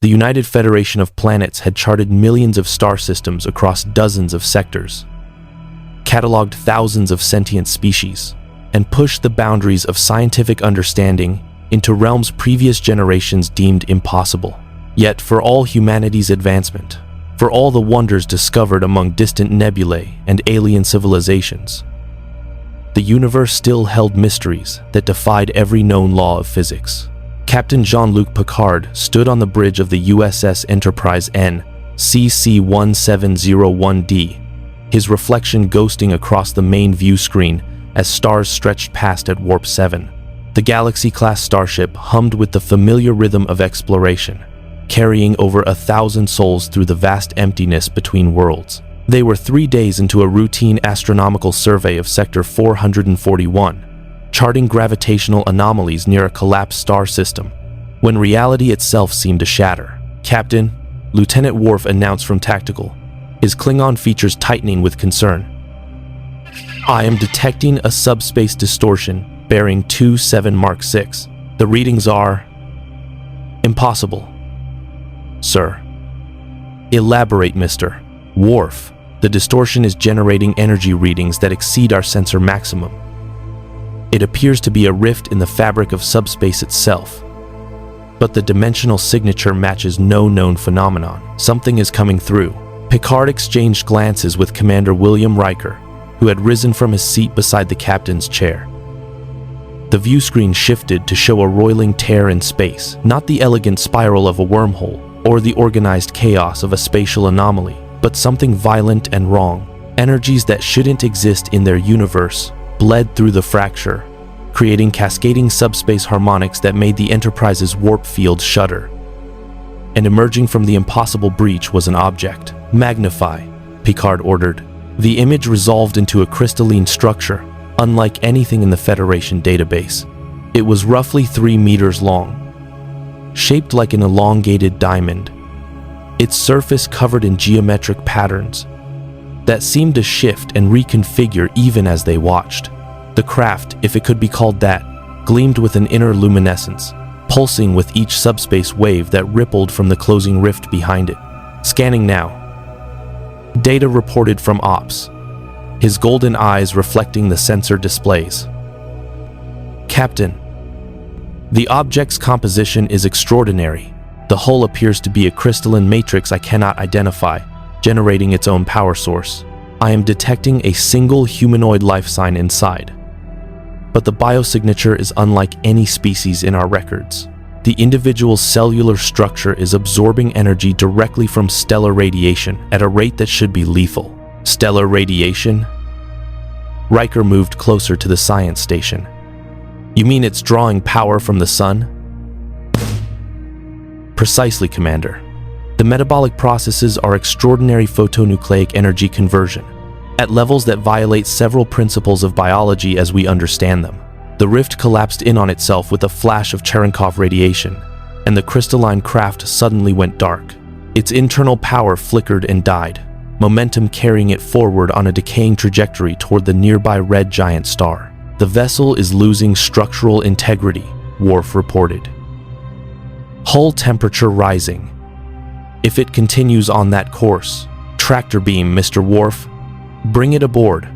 The United Federation of Planets had charted millions of star systems across dozens of sectors, cataloged thousands of sentient species, and pushed the boundaries of scientific understanding into realms previous generations deemed impossible. Yet, for all humanity's advancement, for all the wonders discovered among distant nebulae and alien civilizations, the universe still held mysteries that defied every known law of physics. Captain Jean-Luc Picard stood on the bridge of the USS Enterprise NCC-1701D, his reflection ghosting across the main view screen as stars stretched past at Warp 7. The Galaxy-class starship hummed with the familiar rhythm of exploration, carrying over 1,000 souls through the vast emptiness between worlds. They were 3 days into a routine astronomical survey of Sector 441, charting gravitational anomalies near a collapsed star system, when reality itself seemed to shatter. "Captain," Lieutenant Worf announced from Tactical, his Klingon features tightening with concern. "I am detecting a subspace distortion bearing 27 Mark 6. The readings are impossible, sir." "Elaborate, Mr. Worf." "The distortion is generating energy readings that exceed our sensor maximum. It appears to be a rift in the fabric of subspace itself, but the dimensional signature matches no known phenomenon. Something is coming through." Picard exchanged glances with Commander William Riker, who had risen from his seat beside the captain's chair. The view screen shifted to show a roiling tear in space, not the elegant spiral of a wormhole or the organized chaos of a spatial anomaly, but something violent and wrong. Energies that shouldn't exist in their universe bled through the fracture, creating cascading subspace harmonics that made the Enterprise's warp field shudder. And emerging from the impossible breach was an object. "Magnify," Picard ordered. The image resolved into a crystalline structure, unlike anything in the Federation database. It was roughly 3 meters long, shaped like an elongated diamond, its surface covered in geometric patterns that seemed to shift and reconfigure even as they watched. The craft, if it could be called that, gleamed with an inner luminescence, pulsing with each subspace wave that rippled from the closing rift behind it. "Scanning now." Data reported from Ops, his golden eyes reflecting the sensor displays. "Captain, the object's composition is extraordinary. The hull appears to be a crystalline matrix I cannot identify, generating its own power source. I am detecting a single humanoid life sign inside, but the biosignature is unlike any species in our records. The individual cellular structure is absorbing energy directly from stellar radiation at a rate that should be lethal." "Stellar radiation?" Riker moved closer to the science station. "You mean it's drawing power from the sun?" "Precisely, Commander. The metabolic processes are extraordinary photonucleic energy conversion, at levels that violate several principles of biology as we understand them." The rift collapsed in on itself with a flash of Cherenkov radiation, and the crystalline craft suddenly went dark. Its internal power flickered and died, momentum carrying it forward on a decaying trajectory toward the nearby red giant star. "The vessel is losing structural integrity," Worf reported. "Hull temperature rising. If it continues on that course, tractor beam, Mr. Worf. Bring it aboard.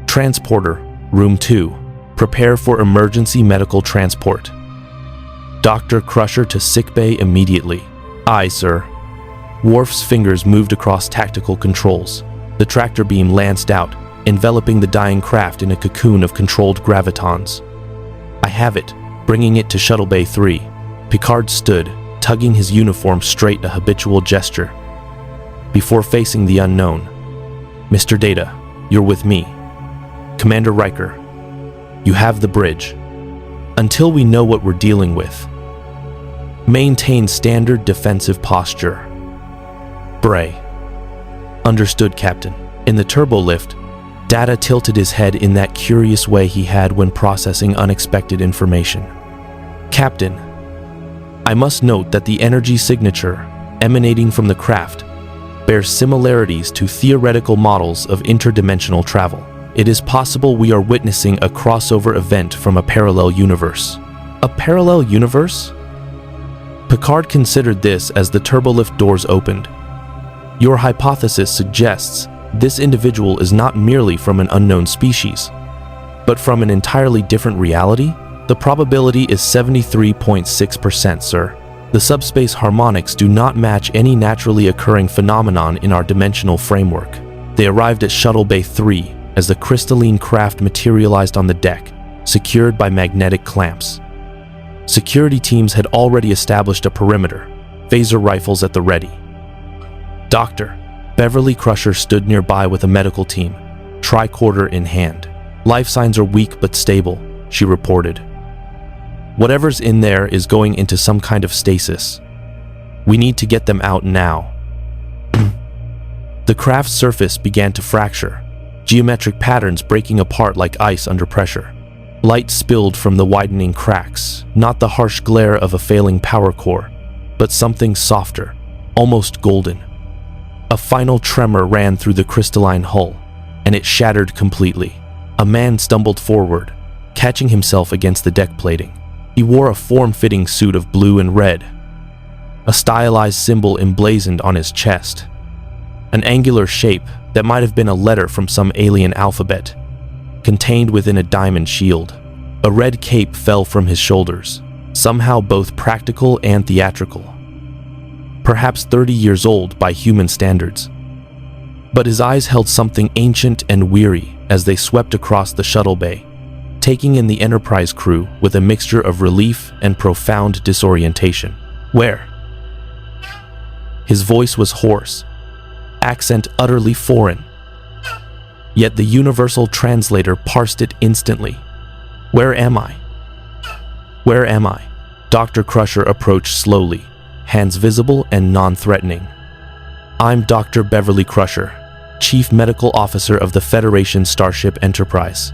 Transporter, room 2. Prepare for emergency medical transport. Dr. Crusher to sickbay immediately." "Aye, sir." Worf's fingers moved across tactical controls. The tractor beam lanced out, enveloping the dying craft in a cocoon of controlled gravitons. "I have it. Bringing it to Shuttle Bay 3. Picard stood, tugging his uniform straight, a habitual gesture, before facing the unknown. "Mr. Data, you're with me. Commander Riker, you have the bridge. Until we know what we're dealing with, maintain standard defensive posture." "Bray." "Understood, Captain." In the turbo lift, Data tilted his head in that curious way he had when processing unexpected information. "Captain, I must note that the energy signature emanating from the craft bears similarities to theoretical models of interdimensional travel. It is possible we are witnessing a crossover event from a parallel universe." "A parallel universe?" Picard considered this as the turbolift doors opened. Your hypothesis suggests this individual is not merely from an unknown species, but from an entirely different reality? The probability is 73.6%, sir. The subspace harmonics do not match any naturally occurring phenomenon in our dimensional framework. They arrived at Shuttle Bay 3 as the crystalline craft materialized on the deck, secured by magnetic clamps. Security teams had already established a perimeter, phaser rifles at the ready. Dr. Beverly Crusher stood nearby with a medical team, tricorder in hand. Life signs are weak but stable, she reported. Whatever's in there is going into some kind of stasis. We need to get them out now. The craft's surface began to fracture, geometric patterns breaking apart like ice under pressure. Light spilled from the widening cracks, not the harsh glare of a failing power core, but something softer, almost golden. A final tremor ran through the crystalline hull, and it shattered completely. A man stumbled forward, catching himself against the deck plating. He wore a form-fitting suit of blue and red, a stylized symbol emblazoned on his chest, an angular shape that might have been a letter from some alien alphabet, contained within a diamond shield. A red cape fell from his shoulders, somehow both practical and theatrical. Perhaps 30 years old by human standards. But his eyes held something ancient and weary as they swept across the shuttle bay, taking in the Enterprise crew with a mixture of relief and profound disorientation. Where? His voice was hoarse, accent utterly foreign. Yet the universal translator parsed it instantly. Where am I? Where am I? Dr. Crusher approached slowly, hands visible and non-threatening. I'm Dr. Beverly Crusher, Chief Medical Officer of the Federation Starship Enterprise.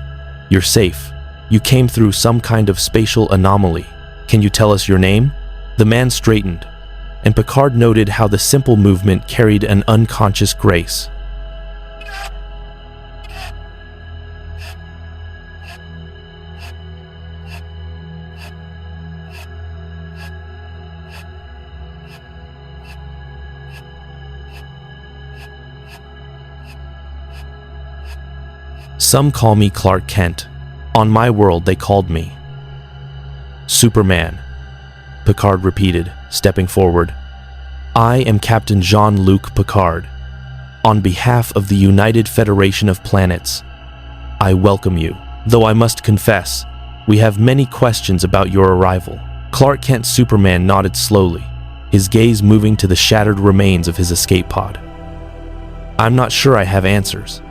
You're safe. You came through some kind of spatial anomaly. Can you tell us your name? The man straightened, and Picard noted how the simple movement carried an unconscious grace. Some call me Clark Kent. On my world, they called me Superman, Picard repeated, stepping forward. I am Captain Jean-Luc Picard. On behalf of the United Federation of Planets, I welcome you. Though I must confess, we have many questions about your arrival. Clark Kent Superman nodded slowly, his gaze moving to the shattered remains of his escape pod. I'm not sure I have answers.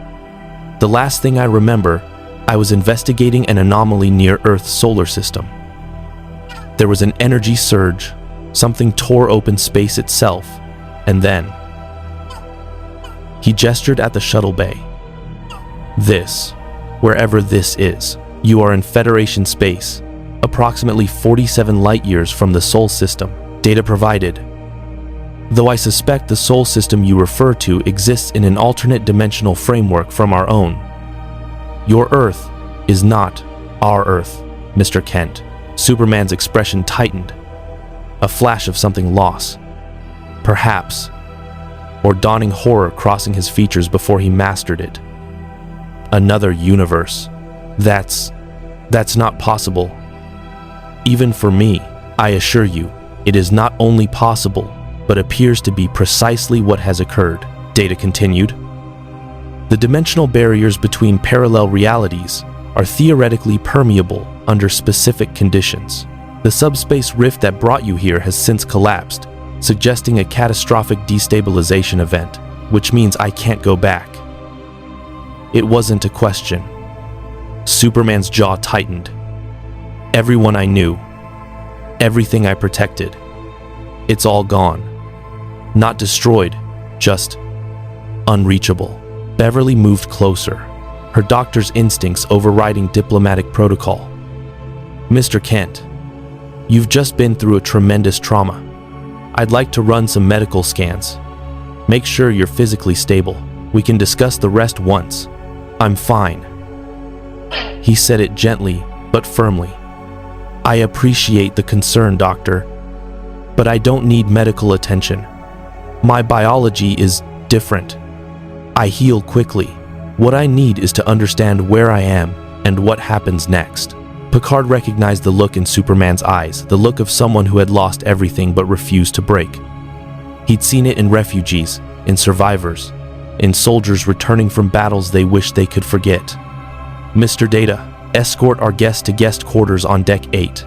The last thing I remember, I was investigating an anomaly near Earth's solar system. There was an energy surge, something tore open space itself, and then he gestured at the shuttle bay. This, wherever this is, you are in Federation space, approximately 47 light-years from the Sol system, data provided. Though I suspect the Sol system you refer to exists in an alternate dimensional framework from our own. Your Earth is not our Earth, Mr. Kent. Superman's expression tightened, a flash of something lost, perhaps, or dawning horror crossing his features before he mastered it. Another universe. That's not possible. Even for me, I assure you, it is not only possible, but appears to be precisely what has occurred, Data continued. The dimensional barriers between parallel realities are theoretically permeable under specific conditions. The subspace rift that brought you here has since collapsed, suggesting a catastrophic destabilization event, which means I can't go back. It wasn't a question. Superman's jaw tightened. Everyone I knew, everything I protected, it's all gone. Not destroyed, just unreachable. Beverly moved closer, her doctor's instincts overriding diplomatic protocol. Mr. Kent, you've just been through a tremendous trauma. I'd like to run some medical scans. Make sure you're physically stable. We can discuss the rest once. I'm fine. He said it gently, but firmly. I appreciate the concern, Doctor. But I don't need medical attention. My biology is different. I heal quickly. What I need is to understand where I am and what happens next. Picard recognized the look in Superman's eyes, the look of someone who had lost everything but refused to break. He'd seen it in refugees, in survivors, in soldiers returning from battles they wished they could forget. Mr. Data, escort our guest to guest quarters on Deck 8.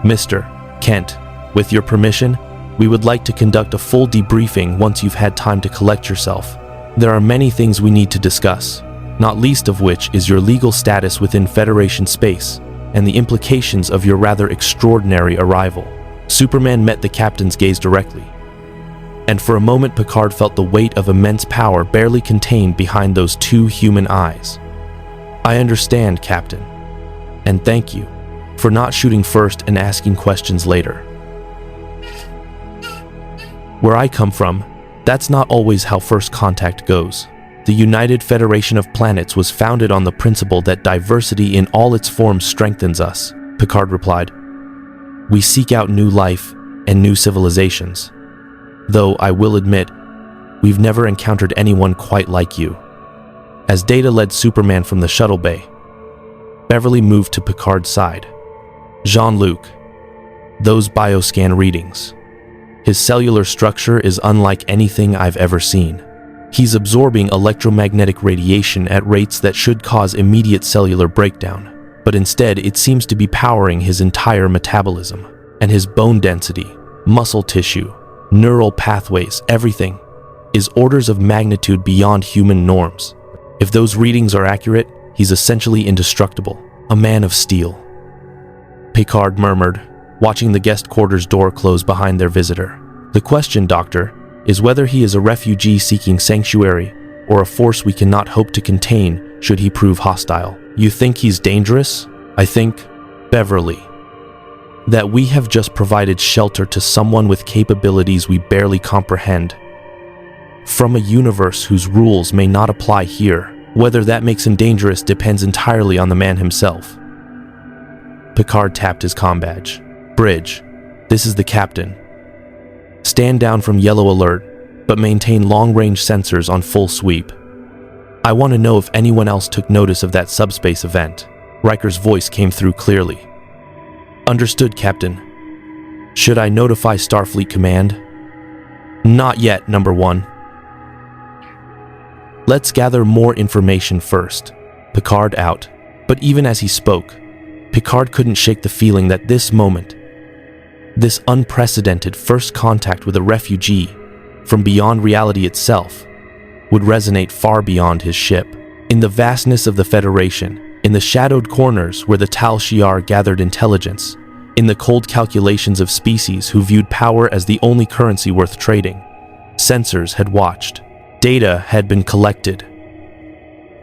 Mr. Kent, with your permission, we would like to conduct a full debriefing once you've had time to collect yourself. There are many things we need to discuss, not least of which is your legal status within Federation space and the implications of your rather extraordinary arrival. Superman met the captain's gaze directly, and for a moment Picard felt the weight of immense power barely contained behind those two human eyes. I understand, Captain, and thank you for not shooting first and asking questions later. Where I come from, that's not always how first contact goes. The United Federation of Planets was founded on the principle that diversity in all its forms strengthens us, Picard replied. We seek out new life and new civilizations. Though, I will admit, we've never encountered anyone quite like you. As Data led Superman from the shuttle bay, Beverly moved to Picard's side. Jean-Luc, those bioscan readings. His cellular structure is unlike anything I've ever seen. He's absorbing electromagnetic radiation at rates that should cause immediate cellular breakdown, but instead it seems to be powering his entire metabolism. And his bone density, muscle tissue, neural pathways, everything is orders of magnitude beyond human norms. If those readings are accurate, he's essentially indestructible, a man of steel. Picard murmured, watching the guest quarters door close behind their visitor. The question, Doctor, is whether he is a refugee seeking sanctuary or a force we cannot hope to contain should he prove hostile. You think he's dangerous? I think, Beverly, that we have just provided shelter to someone with capabilities we barely comprehend. From a universe whose rules may not apply here. Whether that makes him dangerous depends entirely on the man himself. Picard tapped his comm badge. Bridge, this is the captain. Stand down from yellow alert, but maintain long-range sensors on full sweep. I want to know if anyone else took notice of that subspace event. Riker's voice came through clearly. Understood, Captain. Should I notify Starfleet Command? Not yet, Number 1. Let's gather more information first. Picard out. But even as he spoke, Picard couldn't shake the feeling that this moment, this unprecedented first contact with a refugee from beyond reality itself, would resonate far beyond his ship. In the vastness of the Federation, in the shadowed corners where the Tal Shiar gathered intelligence, in the cold calculations of species who viewed power as the only currency worth trading, sensors had watched. Data had been collected.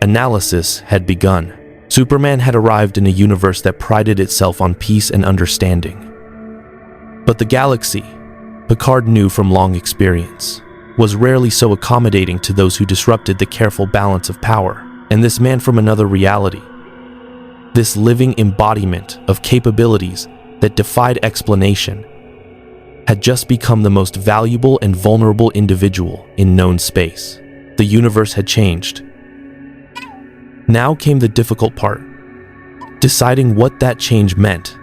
Analysis had begun. Superman had arrived in a universe that prided itself on peace and understanding. But the galaxy, Picard knew from long experience, was rarely so accommodating to those who disrupted the careful balance of power. And this man from another reality, this living embodiment of capabilities that defied explanation, had just become the most valuable and vulnerable individual in known space. The universe had changed. Now came the difficult part, deciding what that change meant.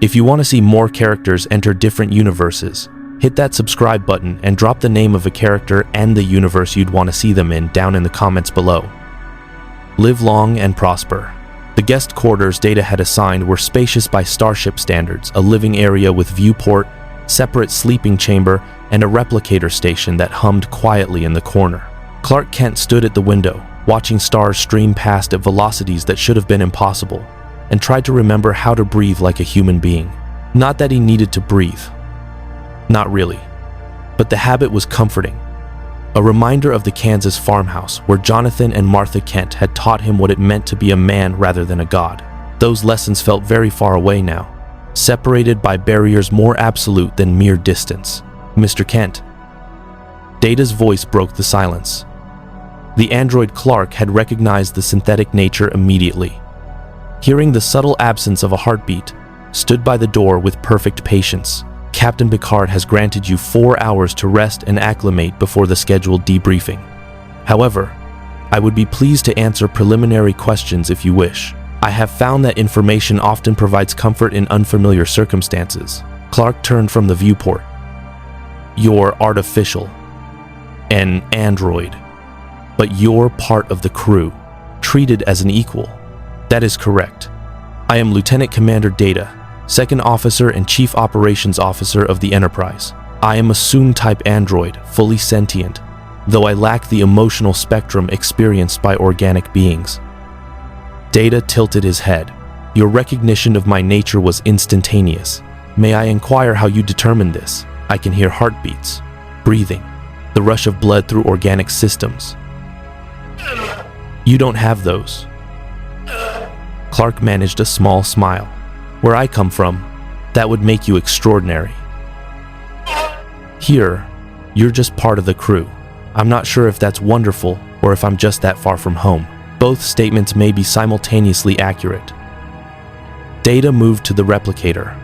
If you want to see more characters enter different universes, hit that subscribe button and drop the name of a character and the universe you'd want to see them in down in the comments below. Live long and prosper. The guest quarters Data had assigned were spacious by starship standards, a living area with viewport, separate sleeping chamber, and a replicator station that hummed quietly in the corner. Clark Kent stood at the window, watching stars stream past at velocities that should have been impossible, and tried to remember how to breathe like a human being. Not that he needed to breathe. Not really. But the habit was comforting. A reminder of the Kansas farmhouse where Jonathan and Martha Kent had taught him what it meant to be a man rather than a god. Those lessons felt very far away now, separated by barriers more absolute than mere distance. Mr. Kent. Data's voice broke the silence. The android Clark had recognized the synthetic nature immediately. Hearing the subtle absence of a heartbeat, stood by the door with perfect patience. Captain Picard has granted you 4 hours to rest and acclimate before the scheduled debriefing. However, I would be pleased to answer preliminary questions if you wish. I have found that information often provides comfort in unfamiliar circumstances. Clark turned from the viewport. You're artificial. An android. But you're part of the crew, treated as an equal. That is correct. I am Lieutenant Commander Data, Second Officer and Chief Operations Officer of the Enterprise. I am a Soong-type android, fully sentient, though I lack the emotional spectrum experienced by organic beings. Data tilted his head. Your recognition of my nature was instantaneous. May I inquire how you determined this? I can hear heartbeats, breathing, the rush of blood through organic systems. You don't have those. Clark managed a small smile. Where I come from, that would make you extraordinary. Here, you're just part of the crew. I'm not sure if that's wonderful or if I'm just that far from home. Both statements may be simultaneously accurate. Data moved to the replicator.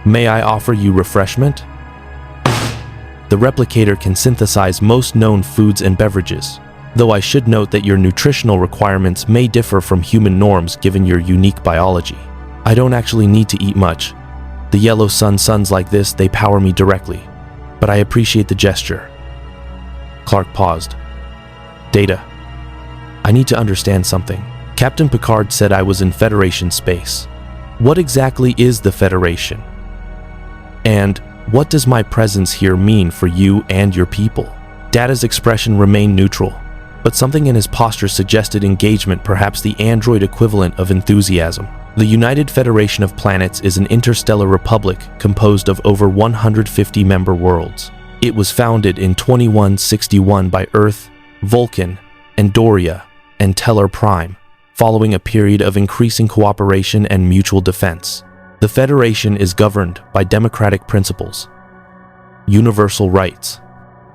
May I offer you refreshment? The replicator can synthesize most known foods and beverages, though I should note that your nutritional requirements may differ from human norms given your unique biology. I don't actually need to eat much. The yellow suns like this, they power me directly, but I appreciate the gesture. Clark paused. Data, I need to understand something. Captain Picard said I was in Federation space. What exactly is the Federation? And what does my presence here mean for you and your people? Data's expression remained neutral, but something in his posture suggested engagement, perhaps the android equivalent of enthusiasm. The United Federation of Planets is an interstellar republic composed of over 150 member worlds. It was founded in 2161 by Earth, Vulcan, Andoria, and Teller Prime, following a period of increasing cooperation and mutual defense. The Federation is governed by democratic principles, universal rights,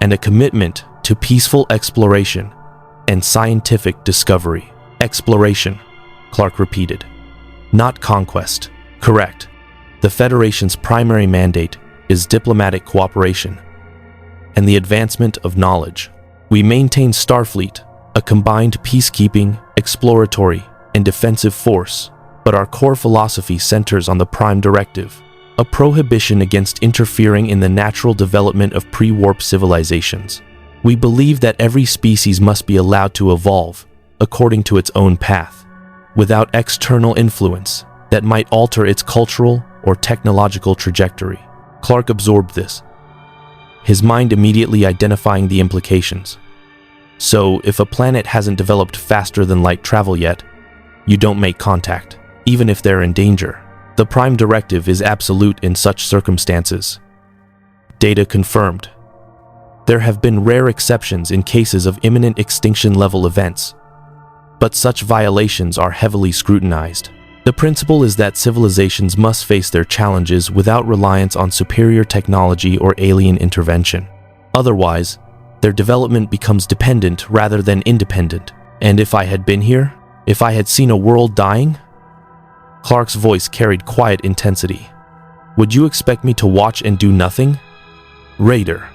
and a commitment to peaceful exploration and scientific discovery. Exploration, Clark repeated. Not conquest. Correct. The Federation's primary mandate is diplomatic cooperation and the advancement of knowledge. We maintain Starfleet, a combined peacekeeping, exploratory, and defensive force, but our core philosophy centers on the Prime Directive, a prohibition against interfering in the natural development of pre-warp civilizations. We believe that every species must be allowed to evolve according to its own path, without external influence that might alter its cultural or technological trajectory. Clark absorbed this, his mind immediately identifying the implications. So, if a planet hasn't developed faster than light travel yet, you don't make contact, even if they're in danger. The Prime Directive is absolute in such circumstances. Data confirmed. There have been rare exceptions in cases of imminent extinction-level events, but such violations are heavily scrutinized. The principle is that civilizations must face their challenges without reliance on superior technology or alien intervention. Otherwise, their development becomes dependent rather than independent. And if I had been here, if I had seen a world dying? Clark's voice carried quiet intensity. Would you expect me to watch and do nothing? Raider.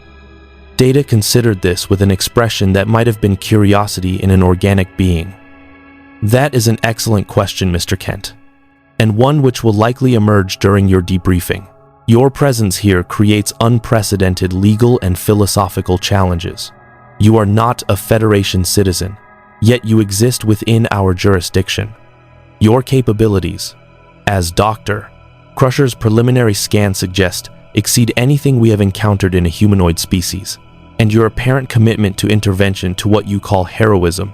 Data considered this with an expression that might have been curiosity in an organic being. That is an excellent question, Mr. Kent, and one which will likely emerge during your debriefing. Your presence here creates unprecedented legal and philosophical challenges. You are not a Federation citizen, yet you exist within our jurisdiction. Your capabilities, as Doctor, Crusher's preliminary scan suggest exceed anything we have encountered in a humanoid species, and your apparent commitment to intervention to what you call heroism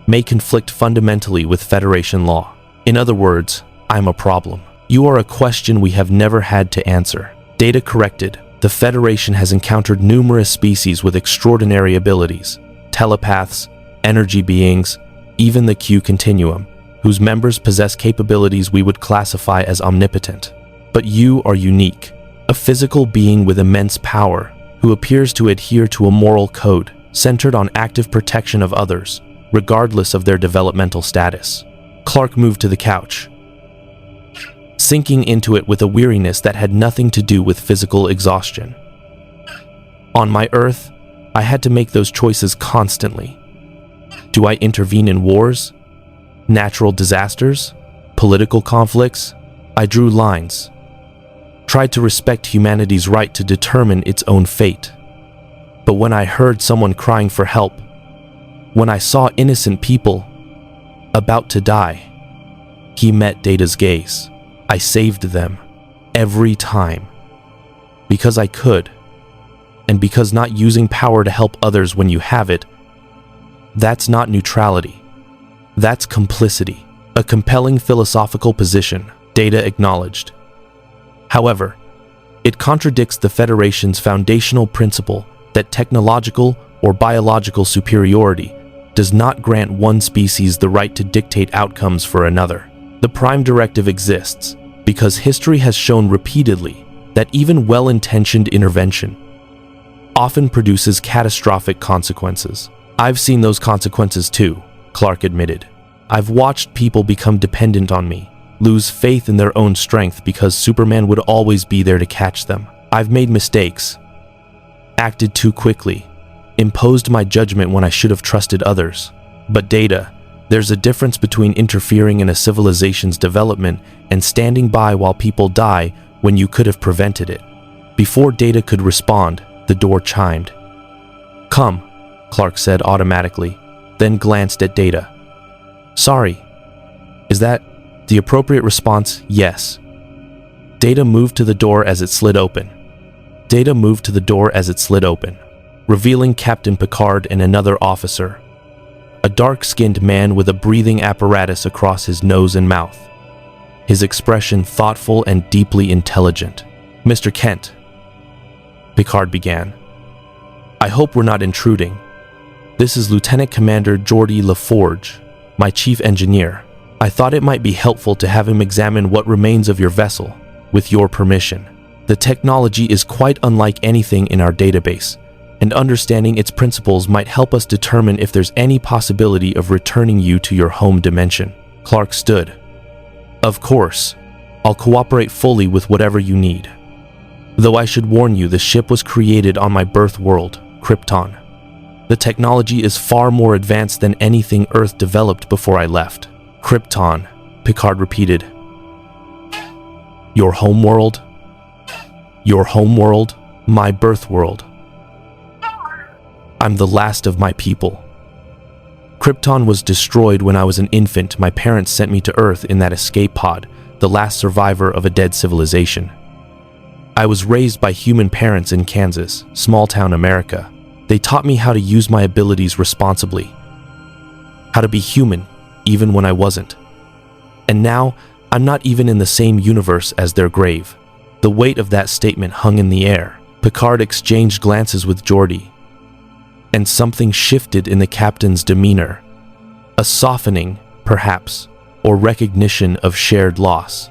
may conflict fundamentally with Federation law. In other words, I'm a problem. You are a question we have never had to answer. Data corrected. The Federation has encountered numerous species with extraordinary abilities, telepaths, energy beings, even the Q continuum, whose members possess capabilities we would classify as omnipotent. But you are unique, a physical being with immense power, who appears to adhere to a moral code centered on active protection of others, regardless of their developmental status. Clark moved to the couch. sinking into it with a weariness that had nothing to do with physical exhaustion. On my Earth, I had to make those choices constantly. Do I intervene in wars? Natural disasters? Political conflicts? I drew lines. Tried to respect humanity's right to determine its own fate. But when I heard someone crying for help, when I saw innocent people about to die, he met Data's gaze. I saved them every time. Because I could. And because not using power to help others when you have it, that's not neutrality. That's complicity. A compelling philosophical position, Data acknowledged. However, it contradicts the Federation's foundational principle that technological or biological superiority does not grant one species the right to dictate outcomes for another. The Prime Directive exists because history has shown repeatedly that even well-intentioned intervention often produces catastrophic consequences. I've seen those consequences too, Clark admitted. I've watched people become dependent on me, lose faith in their own strength because Superman would always be there to catch them. I've made mistakes, acted too quickly, imposed my judgment when I should have trusted others. But Data, there's a difference between interfering in a civilization's development and standing by while people die when you could have prevented it. Before Data could respond, the door chimed. "Come," Clark said automatically, then glanced at Data. "Sorry. Is that the appropriate response?" "Yes." Data moved to the door as it slid open. Revealing Captain Picard and another officer, a dark-skinned man with a breathing apparatus across his nose and mouth, his expression thoughtful and deeply intelligent. "Mr. Kent," Picard began, "I hope we're not intruding. This is Lieutenant Commander Geordi LaForge, my chief engineer. I thought it might be helpful to have him examine what remains of your vessel, with your permission. The technology is quite unlike anything in our database, and understanding its principles might help us determine if there's any possibility of returning you to your home dimension." Clark stood. "Of course, I'll cooperate fully with whatever you need. Though I should warn you, the ship was created on my birth world, Krypton. The technology is far more advanced than anything Earth developed before I left." "Krypton," Picard repeated. "Your home world? Your home world? My birth world. I'm the last of my people. Krypton was destroyed when I was an infant. My parents sent me to Earth in that escape pod, the last survivor of a dead civilization. I was raised by human parents in Kansas, small-town America. They taught me how to use my abilities responsibly, how to be human, even when I wasn't. And now, I'm not even in the same universe as their grave." The weight of that statement hung in the air. Picard exchanged glances with Geordi, and something shifted in the captain's demeanor. A softening, perhaps, or recognition of shared loss.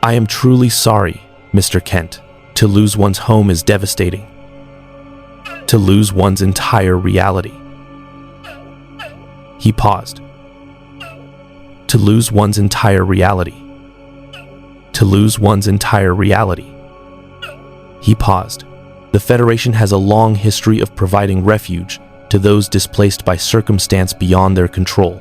"I am truly sorry, Mr. Kent. To lose one's home is devastating. To lose one's entire reality." He paused. "To lose one's entire reality. To lose one's entire reality." He paused. "The Federation has a long history of providing refuge to those displaced by circumstance beyond their control.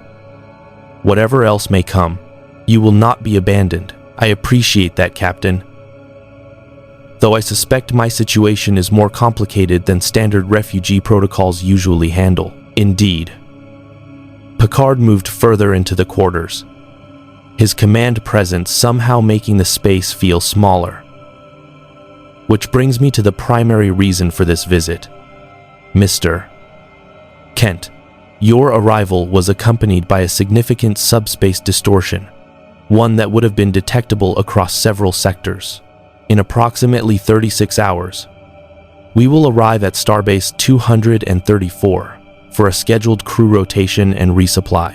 Whatever else may come, you will not be abandoned. I appreciate that, Captain. Though I suspect my situation is more complicated than standard refugee protocols usually handle." "Indeed." Picard moved further into the quarters, his command presence somehow making the space feel smaller. "Which brings me to the primary reason for this visit. Mr. Kent, your arrival was accompanied by a significant subspace distortion, one that would have been detectable across several sectors. In approximately 36 hours, we will arrive at Starbase 234 for a scheduled crew rotation and resupply.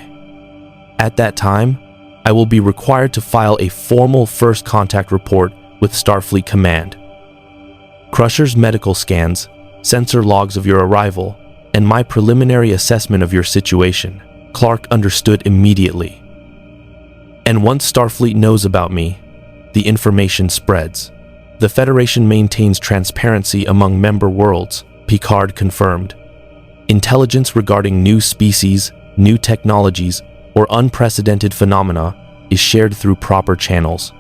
At that time, I will be required to file a formal first contact report with Starfleet Command. Crusher's medical scans, sensor logs of your arrival, and my preliminary assessment of your situation." Clark understood immediately. "And once Starfleet knows about me, the information spreads. The Federation maintains transparency among member worlds, Picard confirmed. Intelligence regarding new species, new technologies, or unprecedented phenomena is shared through proper channels.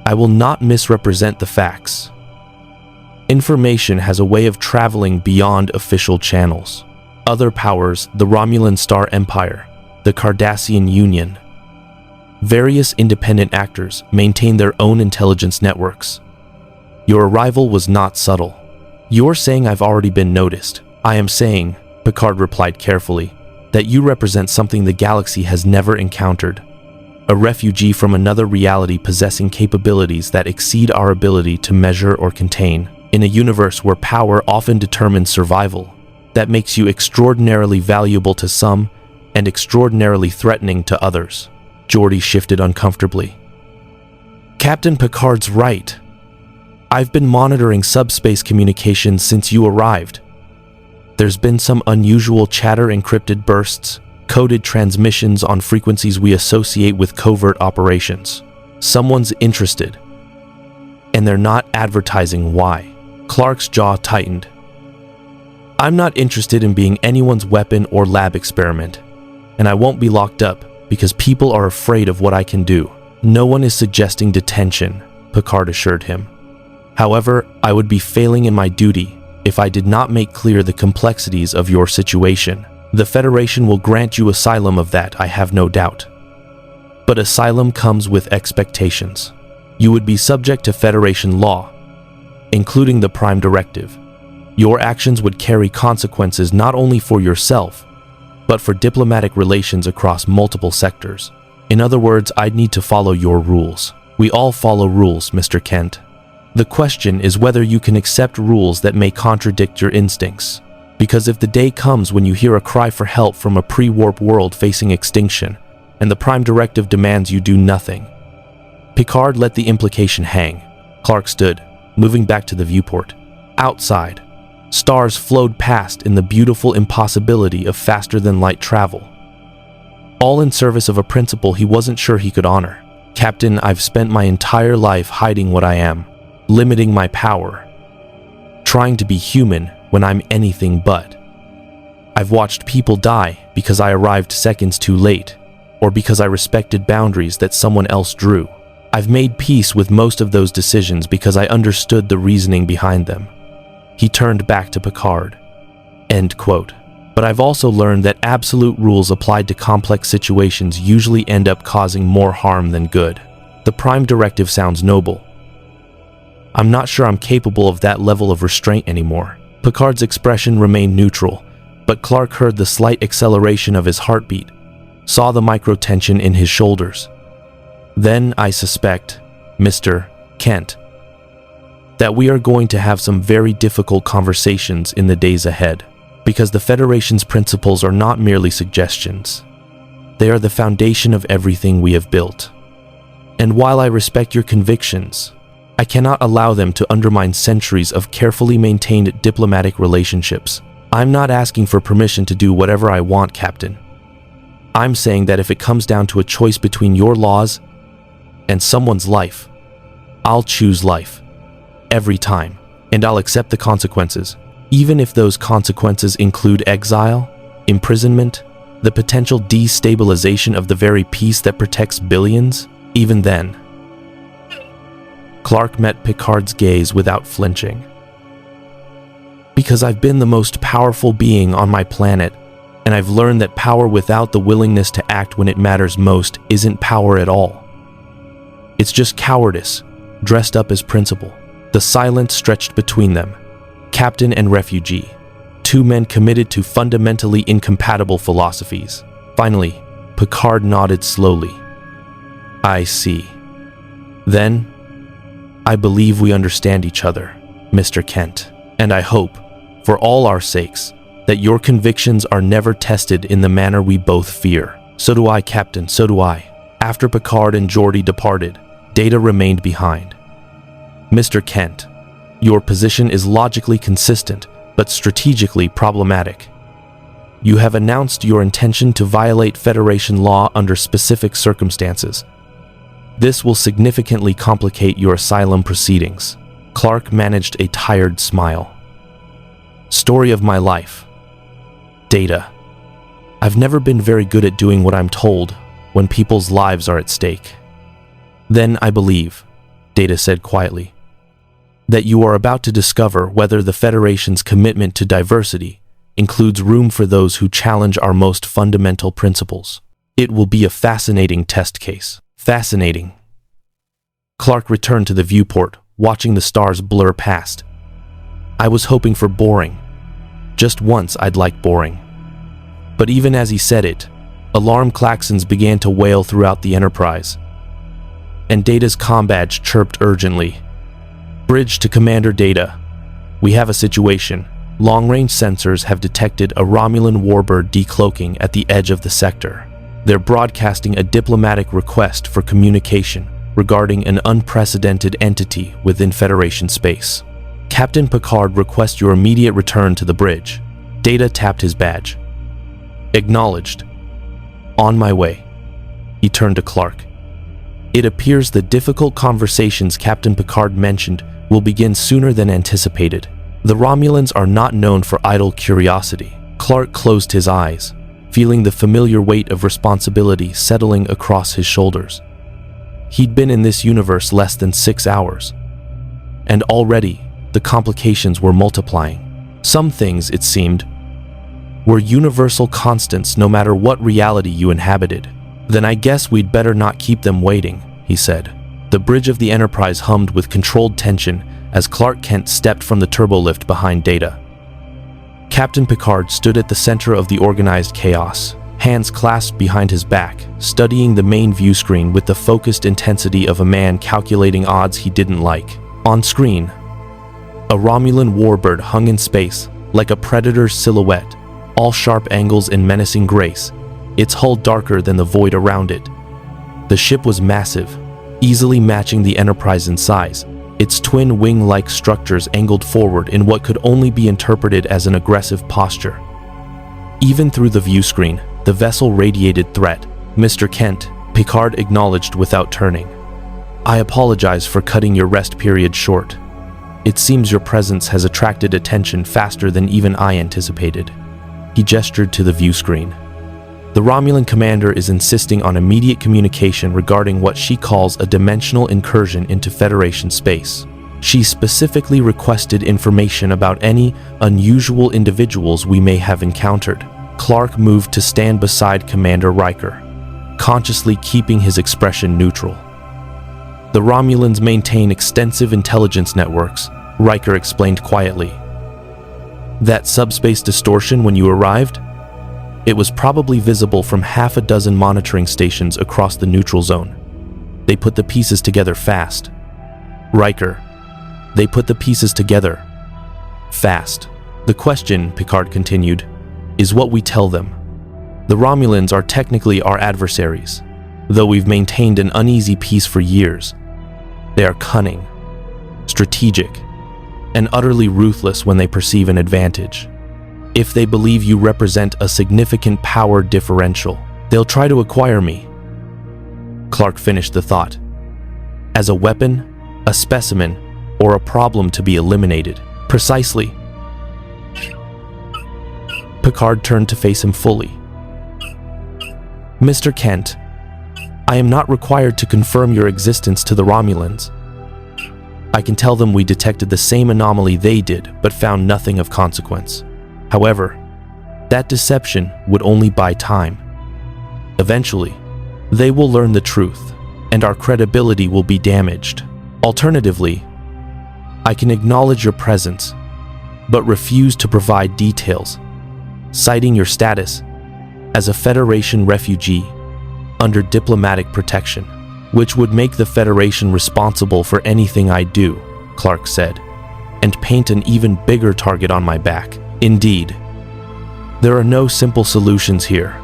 I will not misrepresent the facts. Information has a way of traveling beyond official channels. Other powers, the Romulan Star Empire, the Cardassian Union, various independent actors maintain their own intelligence networks. Your arrival was not subtle. You're saying I've already been noticed. I am saying, Picard replied carefully, that you represent something the galaxy has never encountered. A refugee from another reality possessing capabilities that exceed our ability to measure or contain. In a universe where power often determines survival, that makes you extraordinarily valuable to some and extraordinarily threatening to others. Geordi shifted uncomfortably. Captain Picard's right. I've been monitoring subspace communications since you arrived. There's been some unusual chatter, encrypted bursts, coded transmissions on frequencies we associate with covert operations. Someone's interested, and they're not advertising why. Clark's jaw tightened. I'm not interested in being anyone's weapon or lab experiment, and I won't be locked up because people are afraid of what I can do. No one is suggesting detention, Picard assured him. However, I would be failing in my duty if I did not make clear the complexities of your situation. The Federation will grant you asylum, of that I have no doubt. But asylum comes with expectations. You would be subject to Federation law, including the Prime Directive. Your actions would carry consequences not only for yourself, but for diplomatic relations across multiple sectors. In other words, I'd need to follow your rules. We all follow rules, Mr. Kent. The question is whether you can accept rules that may contradict your instincts. Because if the day comes when you hear a cry for help from a pre-warp world facing extinction, and the Prime Directive demands you do nothing. Picard let the implication hang. Clark stood, moving back to the viewport. Outside, stars flowed past in the beautiful impossibility of faster-than-light travel. All in service of a principle he wasn't sure he could honor. Captain, I've spent my entire life hiding what I am, limiting my power, trying to be human when I'm anything but. I've watched people die because I arrived seconds too late, or because I respected boundaries that someone else drew. I've made peace with most of those decisions because I understood the reasoning behind them. He turned back to Picard. End quote. But I've also learned that absolute rules applied to complex situations usually end up causing more harm than good. The Prime Directive sounds noble. I'm not sure I'm capable of that level of restraint anymore. Picard's expression remained neutral, but Clark heard the slight acceleration of his heartbeat, saw the micro-tension in his shoulders. Then I suspect, Mr. Kent, that we are going to have some very difficult conversations in the days ahead, because the Federation's principles are not merely suggestions. They are the foundation of everything we have built. And while I respect your convictions, I cannot allow them to undermine centuries of carefully maintained diplomatic relationships. I'm not asking for permission to do whatever I want, Captain. I'm saying that if it comes down to a choice between your laws and someone's life, I'll choose life. Every time. And I'll accept the consequences. Even if those consequences include exile, imprisonment, the potential destabilization of the very peace that protects billions, even then. Clark met Picard's gaze without flinching. Because I've been the most powerful being on my planet, and I've learned that power without the willingness to act when it matters most isn't power at all. It's just cowardice, dressed up as principle. The silence stretched between them, captain and refugee, two men committed to fundamentally incompatible philosophies. Finally, Picard nodded slowly. I see. Then, I believe we understand each other, Mr. Kent, and I hope, for all our sakes, that your convictions are never tested in the manner we both fear. So do I, Captain, so do I. After Picard and Geordi departed, Data remained behind. Mr. Kent, your position is logically consistent, but strategically problematic. You have announced your intention to violate Federation law under specific circumstances. This will significantly complicate your asylum proceedings. Clark managed a tired smile. Story of my life. Data. I've never been very good at doing what I'm told when people's lives are at stake. Then I believe, Data said quietly, that you are about to discover whether the Federation's commitment to diversity includes room for those who challenge our most fundamental principles. It will be a fascinating test case. Fascinating. Clark returned to the viewport, watching the stars blur past. I was hoping for boring. Just once I'd like boring. But even as he said it, alarm klaxons began to wail throughout the Enterprise, and Data's comm badge chirped urgently. Bridge to Commander Data. We have a situation. Long-range sensors have detected a Romulan warbird decloaking at the edge of the sector. They're broadcasting a diplomatic request for communication regarding an unprecedented entity within Federation space. Captain Picard requests your immediate return to the bridge. Data tapped his badge. Acknowledged. On my way. He turned to Clark. It appears the difficult conversations Captain Picard mentioned will begin sooner than anticipated. The Romulans are not known for idle curiosity. Clark closed his eyes, feeling the familiar weight of responsibility settling across his shoulders. He'd been in this universe less than 6 hours, and already the complications were multiplying. Some things, it seemed, were universal constants no matter what reality you inhabited. Then I guess we'd better not keep them waiting, he said. The bridge of the Enterprise hummed with controlled tension as Clark Kent stepped from the turbolift behind Data. Captain Picard stood at the center of the organized chaos, hands clasped behind his back, studying the main view screen with the focused intensity of a man calculating odds he didn't like. On screen, a Romulan warbird hung in space like a predator's silhouette, all sharp angles and menacing grace, its hull darker than the void around it. The ship was massive, easily matching the Enterprise in size, its twin wing-like structures angled forward in what could only be interpreted as an aggressive posture. Even through the view screen, the vessel radiated threat. Mr. Kent, Picard acknowledged without turning. I apologize for cutting your rest period short. It seems your presence has attracted attention faster than even I anticipated. He gestured to the view screen. The Romulan commander is insisting on immediate communication regarding what she calls a dimensional incursion into Federation space. She specifically requested information about any unusual individuals we may have encountered. Clark moved to stand beside Commander Riker, consciously keeping his expression neutral. The Romulans maintain extensive intelligence networks, Riker explained quietly. That subspace distortion when you arrived? It was probably visible from half a dozen monitoring stations across the neutral zone. They put the pieces together fast. Riker, they put the pieces together fast. The question, Picard continued, is what we tell them. The Romulans are technically our adversaries, though we've maintained an uneasy peace for years. They are cunning, strategic, and utterly ruthless when they perceive an advantage. If they believe you represent a significant power differential, they'll try to acquire me. Clark finished the thought. As a weapon, a specimen, or a problem to be eliminated. Precisely. Picard turned to face him fully. Mr. Kent, I am not required to confirm your existence to the Romulans. I can tell them we detected the same anomaly they did, but found nothing of consequence. However, that deception would only buy time. Eventually, they will learn the truth, and our credibility will be damaged. Alternatively, I can acknowledge your presence, but refuse to provide details, citing your status as a Federation refugee under diplomatic protection, which would make the Federation responsible for anything I do, Clark said, and paint an even bigger target on my back. Indeed, there are no simple solutions here.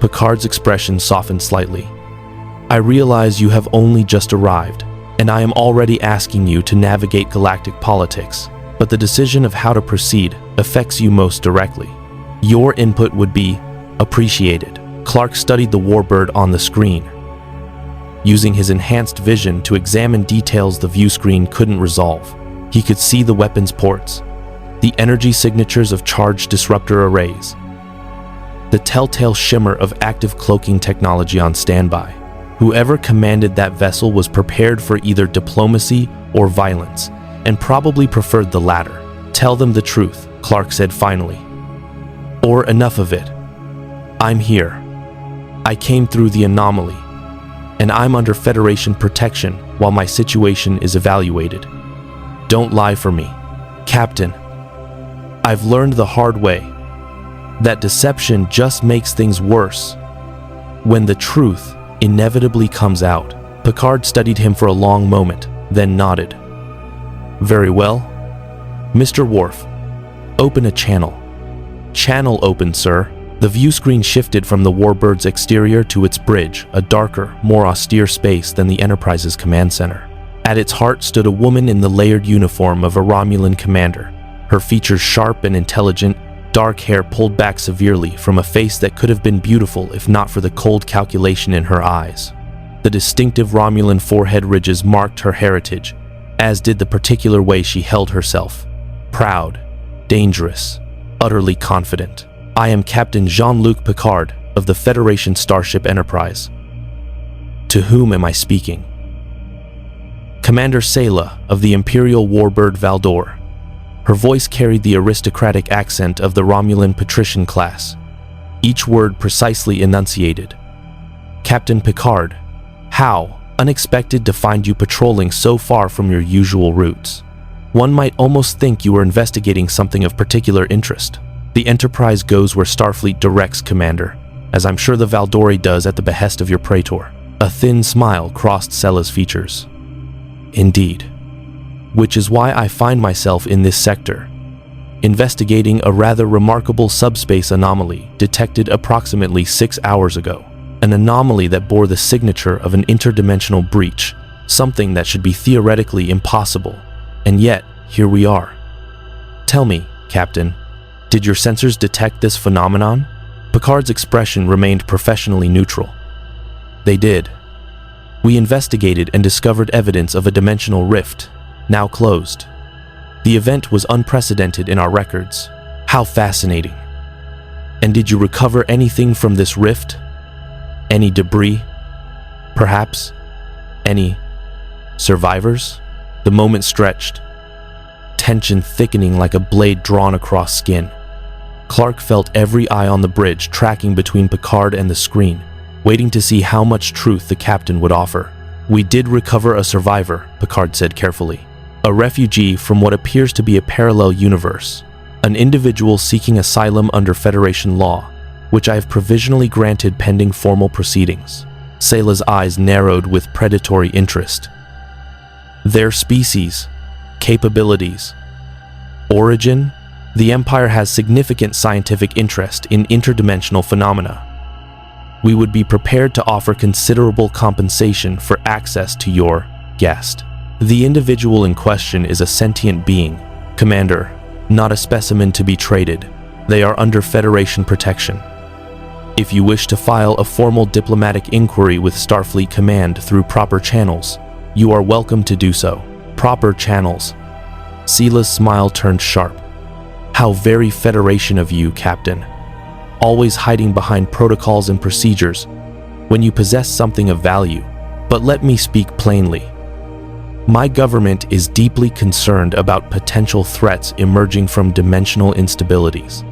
Picard's expression softened slightly. I realize you have only just arrived, and I am already asking you to navigate galactic politics, but the decision of how to proceed affects you most directly. Your input would be appreciated. Clark studied the warbird on the screen. using his enhanced vision to examine details the view screen couldn't resolve. He could see the weapons ports, the energy signatures of charged disruptor arrays, the telltale shimmer of active cloaking technology on standby. Whoever commanded that vessel was prepared for either diplomacy or violence, and probably preferred the latter. "Tell them the truth," Clark said finally. "Or enough of it. I'm here. I came through the anomaly, and I'm under Federation protection while my situation is evaluated. Don't lie for me, Captain. I've learned the hard way that deception just makes things worse when the truth inevitably comes out." Picard studied him for a long moment, then nodded. "Very well. Mr. Worf, open a channel." "Channel open, sir." The view screen shifted from the Warbird's exterior to its bridge, a darker, more austere space than the Enterprise's command center. At its heart stood a woman in the layered uniform of a Romulan commander, her features sharp and intelligent, dark hair pulled back severely from a face that could have been beautiful if not for the cold calculation in her eyes. The distinctive Romulan forehead ridges marked her heritage, as did the particular way she held herself. Proud, dangerous, utterly confident. "I am Captain Jean-Luc Picard of the Federation Starship Enterprise." "To whom am I speaking?" "Commander Sayla of the Imperial Warbird Valdor." Her voice carried the aristocratic accent of the Romulan patrician class, each word precisely enunciated. "Captain Picard, how unexpected to find you patrolling so far from your usual routes. One might almost think you were investigating something of particular interest." "The Enterprise goes where Starfleet directs, Commander, as I'm sure the Valdori does at the behest of your Praetor." A thin smile crossed Sayla's features. "Indeed. Which is why I find myself in this sector, investigating a rather remarkable subspace anomaly detected approximately 6 hours ago. An anomaly that bore the signature of an interdimensional breach, something that should be theoretically impossible. And yet, here we are. Tell me, Captain, did your sensors detect this phenomenon?" Picard's expression remained professionally neutral. "They did. We investigated and discovered evidence of a dimensional rift, now closed. The event was unprecedented in our records." "How fascinating. And did you recover anything from this rift? Any debris? Perhaps any survivors?" The moment stretched, tension thickening like a blade drawn across skin. Clark felt every eye on the bridge tracking between Picard and the screen, waiting to see how much truth the captain would offer. "We did recover a survivor," Picard said carefully. "A refugee from what appears to be a parallel universe. An individual seeking asylum under Federation law, which I have provisionally granted pending formal proceedings." Sayla's eyes narrowed with predatory interest. "Their species, capabilities, origin?" "The Empire has significant scientific interest in interdimensional phenomena. We would be prepared to offer considerable compensation for access to your guest. The individual in question is a sentient being, Commander, not a specimen to be traded. They are under Federation protection. If you wish to file a formal diplomatic inquiry with Starfleet Command through proper channels, you are welcome to do so." "Proper channels." Sayla's smile turned sharp. "How very Federation of you, Captain. Always hiding behind protocols and procedures when you possess something of value. But let me speak plainly. My government is deeply concerned about potential threats emerging from dimensional instabilities.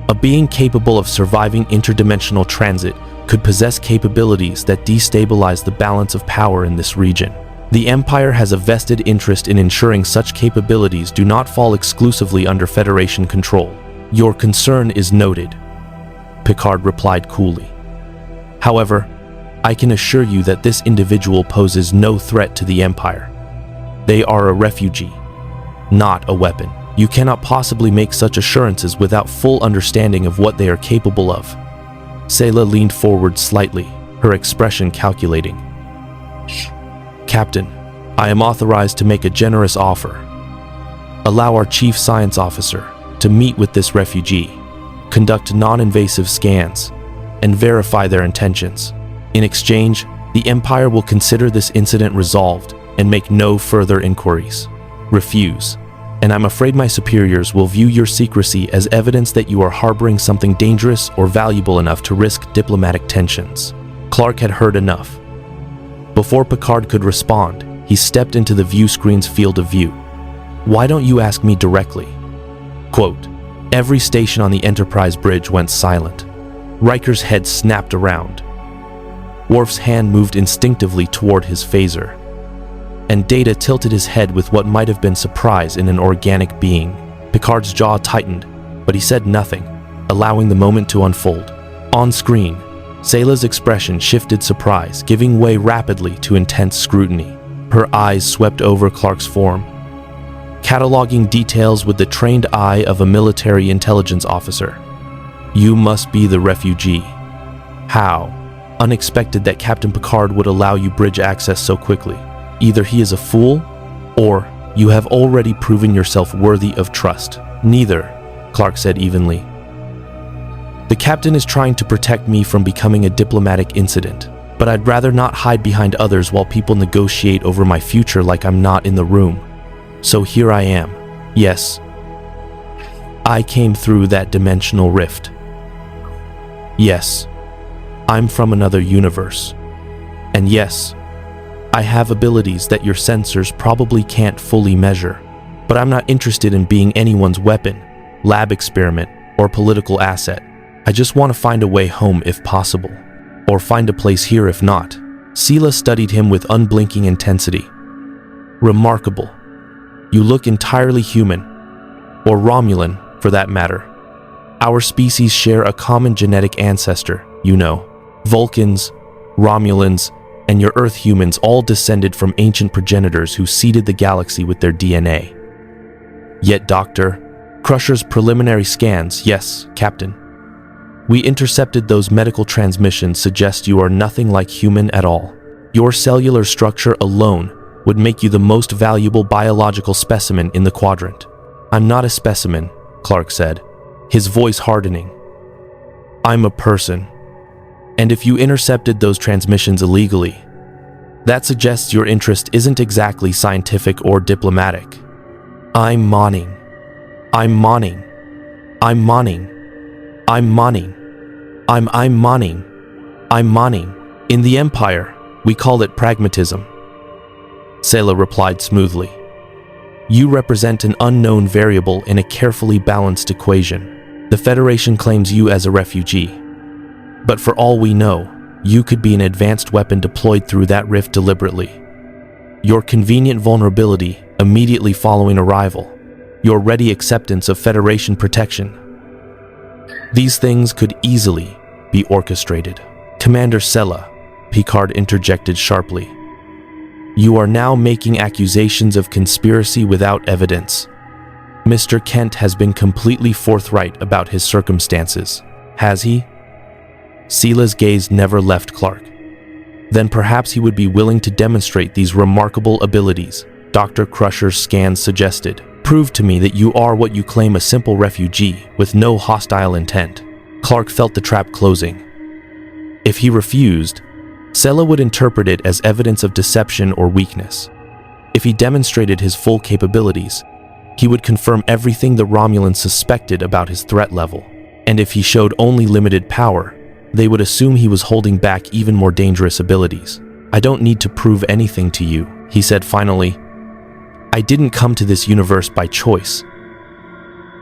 A being capable of surviving interdimensional transit could possess capabilities that destabilize the balance of power in this region. The Empire has a vested interest in ensuring such capabilities do not fall exclusively under Federation control. Your concern is noted," Picard replied coolly. "However, I can assure you that this individual poses no threat to the Empire. They are a refugee, not a weapon. You cannot possibly make such assurances without full understanding of what they are capable of." Sayla leaned forward slightly, her expression calculating. "Captain, I am authorized to make a generous offer. Allow our Chief Science Officer to meet with this refugee, conduct non-invasive scans, and verify their intentions. In exchange, The Empire will consider this incident resolved and make no further inquiries. Refuse, and I'm afraid my superiors will view your secrecy as evidence that you are harboring something dangerous or valuable enough to risk diplomatic tensions. Clark had heard enough. Before Picard could respond, he stepped into the view screen's field of view. Why don't you ask me directly? Quote, every station on the Enterprise bridge went silent. Riker's head snapped around. Worf's hand moved instinctively toward his phaser, and Data tilted his head with what might have been surprise in an organic being. Picard's jaw tightened, but he said nothing, allowing the moment to unfold. On screen, Sayla's expression shifted surprise, giving way rapidly to intense scrutiny. Her eyes swept over Clark's form, cataloging details with the trained eye of a military intelligence officer. You must be the refugee. How? Unexpected that Captain Picard would allow you bridge access so quickly. Either he is a fool, or you have already proven yourself worthy of trust. Neither, Clark said evenly. The captain is trying to protect me from becoming a diplomatic incident, but I'd rather not hide behind others while people negotiate over my future like I'm not in the room. So here I am. Yes, I came through that dimensional rift. Yes, I'm from another universe. And yes, I have abilities that your sensors probably can't fully measure, but I'm not interested in being anyone's weapon, lab experiment, or political asset. I just want to find a way home if possible, or find a place here if not. Sayla studied him with unblinking intensity. Remarkable. You look entirely human, or Romulan for that matter. Our species share a common genetic ancestor, you know. Vulcans, Romulans, and your Earth humans all descended from ancient progenitors who seeded the galaxy with their DNA. Yet, Dr. Crusher's preliminary scans, yes, Captain. We intercepted those medical transmissions suggest you are nothing like human at all. Your cellular structure alone would make you the most valuable biological specimen in the quadrant. I'm not a specimen, Clark said, his voice hardening. I'm a person. And if you intercepted those transmissions illegally, that suggests your interest isn't exactly scientific or diplomatic. I'm Moning. I'm Moning. I'm Moning. I'm Moning. I'm Moning. I'm Moning. In the Empire, we call it pragmatism. Sayla replied smoothly. You represent an unknown variable in a carefully balanced equation. The Federation claims you as a refugee. But for all we know, you could be an advanced weapon deployed through that rift deliberately. Your convenient vulnerability immediately following arrival, your ready acceptance of Federation protection. These things could easily be orchestrated. Commander Sayla, Picard interjected sharply. You are now making accusations of conspiracy without evidence. Mr. Kent has been completely forthright about his circumstances, has he? Sayla's gaze never left Clark. Then perhaps he would be willing to demonstrate these remarkable abilities, Dr. Crusher's scans suggested. Prove to me that you are what you claim, a simple refugee with no hostile intent. Clark felt the trap closing. If he refused, Sayla would interpret it as evidence of deception or weakness. If he demonstrated his full capabilities, he would confirm everything the Romulans suspected about his threat level. And if he showed only limited power, they would assume he was holding back even more dangerous abilities. I don't need to prove anything to you, he said finally. I didn't come to this universe by choice.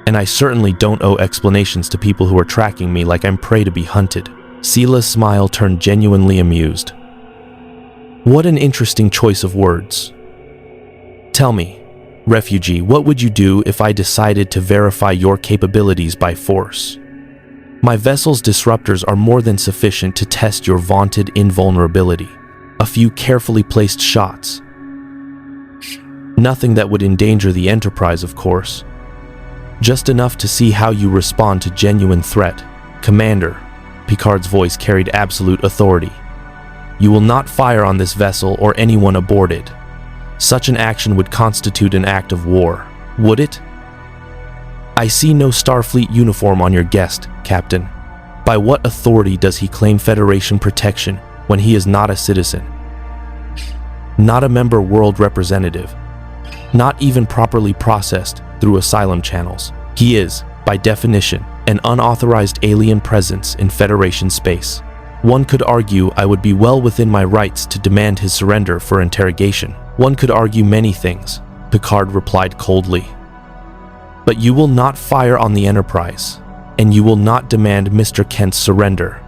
And I certainly don't owe explanations to people who are tracking me like I'm prey to be hunted. Sayla's smile turned genuinely amused. What an interesting choice of words. Tell me, refugee, what would you do if I decided to verify your capabilities by force? My vessel's disruptors are more than sufficient to test your vaunted invulnerability. A few carefully placed shots. Nothing that would endanger the Enterprise, of course. Just enough to see how you respond to genuine threat. Commander, Picard's voice carried absolute authority. You will not fire on this vessel or anyone aboard it. Such an action would constitute an act of war, would it? I see no Starfleet uniform on your guest, Captain. By what authority does he claim Federation protection when when he is not a citizen, not a member world representative, not even properly processed through asylum channels. He is, by definition, an unauthorized alien presence in Federation space. One could argue I would be well within my rights to demand his surrender for interrogation. One could argue many things, Picard replied coldly. But you will not fire on the Enterprise, and you will not demand Mr. Kent's surrender.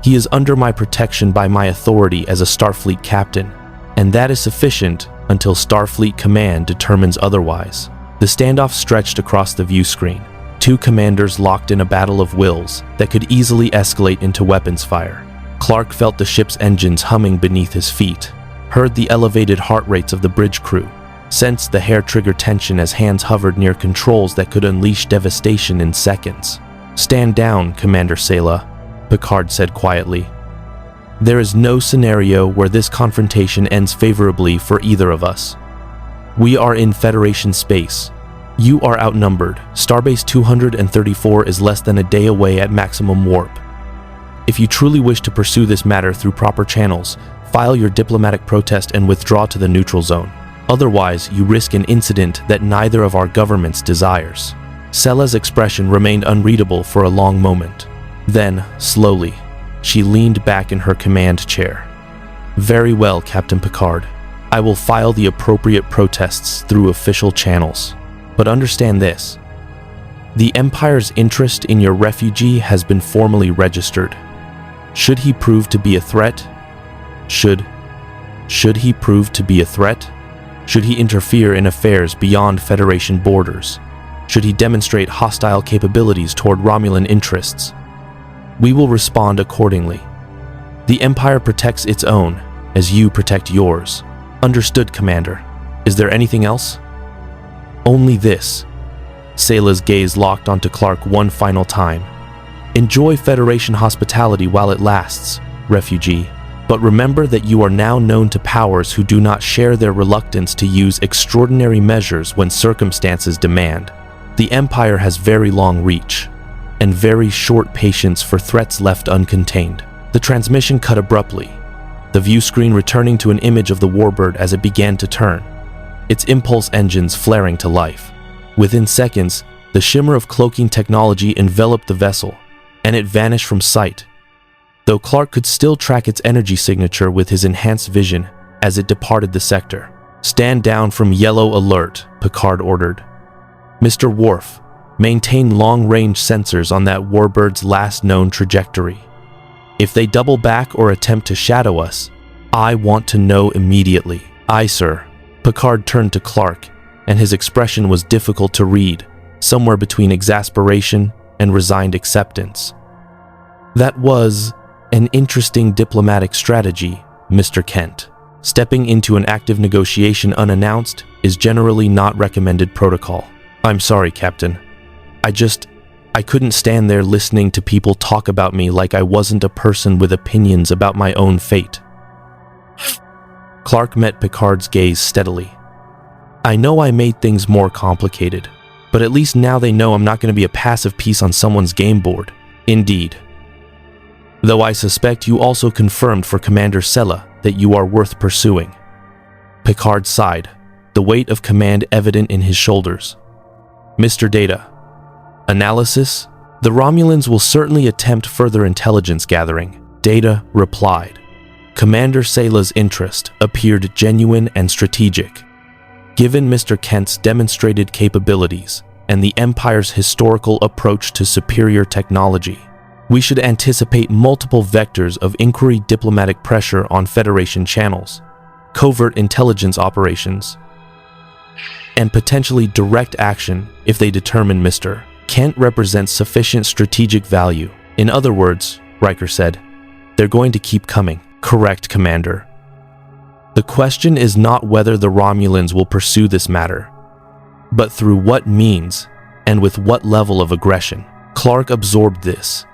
He is under my protection by my authority as a Starfleet captain, and that is sufficient until Starfleet Command determines otherwise. The standoff stretched across the view screen, two commanders locked in a battle of wills that could easily escalate into weapons fire. Clark felt the ship's engines humming beneath his feet, heard the elevated heart rates of the bridge crew, sensed the hair-trigger tension as hands hovered near controls that could unleash devastation in seconds. "Stand down, Commander Sela," Picard said quietly. "There is no scenario where this confrontation ends favorably for either of us. We are in Federation space. You are outnumbered. Starbase 234 is less than a day away at maximum warp. If you truly wish to pursue this matter through proper channels, file your diplomatic protest and withdraw to the neutral zone. Otherwise, you risk an incident that neither of our governments desires." Sela's expression remained unreadable for a long moment. Then, slowly, she leaned back in her command chair. "Very well, Captain Picard. I will file the appropriate protests through official channels. But understand this. The Empire's interest in your refugee has been formally registered. Should he prove to be a threat? Should he prove to be a threat? Should he interfere in affairs beyond Federation borders? Should he demonstrate hostile capabilities toward Romulan interests? We will respond accordingly. The Empire protects its own, as you protect yours. Understood, Commander. Is there anything else?" "Only this." Sela's gaze locked onto Clark one final time. "Enjoy Federation hospitality while it lasts, refugee. But remember that you are now known to powers who do not share their reluctance to use extraordinary measures when circumstances demand. The Empire has very long reach, and very short patience for threats left uncontained." The transmission cut abruptly, the view screen returning to an image of the warbird as it began to turn, its impulse engines flaring to life. Within seconds, the shimmer of cloaking technology enveloped the vessel, and it vanished from sight, though Clark could still track its energy signature with his enhanced vision as it departed the sector. "Stand down from yellow alert," Picard ordered. "Mr. Worf, maintain long-range sensors on that warbird's last known trajectory. If they double back or attempt to shadow us, I want to know immediately." "Aye, sir." Picard turned to Clark, and his expression was difficult to read, somewhere between exasperation and resigned acceptance. "That was an interesting diplomatic strategy, Mr. Kent. Stepping into an active negotiation unannounced is generally not recommended protocol." "I'm sorry, Captain. I couldn't stand there listening to people talk about me like I wasn't a person with opinions about my own fate." Clark met Picard's gaze steadily. "I know I made things more complicated, but at least now they know I'm not going to be a passive piece on someone's game board." "Indeed. Though I suspect you also confirmed for Commander Sela that you are worth pursuing." Picard sighed, the weight of command evident in his shoulders. "Mr. Data. Analysis? The Romulans will certainly attempt further intelligence gathering," Data replied. Commander Sela's interest appeared genuine and strategic. Given Mr. Kent's demonstrated capabilities and the Empire's historical approach to superior technology, we should anticipate multiple vectors of inquiry, diplomatic pressure on Federation channels, covert intelligence operations, and potentially direct action if they determine Mr. Kent represents sufficient strategic value. "In other words," Riker said, "they're going to keep coming." "Correct, Commander. The question is not whether the Romulans will pursue this matter, but through what means and with what level of aggression." Clark absorbed this,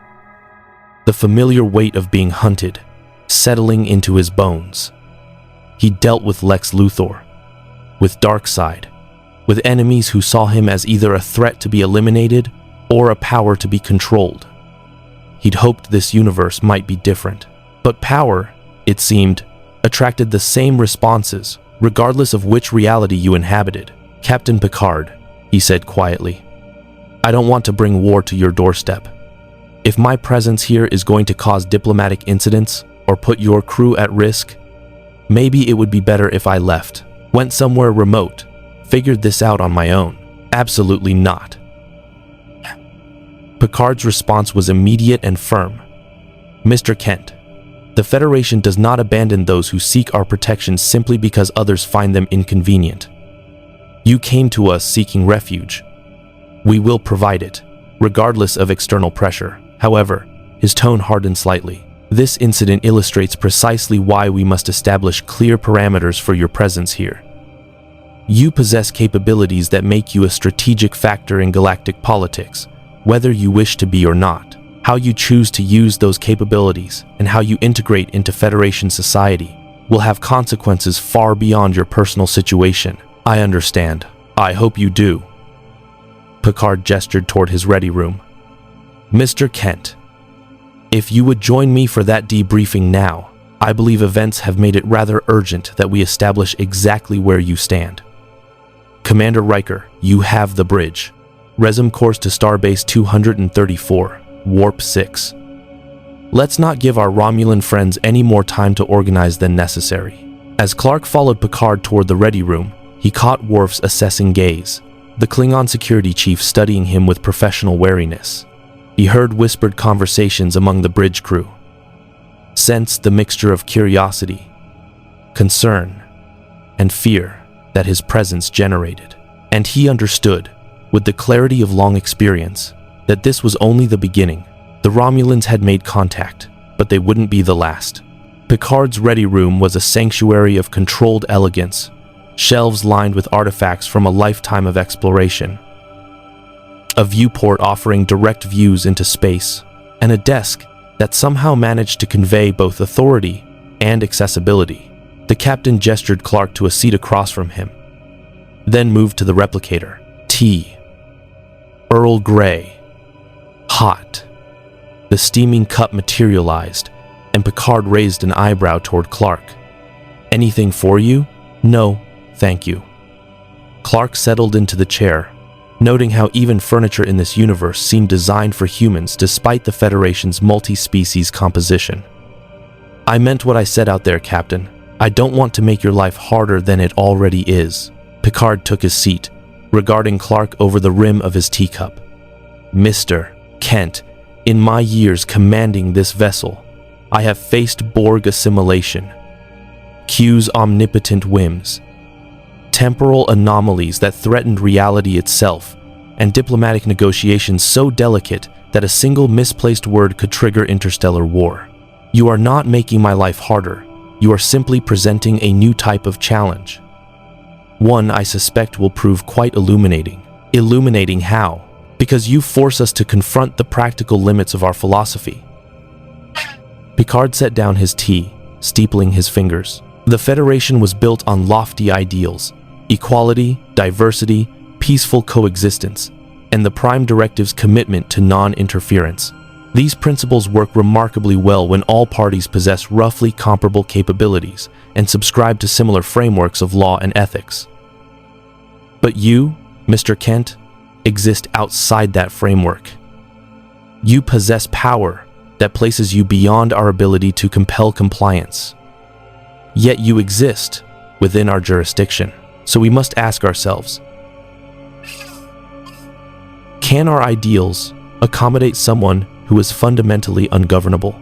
the familiar weight of being hunted, settling into his bones. He dealt with Lex Luthor, with Darkseid, with enemies who saw him as either a threat to be eliminated or a power to be controlled. He'd hoped this universe might be different, but power, it seemed, attracted the same responses, regardless of which reality you inhabited. "Captain Picard," he said quietly, "I don't want to bring war to your doorstep. If my presence here is going to cause diplomatic incidents or put your crew at risk, maybe it would be better if I left, went somewhere remote, figured this out on my own." "Absolutely not." Picard's response was immediate and firm. "Mr. Kent, the Federation does not abandon those who seek our protection simply because others find them inconvenient. You came to us seeking refuge. We will provide it, regardless of external pressure." However, his tone hardened slightly. "This incident illustrates precisely why we must establish clear parameters for your presence here. You possess capabilities that make you a strategic factor in galactic politics, whether you wish to be or not. How you choose to use those capabilities and how you integrate into Federation society will have consequences far beyond your personal situation." "I understand. I hope you do." Picard gestured toward his ready room. "Mr. Kent, if you would join me for that debriefing now, I believe events have made it rather urgent that we establish exactly where you stand. Commander Riker, you have the bridge. Resume course to Starbase 234, Warp 6. Let's not give our Romulan friends any more time to organize than necessary." As Clark followed Picard toward the ready room, he caught Worf's assessing gaze, the Klingon security chief studying him with professional wariness. He heard whispered conversations among the bridge crew, sensed the mixture of curiosity, concern, and fear that his presence generated. And he understood, with the clarity of long experience, that this was only the beginning. The Romulans had made contact, but they wouldn't be the last. Picard's ready room was a sanctuary of controlled elegance, shelves lined with artifacts from a lifetime of exploration, a viewport offering direct views into space, and a desk that somehow managed to convey both authority and accessibility. The captain gestured Clark to a seat across from him, then moved to the replicator. "Tea. Earl Grey. Hot." The steaming cup materialized, and Picard raised an eyebrow toward Clark. "Anything for you?" "No, thank you." Clark settled into the chair, noting how even furniture in this universe seemed designed for humans despite the Federation's multi-species composition. "I meant what I said out there, Captain. I don't want to make your life harder than it already is." Picard took his seat, regarding Clark over the rim of his teacup. "Mr. Kent, in my years commanding this vessel, I have faced Borg assimilation, Q's omnipotent whims, temporal anomalies that threatened reality itself, and diplomatic negotiations so delicate that a single misplaced word could trigger interstellar war. You are not making my life harder. You are simply presenting a new type of challenge. One I suspect will prove quite illuminating." "Illuminating how?" "Because you force us to confront the practical limits of our philosophy." Picard set down his tea, steepling his fingers. The Federation was built on lofty ideals: equality, diversity, peaceful coexistence, and the Prime Directive's commitment to non-interference. These principles work remarkably well when all parties possess roughly comparable capabilities and subscribe to similar frameworks of law and ethics. But you, Mr. Kent, exist outside that framework. You possess power that places you beyond our ability to compel compliance. Yet you exist within our jurisdiction. So we must ask ourselves, can our ideals accommodate someone who is fundamentally ungovernable?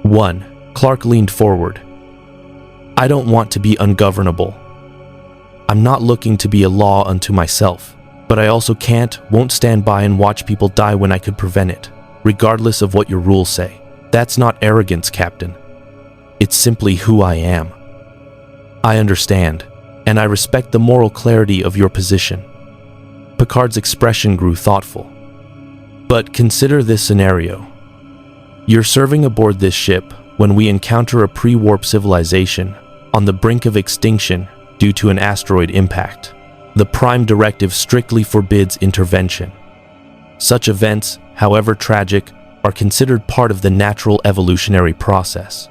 1. Clark leaned forward. "I don't want to be ungovernable. I'm not looking to be a law unto myself, but I also won't stand by and watch people die when I could prevent it, regardless of what your rules say. That's not arrogance, Captain. It's simply who I am." "I understand, and I respect the moral clarity of your position." Picard's expression grew thoughtful. "But consider this scenario. You're serving aboard this ship when we encounter a pre-warp civilization on the brink of extinction due to an asteroid impact. The Prime Directive strictly forbids intervention. Such events, however tragic, are considered part of the natural evolutionary process.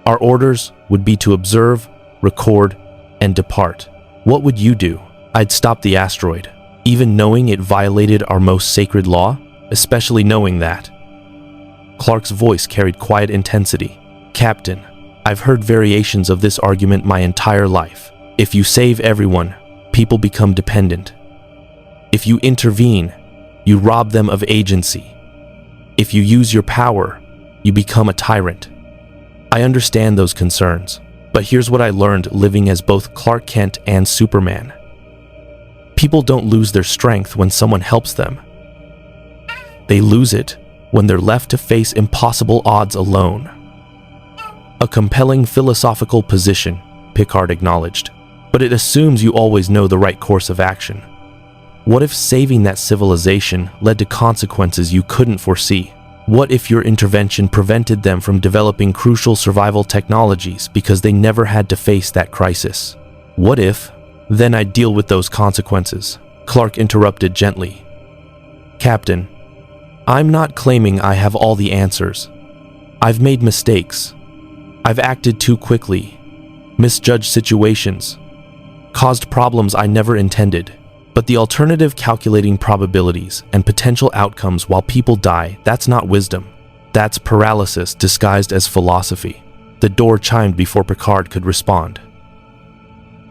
Our orders would be to observe, record, and depart. What would you do? I'd stop the asteroid, even knowing it violated our most sacred law, especially knowing that. Clark's voice carried quiet intensity. Captain, I've heard variations of this argument my entire life. If you save everyone, people become dependent. If you intervene, you rob them of agency. If you use your power, you become a tyrant. I understand those concerns, but here's what I learned living as both Clark Kent and Superman. People don't lose their strength when someone helps them. They lose it when they're left to face impossible odds alone. A compelling philosophical position, Picard acknowledged, but it assumes you always know the right course of action. What if saving that civilization led to consequences you couldn't foresee? What if your intervention prevented them from developing crucial survival technologies because they never had to face that crisis? What if? Then I'd deal with those consequences. Clark interrupted gently. Captain, I'm not claiming I have all the answers. I've made mistakes. I've acted too quickly, misjudged situations, caused problems I never intended. But the alternative calculating probabilities and potential outcomes while people die, that's not wisdom. That's paralysis disguised as philosophy. The door chimed before Picard could respond.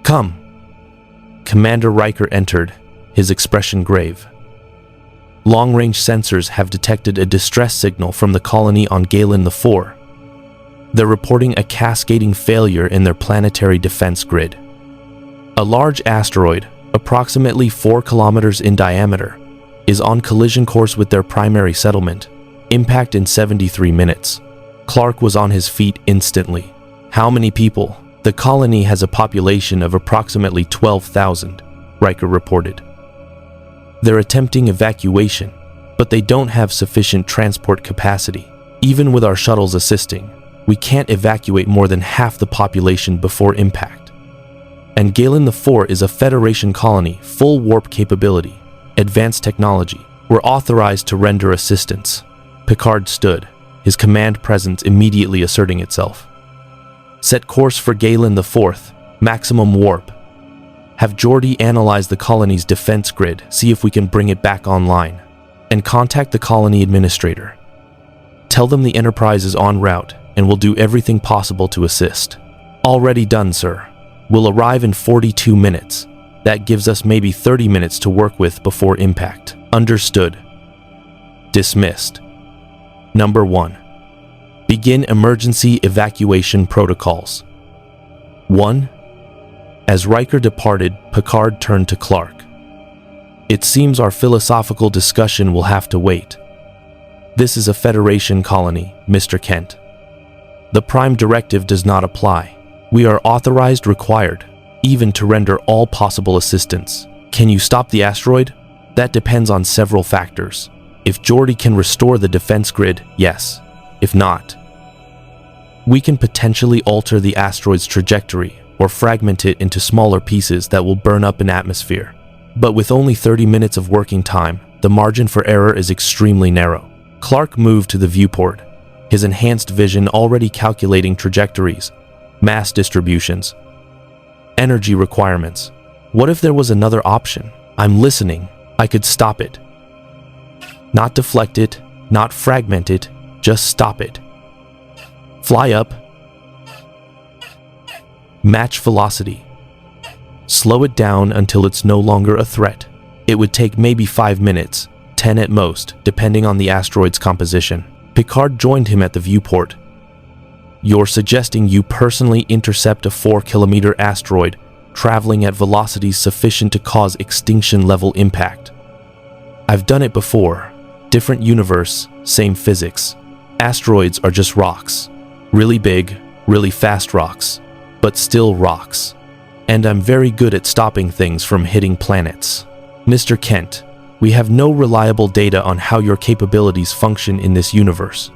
Come. Commander Riker entered, his expression grave. Long-range sensors have detected a distress signal from the colony on Galen IV. They're reporting a cascading failure in their planetary defense grid. A large asteroid, approximately 4 kilometers in diameter, is on collision course with their primary settlement. Impact in 73 minutes. Clark was on his feet instantly. How many people? The colony has a population of approximately 12,000, Riker reported. They're attempting evacuation, but they don't have sufficient transport capacity. Even with our shuttles assisting, we can't evacuate more than half the population before impact. And Galen IV is a Federation colony, full warp capability, advanced technology. We're authorized to render assistance. Picard stood, his command presence immediately asserting itself. Set course for Galen IV, maximum warp. Have Geordi analyze the colony's defense grid, see if we can bring it back online. And contact the colony administrator. Tell them the Enterprise is en route, and we'll do everything possible to assist. Already done, sir. We'll arrive in 42 minutes. That gives us maybe 30 minutes to work with before impact. Understood. Dismissed. Number 1. Begin emergency evacuation protocols. 1. As Riker departed, Picard turned to Clark. It seems our philosophical discussion will have to wait. This is a Federation colony, Mr. Kent. The Prime Directive does not apply. We are authorized required, even to render all possible assistance. Can you stop the asteroid? That depends on several factors. If Geordi can restore the defense grid, yes. If not, we can potentially alter the asteroid's trajectory or fragment it into smaller pieces that will burn up in atmosphere. But with only 30 minutes of working time, the margin for error is extremely narrow. Clark moved to the viewport, his enhanced vision already calculating trajectories, mass distributions, energy requirements. What if there was another option? I'm listening. I could stop it. Not deflect it, not fragment it, just stop it. Fly up. Match velocity. Slow it down until it's no longer a threat. It would take maybe 5 minutes, 10 at most, depending on the asteroid's composition. Picard joined him at the viewport. You're suggesting you personally intercept a 4-kilometer asteroid traveling at velocities sufficient to cause extinction-level impact. I've done it before. Different universe, same physics. Asteroids are just rocks. Really big, really fast rocks, but still rocks. And I'm very good at stopping things from hitting planets. Mr. Kent, we have no reliable data on how your capabilities function in this universe.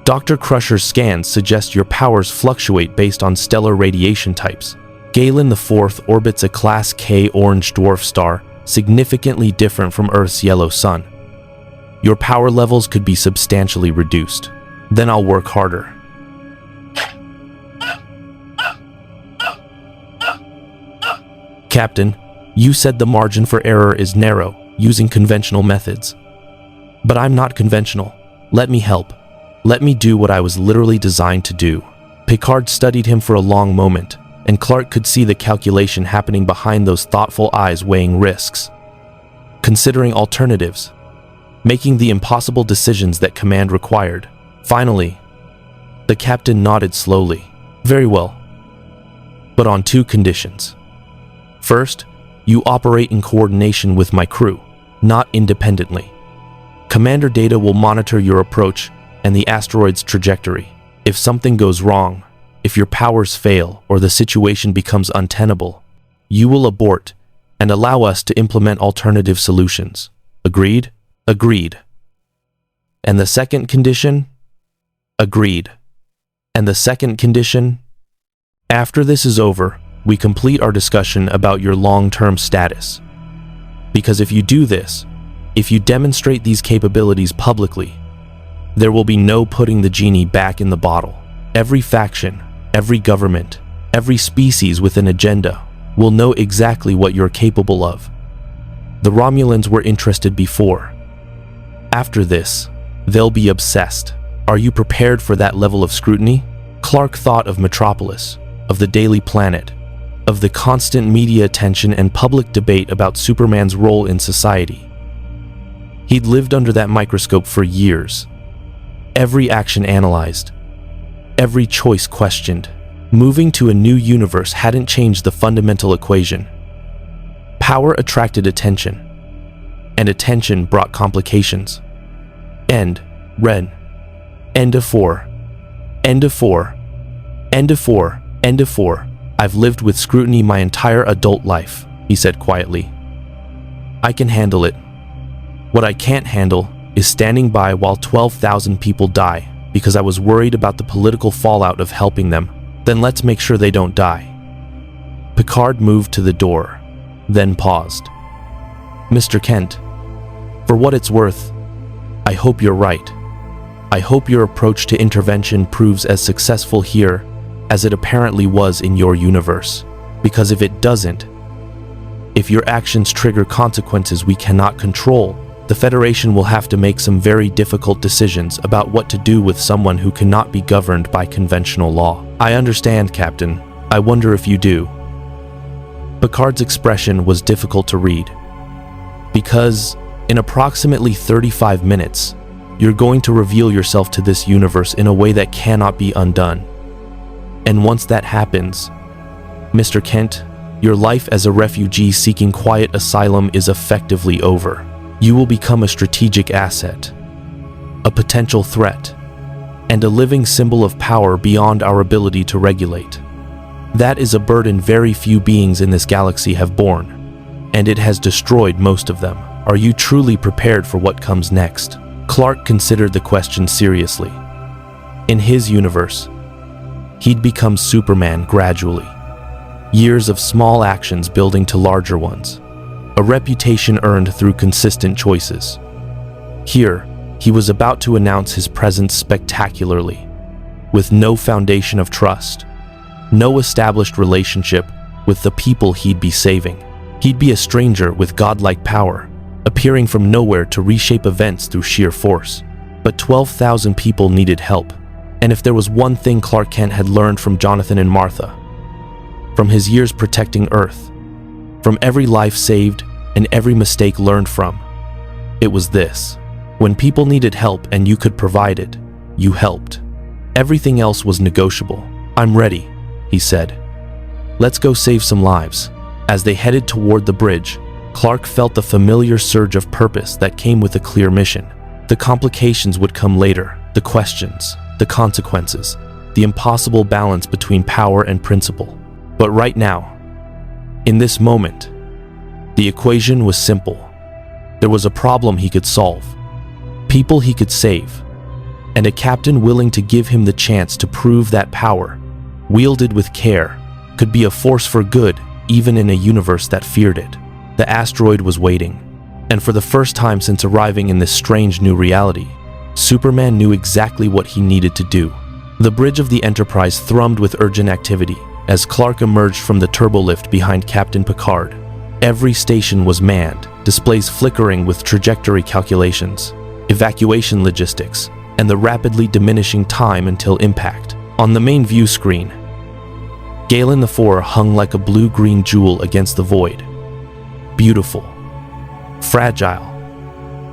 Dr. Crusher's scans suggest your powers fluctuate based on stellar radiation types. Galen IV orbits a Class K orange dwarf star, significantly different from Earth's yellow sun. Your power levels could be substantially reduced. Then I'll work harder. Captain, you said the margin for error is narrow, using conventional methods. But I'm not conventional. Let me help. Let me do what I was literally designed to do. Picard studied him for a long moment, and Clark could see the calculation happening behind those thoughtful eyes, weighing risks, considering alternatives, making the impossible decisions that command required. Finally, the captain nodded slowly. Very well. But on two conditions. First, you operate in coordination with my crew, not independently. Commander Data will monitor your approach and the asteroid's trajectory. If something goes wrong, if your powers fail or the situation becomes untenable, you will abort and allow us to implement alternative solutions. Agreed? Agreed. And the second condition? Agreed. And the second condition? After this is over, we complete our discussion about your long-term status. Because if you do this, if you demonstrate these capabilities publicly, there will be no putting the genie back in the bottle. Every faction, every government, every species with an agenda will know exactly what you're capable of. The Romulans were interested before. After this, they'll be obsessed. Are you prepared for that level of scrutiny? Clark thought of Metropolis, of the Daily Planet, of the constant media attention and public debate about Superman's role in society. He'd lived under that microscope for years. Every action analyzed, every choice questioned. Moving to a new universe hadn't changed the fundamental equation. Power attracted attention, and attention brought complications. End. Ren. End of 4. End of 4. End of 4. End of 4. I've lived with scrutiny my entire adult life, he said quietly. I can handle it. What I can't handle is standing by while 12,000 people die because I was worried about the political fallout of helping them. Then let's make sure they don't die. Picard moved to the door, then paused. Mr. Kent, for what it's worth, I hope you're right. I hope your approach to intervention proves as successful here as it apparently was in your universe. Because if it doesn't, if your actions trigger consequences we cannot control, the Federation will have to make some very difficult decisions about what to do with someone who cannot be governed by conventional law. I understand, Captain. I wonder if you do. Picard's expression was difficult to read. Because in approximately 35 minutes, you're going to reveal yourself to this universe in a way that cannot be undone. And once that happens, Mr. Kent, your life as a refugee seeking quiet asylum is effectively over. You will become a strategic asset, a potential threat, and a living symbol of power beyond our ability to regulate. That is a burden very few beings in this galaxy have borne, and it has destroyed most of them. Are you truly prepared for what comes next? Clark considered the question seriously. In his universe, he'd become Superman gradually. Years of small actions building to larger ones. A reputation earned through consistent choices. Here, he was about to announce his presence spectacularly, with no foundation of trust, no established relationship with the people he'd be saving. He'd be a stranger with godlike power, appearing from nowhere to reshape events through sheer force. But 12,000 people needed help, and if there was one thing Clark Kent had learned from Jonathan and Martha, from his years protecting Earth, from every life saved and every mistake learned from, it was this. When people needed help and you could provide it, you helped. Everything else was negotiable. I'm ready, he said. Let's go save some lives. As they headed toward the bridge, Clark felt the familiar surge of purpose that came with a clear mission. The complications would come later, the questions, the consequences, the impossible balance between power and principle. But right now, in this moment, the equation was simple. There was a problem he could solve, people he could save, and a captain willing to give him the chance to prove that power, wielded with care, could be a force for good even in a universe that feared it. The asteroid was waiting. And for the first time since arriving in this strange new reality, Superman knew exactly what he needed to do. The bridge of the Enterprise thrummed with urgent activity as Clark emerged from the turbolift behind Captain Picard. Every station was manned, displays flickering with trajectory calculations, evacuation logistics, and the rapidly diminishing time until impact. On the main view screen, Galen IV hung like a blue-green jewel against the void. Beautiful, fragile,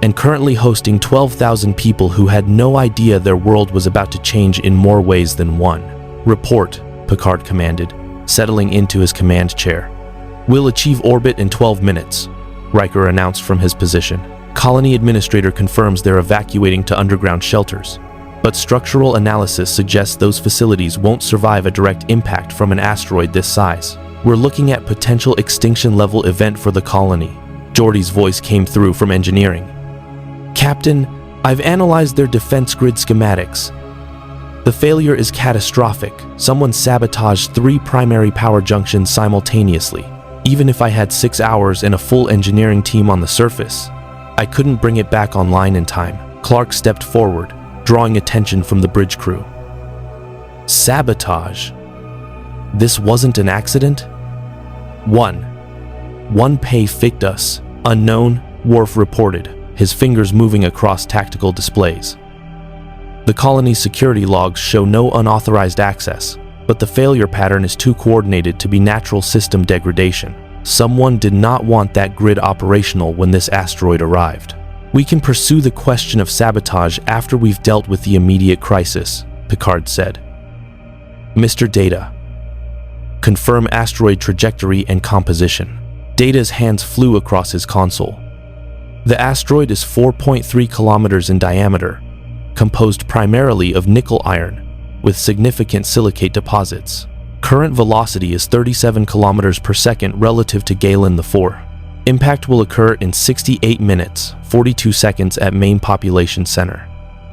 and currently hosting 12,000 people who had no idea their world was about to change in more ways than one. "Report," Picard commanded, settling into his command chair. "We'll achieve orbit in 12 minutes, Riker announced from his position. Colony Administrator confirms they're evacuating to underground shelters, but structural analysis suggests those facilities won't survive a direct impact from an asteroid this size. We're looking at potential extinction-level event for the colony." Geordi's voice came through from engineering. "Captain, I've analyzed their defense grid schematics. The failure is catastrophic. Someone sabotaged 3 primary power junctions simultaneously. Even if I had 6 hours and a full engineering team on the surface, I couldn't bring it back online in time." Clark stepped forward, drawing attention from the bridge crew. "Sabotage? This wasn't an accident?" One pay faked us. Unknown, Worf reported, his fingers moving across tactical displays. "The colony's security logs show no unauthorized access, but the failure pattern is too coordinated to be natural system degradation. Someone did not want that grid operational when this asteroid arrived. We can pursue the question of sabotage after we've dealt with the immediate crisis," Picard said. "Mr. Data, confirm asteroid trajectory and composition." Data's hands flew across his console. "The asteroid is 4.3 kilometers in diameter, composed primarily of nickel iron, with significant silicate deposits. Current velocity is 37 kilometers per second relative to Galen IV. Impact will occur in 68 minutes, 42 seconds at main population center.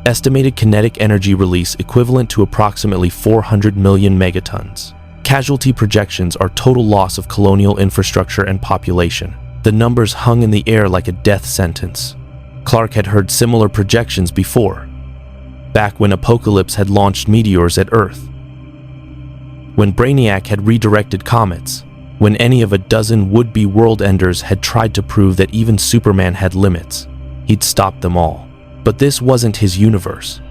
Estimated kinetic energy release equivalent to approximately 400 million megatons. Casualty projections are total loss of colonial infrastructure and population." The numbers hung in the air like a death sentence. Clark had heard similar projections before, back when Apocalypse had launched meteors at Earth, when Brainiac had redirected comets, when any of a dozen would-be world-enders had tried to prove that even Superman had limits. He'd stopped them all. But this wasn't his universe,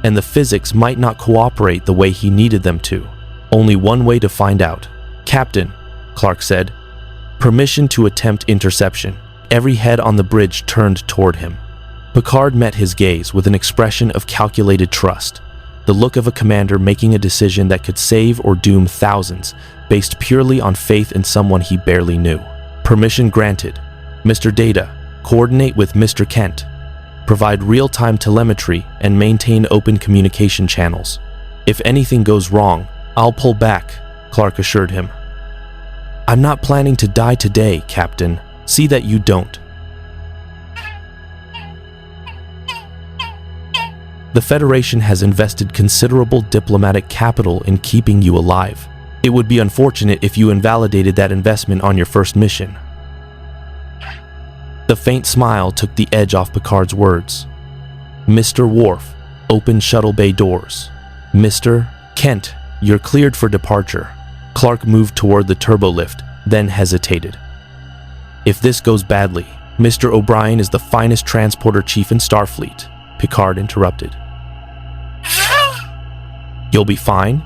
and the physics might not cooperate the way he needed them to. Only one way to find out. "Captain," Clark said, "permission to attempt interception." Every head on the bridge turned toward him. Picard met his gaze with an expression of calculated trust, the look of a commander making a decision that could save or doom thousands, based purely on faith in someone he barely knew. "Permission granted. Mr. Data, coordinate with Mr. Kent. Provide real-time telemetry and maintain open communication channels. If anything goes wrong, I'll pull back," Clark assured him. "I'm not planning to die today, Captain. See that you don't." "The Federation has invested considerable diplomatic capital in keeping you alive. It would be unfortunate if you invalidated that investment on your first mission." The faint smile took the edge off Picard's words. "Mr. Worf, open shuttle bay doors. Mr. Kent, you're cleared for departure." Clark moved toward the turbolift, then hesitated. "If this goes badly, Mr. O'Brien is the finest transporter chief in Starfleet," Picard interrupted. "You'll be fine?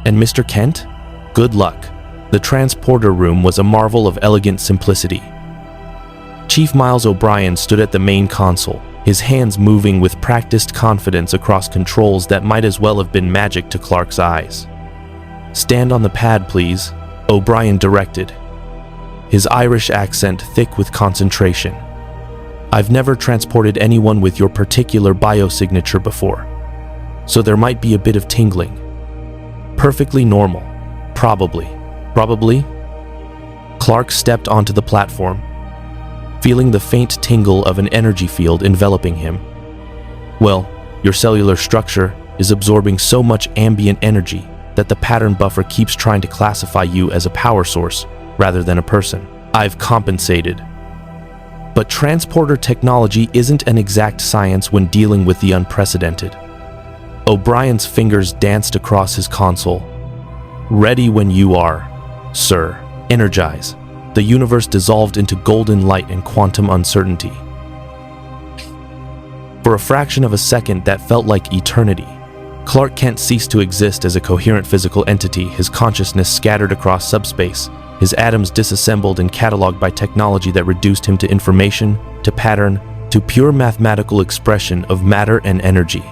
And Mr. Kent? Good luck." The transporter room was a marvel of elegant simplicity. Chief Miles O'Brien stood at the main console, his hands moving with practiced confidence across controls that might as well have been magic to Clark's eyes. "Stand on the pad, please," O'Brien directed, his Irish accent thick with concentration. "I've never transported anyone with your particular biosignature before, so there might be a bit of tingling. Perfectly normal. Probably. Clark stepped onto the platform, feeling the faint tingle of an energy field enveloping him. "Well, your cellular structure is absorbing so much ambient energy that the pattern buffer keeps trying to classify you as a power source rather than a person. I've compensated." But transporter technology isn't an exact science when dealing with the unprecedented. O'Brien's fingers danced across his console. Ready when you are, sir. Energize. The universe dissolved into golden light and quantum uncertainty. For a fraction of a second that felt like eternity, Clark Kent ceased to exist as a coherent physical entity, his consciousness scattered across subspace, his atoms disassembled and cataloged by technology that reduced him to information, to pattern, to pure mathematical expression of matter and energy.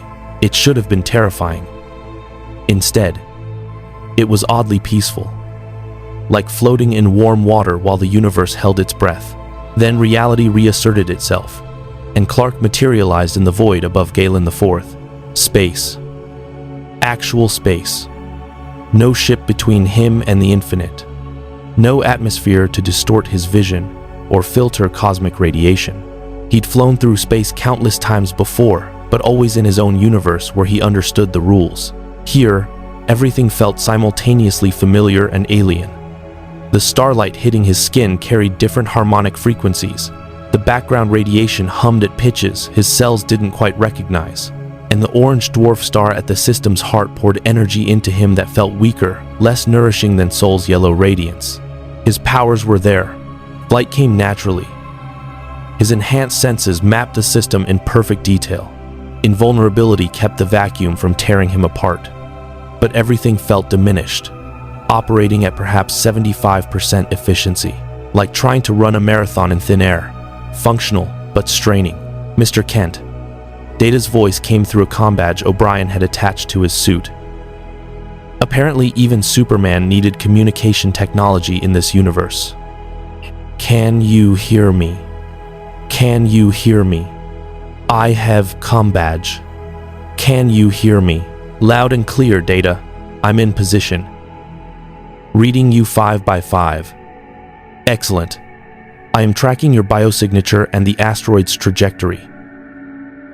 It should have been terrifying. Instead, it was oddly peaceful, like floating in warm water while the universe held its breath. Then reality reasserted itself, and Clark materialized in the void above Galen IV. Space. Actual space. No ship between him and the infinite. No atmosphere to distort his vision or filter cosmic radiation. He'd flown through space countless times before, but always in his own universe where he understood the rules. Here, everything felt simultaneously familiar and alien. The starlight hitting his skin carried different harmonic frequencies. The background radiation hummed at pitches his cells didn't quite recognize, and the orange dwarf star at the system's heart poured energy into him that felt weaker, less nourishing than Sol's yellow radiance. His powers were there. Flight came naturally. His enhanced senses mapped the system in perfect detail. Invulnerability kept the vacuum from tearing him apart. But everything felt diminished, operating at perhaps 75% efficiency, like trying to run a marathon in thin air. Functional, but straining. Mr. Kent. Data's voice came through a comm badge O'Brien had attached to his suit. Apparently, even Superman needed communication technology in this universe. Can you hear me? Can you hear me? I have comm badge. Can you hear me? Loud and clear, Data. I'm in position. Reading you 5 by 5. Excellent. I am tracking your biosignature and the asteroid's trajectory.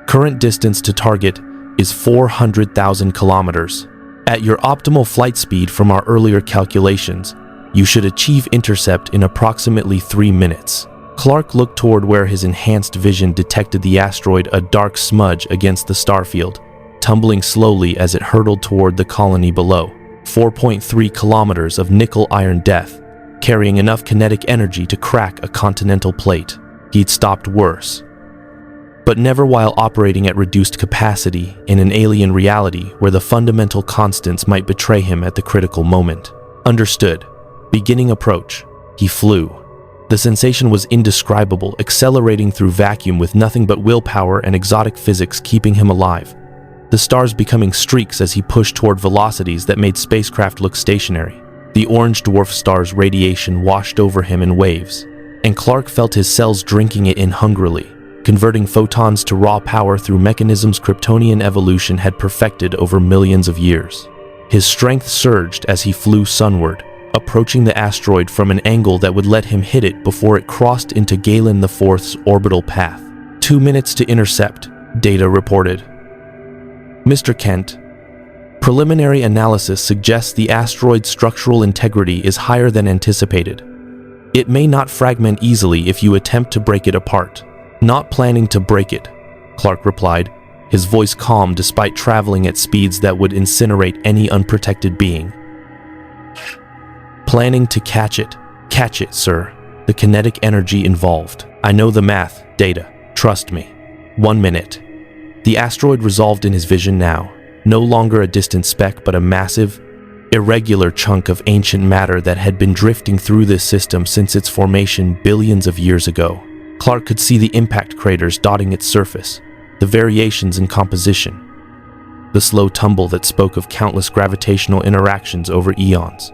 Current distance to target is 400,000 kilometers. At your optimal flight speed from our earlier calculations, you should achieve intercept in approximately 3 minutes. Clark looked toward where his enhanced vision detected the asteroid, a dark smudge against the starfield, tumbling slowly as it hurtled toward the colony below. 4.3 kilometers of nickel-iron death, carrying enough kinetic energy to crack a continental plate. He'd stopped worse, but never while operating at reduced capacity in an alien reality where the fundamental constants might betray him at the critical moment. Understood. Beginning approach. He flew. The sensation was indescribable, accelerating through vacuum with nothing but willpower and exotic physics keeping him alive. The stars becoming streaks as he pushed toward velocities that made spacecraft look stationary. The orange dwarf star's radiation washed over him in waves, and Clark felt his cells drinking it in hungrily, converting photons to raw power through mechanisms Kryptonian evolution had perfected over millions of years. His strength surged as he flew sunward, approaching the asteroid from an angle that would let him hit it before it crossed into Galen IV's orbital path. 2 minutes to intercept, Data reported. Mr. Kent, preliminary analysis suggests the asteroid's structural integrity is higher than anticipated. It may not fragment easily if you attempt to break it apart. Not planning to break it, Clark replied, his voice calm despite traveling at speeds that would incinerate any unprotected being. Planning to catch it. Catch it, sir. The kinetic energy involved. I know the math, Data. Trust me. 1 minute. The asteroid resolved in his vision now, no longer a distant speck but a massive, irregular chunk of ancient matter that had been drifting through this system since its formation billions of years ago. Clark could see the impact craters dotting its surface, the variations in composition, the slow tumble that spoke of countless gravitational interactions over eons.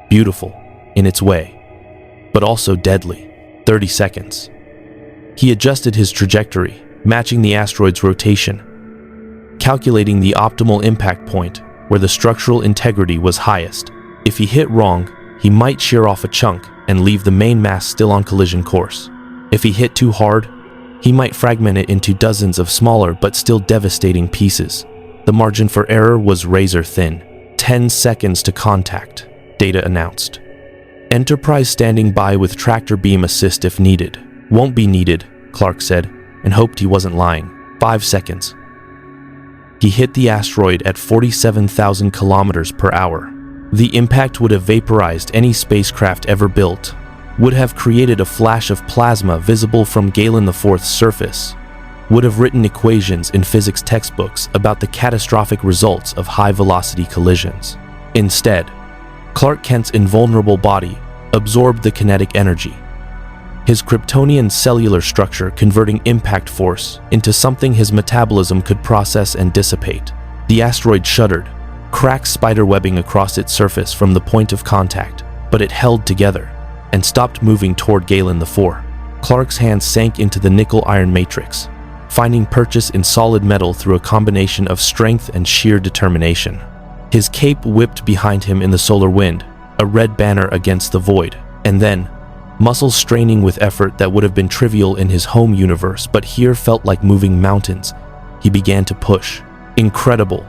Beautiful, in its way, but also deadly. 30 seconds. He adjusted his trajectory, matching the asteroid's rotation, calculating the optimal impact point where the structural integrity was highest. If he hit wrong, he might shear off a chunk and leave the main mass still on collision course. If he hit too hard, he might fragment it into dozens of smaller but still devastating pieces. The margin for error was razor thin. 10 seconds to contact, Data announced. Enterprise standing by with tractor beam assist if needed. "Won't be needed," Clark said, and hoped he wasn't lying. 5 seconds. He hit the asteroid at 47,000 kilometers per hour. The impact would have vaporized any spacecraft ever built, would have created a flash of plasma visible from Galen IV's surface, would have written equations in physics textbooks about the catastrophic results of high-velocity collisions. Instead, Clark Kent's invulnerable body absorbed the kinetic energy, his Kryptonian cellular structure converting impact force into something his metabolism could process and dissipate. The asteroid shuddered, cracks spiderwebbing across its surface from the point of contact, but it held together and stopped moving toward Galen IV. Clark's hands sank into the nickel-iron matrix, finding purchase in solid metal through a combination of strength and sheer determination. His cape whipped behind him in the solar wind, a red banner against the void, and then, muscles straining with effort that would have been trivial in his home universe but here felt like moving mountains, he began to push. Incredible.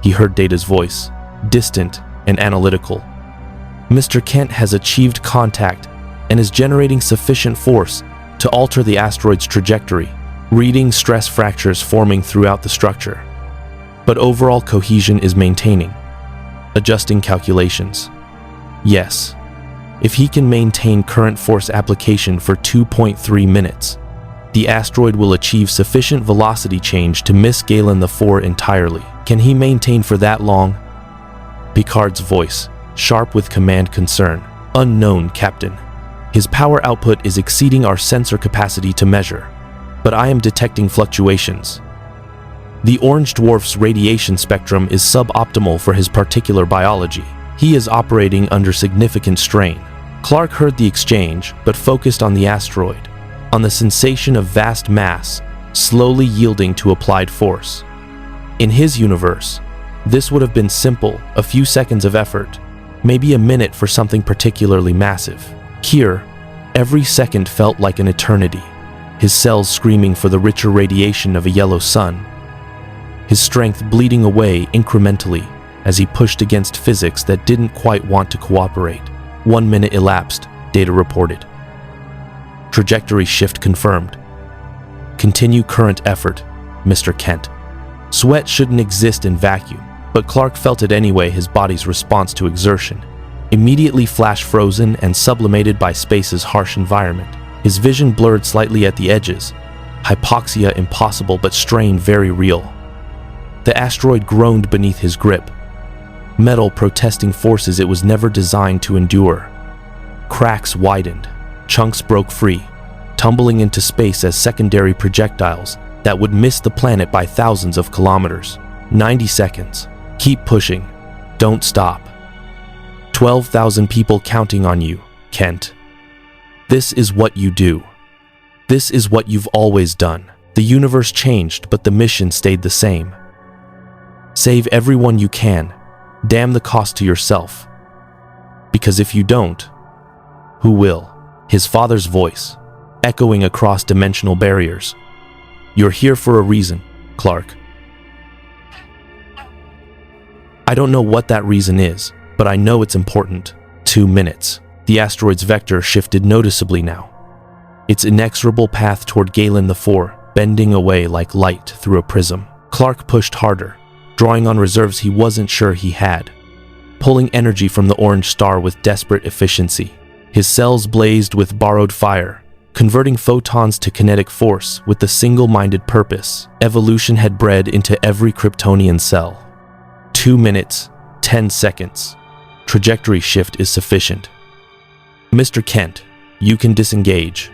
He heard Data's voice, distant and analytical. "Mr. Kent has achieved contact and is generating sufficient force to alter the asteroid's trajectory, reading stress fractures forming throughout the structure. But overall cohesion is maintaining. Adjusting calculations. Yes. If he can maintain current force application for 2.3 minutes, the asteroid will achieve sufficient velocity change to miss Galen IV entirely. Can he maintain for that long?" Picard's voice, sharp with command concern. "Unknown, Captain. His power output is exceeding our sensor capacity to measure, but I am detecting fluctuations. The orange dwarf's radiation spectrum is suboptimal for his particular biology. He is operating under significant strain." Clark heard the exchange, but focused on the asteroid, on the sensation of vast mass slowly yielding to applied force. In his universe, this would have been simple, a few seconds of effort, maybe a minute for something particularly massive. Here, every second felt like an eternity, his cells screaming for the richer radiation of a yellow sun, his strength bleeding away incrementally as he pushed against physics that didn't quite want to cooperate. 1 minute elapsed, Data reported. Trajectory shift confirmed. Continue current effort, Mr. Kent. Sweat shouldn't exist in vacuum, but Clark felt it anyway, his body's response to exertion. Immediately flash frozen and sublimated by space's harsh environment. His vision blurred slightly at the edges. Hypoxia impossible but strain very real. The asteroid groaned beneath his grip, metal protesting forces it was never designed to endure. Cracks widened, chunks broke free, tumbling into space as secondary projectiles that would miss the planet by thousands of kilometers. 90 seconds. Keep pushing. Don't stop. 12,000 people counting on you, Kent. This is what you do. This is what you've always done. The universe changed, but the mission stayed the same. Save everyone you can. Damn the cost to yourself. Because if you don't, who will? His father's voice, echoing across dimensional barriers. You're here for a reason, Clark. I don't know what that reason is, but I know it's important. 2 minutes. The asteroid's vector shifted noticeably now. Its inexorable path toward Galen IV, bending away like light through a prism. Clark pushed harder, drawing on reserves he wasn't sure he had, pulling energy from the orange star with desperate efficiency. His cells blazed with borrowed fire, converting photons to kinetic force with the single-minded purpose evolution had bred into every Kryptonian cell. 2 minutes, 10 seconds. Trajectory shift is sufficient. Mr. Kent, you can disengage.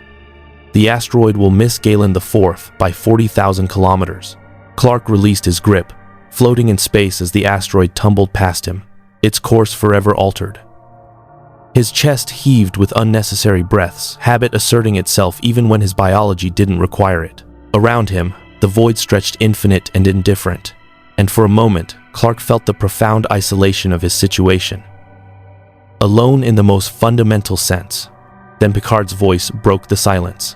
The asteroid will miss Galen IV by 40,000 kilometers. Clark released his grip, floating in space as the asteroid tumbled past him, its course forever altered. His chest heaved with unnecessary breaths, habit asserting itself even when his biology didn't require it. Around him, the void stretched infinite and indifferent, and for a moment, Clark felt the profound isolation of his situation. Alone in the most fundamental sense. Then Picard's voice broke the silence.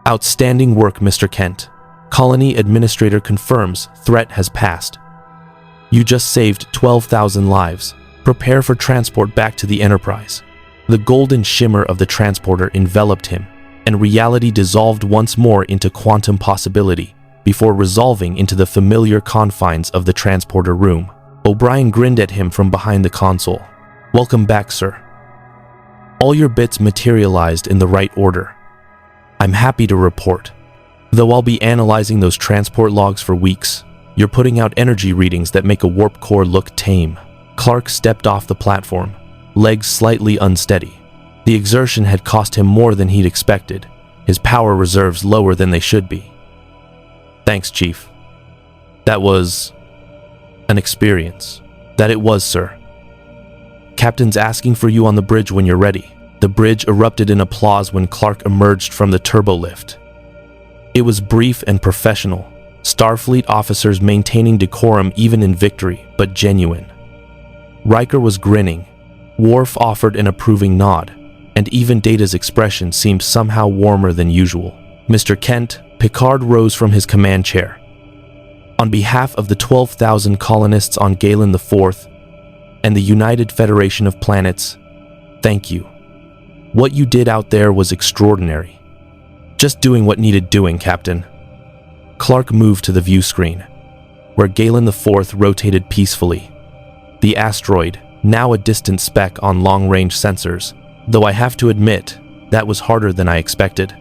Outstanding work, Mr. Kent. Colony Administrator confirms threat has passed. You just saved 12,000 lives. Prepare for transport back to the Enterprise. The golden shimmer of the transporter enveloped him, and reality dissolved once more into quantum possibility, before resolving into the familiar confines of the transporter room. O'Brien grinned at him from behind the console. "Welcome back, sir. All your bits materialized in the right order. I'm happy to report. Though I'll be analyzing those transport logs for weeks, you're putting out energy readings that make a warp core look tame." Clark stepped off the platform, legs slightly unsteady. The exertion had cost him more than he'd expected, his power reserves lower than they should be. "Thanks, Chief. That was an experience." "That it was, sir. Captain's asking for you on the bridge when you're ready." The bridge erupted in applause when Clark emerged from the turbolift. It was brief and professional, Starfleet officers maintaining decorum even in victory, but genuine. Riker was grinning. Worf offered an approving nod, and even Data's expression seemed somehow warmer than usual. "Mr. Kent," Picard rose from his command chair. "On behalf of the 12,000 colonists on Galen IV and the United Federation of Planets, thank you. What you did out there was extraordinary. Just doing what needed doing, Captain." Clark moved to the view screen, where Galen IV rotated peacefully. The asteroid, now a distant speck on long-range sensors, though I have to admit, that was harder than I expected.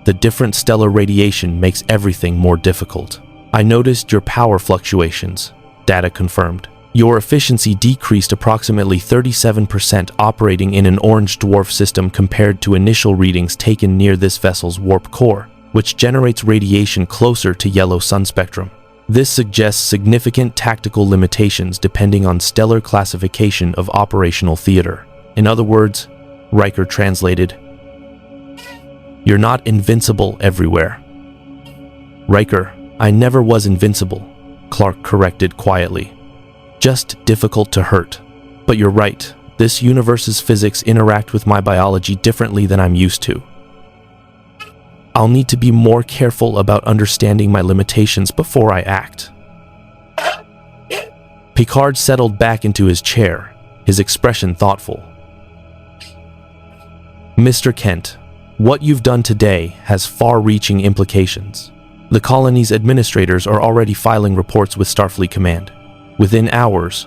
The different stellar radiation makes everything more difficult. "I noticed your power fluctuations," Data confirmed. "Your efficiency decreased approximately 37% operating in an orange dwarf system compared to initial readings taken near this vessel's warp core, which generates radiation closer to yellow sun spectrum. This suggests significant tactical limitations depending on stellar classification of operational theater. In other words," Riker translated, "you're not invincible everywhere." "Riker, I never was invincible," Clark corrected quietly. "Just difficult to hurt. But you're right, this universe's physics interact with my biology differently than I'm used to. I'll need to be more careful about understanding my limitations before I act." Picard settled back into his chair, his expression thoughtful. "Mr. Kent, what you've done today has far-reaching implications. The colony's administrators are already filing reports with Starfleet Command. Within hours,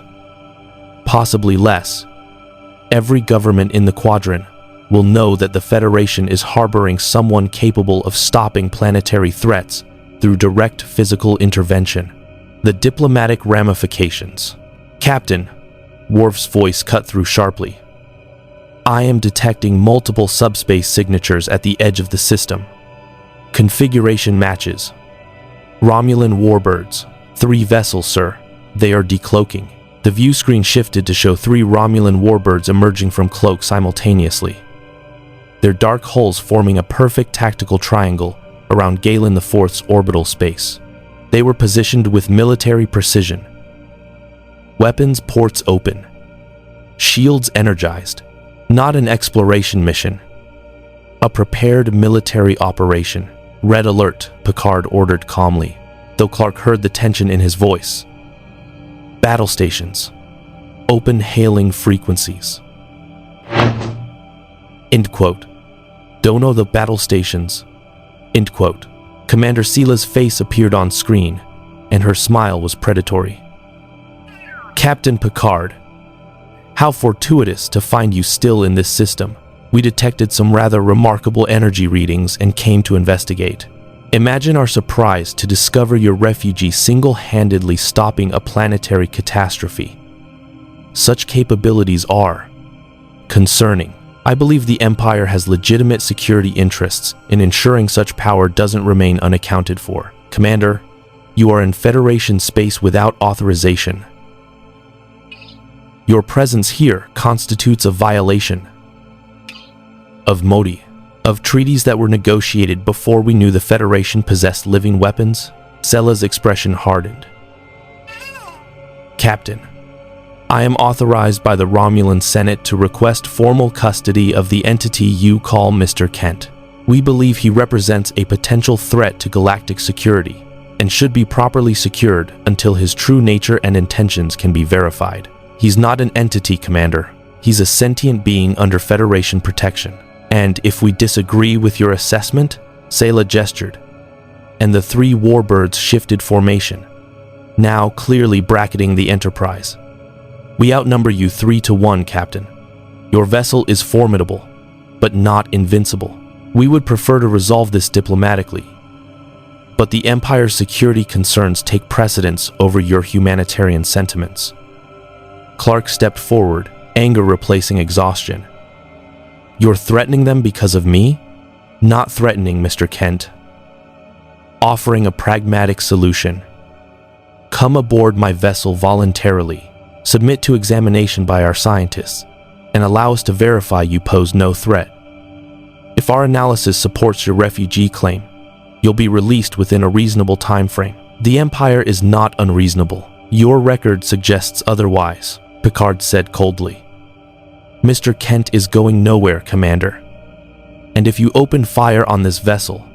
possibly less, every government in the quadrant will know that the Federation is harboring someone capable of stopping planetary threats through direct physical intervention. The diplomatic ramifications." "Captain," Worf's voice cut through sharply, "I am detecting multiple subspace signatures at the edge of the system. Configuration matches. Romulan warbirds. 3 vessels, sir. They are decloaking." The view screen shifted to show 3 Romulan warbirds emerging from cloak simultaneously, their dark hulls forming a perfect tactical triangle around Galen IV's orbital space. They were positioned with military precision. Weapons ports open. Shields energized. Not an exploration mission. A prepared military operation. "Red alert," Picard ordered calmly, though Clark heard the tension in his voice. "Battle stations. Open hailing frequencies." End quote. "Don't know the battle stations." End quote. Commander Seela's face appeared on screen, and her smile was predatory. "Captain Picard, how fortuitous to find you still in this system. We detected some rather remarkable energy readings and came to investigate. Imagine our surprise to discover your refugee single-handedly stopping a planetary catastrophe. Such capabilities are concerning. I believe the Empire has legitimate security interests in ensuring such power doesn't remain unaccounted for. Commander, you are in Federation space without authorization. Your presence here constitutes a violation of MODI, of treaties that were negotiated before we knew the Federation possessed living weapons." Sella's expression hardened. "Captain, I am authorized by the Romulan Senate to request formal custody of the entity you call Mr. Kent. We believe he represents a potential threat to galactic security and should be properly secured until his true nature and intentions can be verified. He's not an entity, Commander. He's a sentient being under Federation protection. And if we disagree with your assessment, Sayla gestured, and the three warbirds shifted formation, now clearly bracketing the Enterprise. We outnumber you 3-1, Captain. Your vessel is formidable, but not invincible. We would prefer to resolve this diplomatically, but the Empire's security concerns take precedence over your humanitarian sentiments. Clark stepped forward, anger replacing exhaustion. You're threatening them because of me? Not threatening, Mr. Kent. Offering a pragmatic solution. Come aboard my vessel voluntarily, submit to examination by our scientists, and allow us to verify you pose no threat. If our analysis supports your refugee claim, you'll be released within a reasonable time frame. The Empire is not unreasonable. Your record suggests otherwise, Picard said coldly. Mr. Kent is going nowhere, Commander. And if you open fire on this vessel,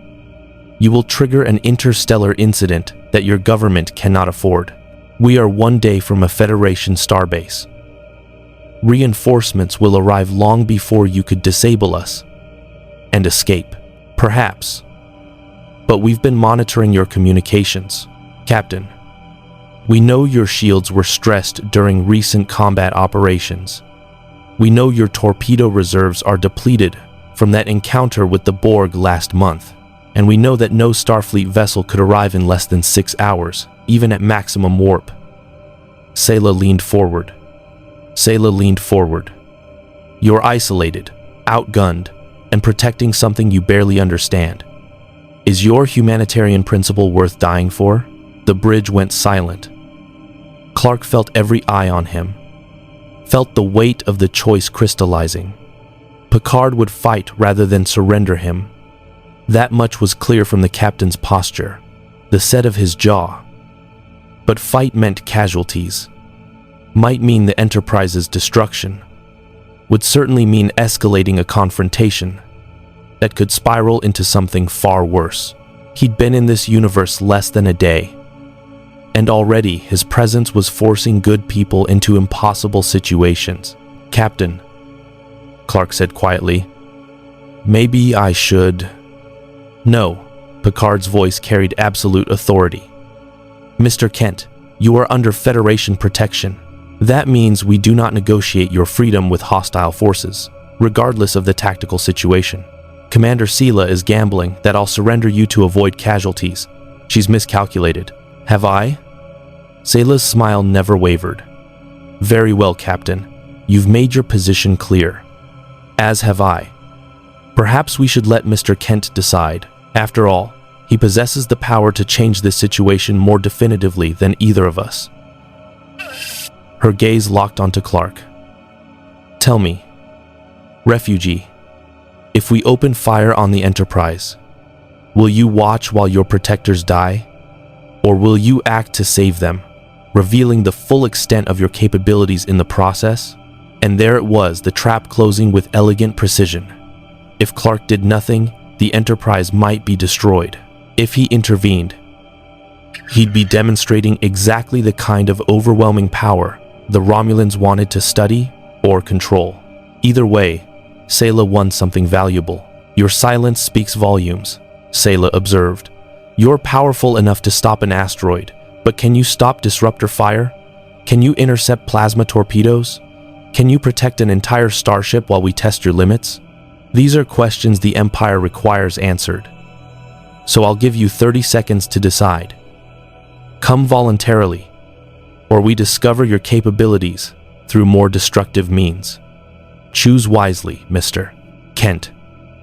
you will trigger an interstellar incident that your government cannot afford. We are one day from a Federation starbase. Reinforcements will arrive long before you could disable us and escape, perhaps. But we've been monitoring your communications, Captain. We know your shields were stressed during recent combat operations. We know your torpedo reserves are depleted from that encounter with the Borg last month. And we know that no Starfleet vessel could arrive in less than 6 hours, even at maximum warp. Sayla leaned forward. You're isolated, outgunned, and protecting something you barely understand. Is your humanitarian principle worth dying for? The bridge went silent. Clark felt every eye on him, felt the weight of the choice crystallizing. Picard would fight rather than surrender him. That much was clear from the captain's posture, the set of his jaw. But fight meant casualties, might mean the Enterprise's destruction, would certainly mean escalating a confrontation that could spiral into something far worse. He'd been in this universe less than a day, and already his presence was forcing good people into impossible situations. Captain, Clark said quietly, maybe I should... No, Picard's voice carried absolute authority. Mr. Kent, you are under Federation protection. That means we do not negotiate your freedom with hostile forces, regardless of the tactical situation. Commander Sayla is gambling that I'll surrender you to avoid casualties. She's miscalculated. Have I? Sayla's smile never wavered. Very well, Captain. You've made your position clear. As have I. Perhaps we should let Mr. Kent decide. After all, he possesses the power to change this situation more definitively than either of us. Her gaze locked onto Clark. Tell me, refugee, if we open fire on the Enterprise, will you watch while your protectors die? Or will you act to save them, revealing the full extent of your capabilities in the process? And there it was, the trap closing with elegant precision. If Clark did nothing, the Enterprise might be destroyed. If he intervened, he'd be demonstrating exactly the kind of overwhelming power the Romulans wanted to study or control. Either way, Sayla won something valuable. Your silence speaks volumes, Sayla observed. You're powerful enough to stop an asteroid, but can you stop disruptor fire? Can you intercept plasma torpedoes? Can you protect an entire starship while we test your limits? These are questions the Empire requires answered. So I'll give you 30 seconds to decide. Come voluntarily, or we discover your capabilities through more destructive means. Choose wisely, Mr. Kent.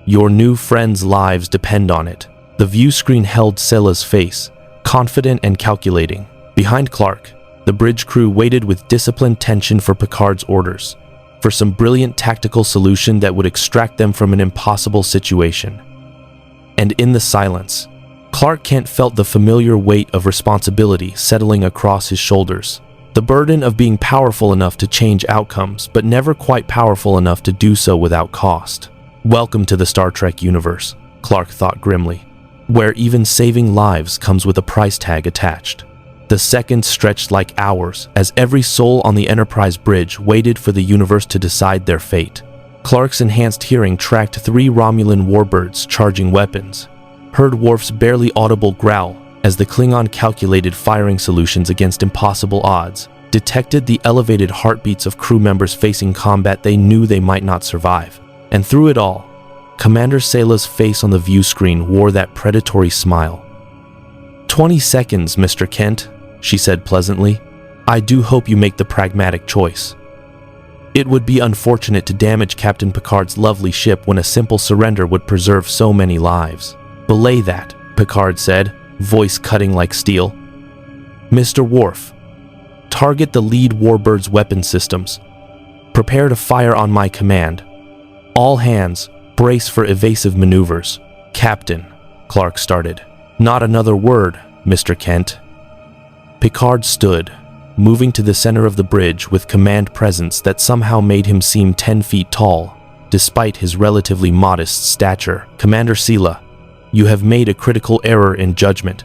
Your new friends' lives depend on it. The view screen held Sayla's face, confident and calculating. Behind Clark, the bridge crew waited with disciplined tension for Picard's orders, for some brilliant tactical solution that would extract them from an impossible situation. And in the silence, Clark Kent felt the familiar weight of responsibility settling across his shoulders. The burden of being powerful enough to change outcomes, but never quite powerful enough to do so without cost. Welcome to the Star Trek universe, Clark thought grimly, where even saving lives comes with a price tag attached. The seconds stretched like hours as every soul on the Enterprise bridge waited for the universe to decide their fate. Clark's enhanced hearing tracked 3 Romulan warbirds charging weapons, heard Worf's barely audible growl as the Klingon calculated firing solutions against impossible odds, detected the elevated heartbeats of crew members facing combat they knew they might not survive. And through it all, Commander Sela's face on the view screen wore that predatory smile. 20 seconds, Mr. Kent, she said pleasantly. I do hope you make the pragmatic choice. It would be unfortunate to damage Captain Picard's lovely ship when a simple surrender would preserve so many lives. Belay that, Picard said, voice cutting like steel. Mr. Worf, target the lead warbird's weapon systems. Prepare to fire on my command. All hands, brace for evasive maneuvers. Captain, Clark started. Not another word, Mr. Kent. Picard stood, moving to the center of the bridge with command presence that somehow made him seem 10 feet tall, despite his relatively modest stature. Commander Sela, you have made a critical error in judgment.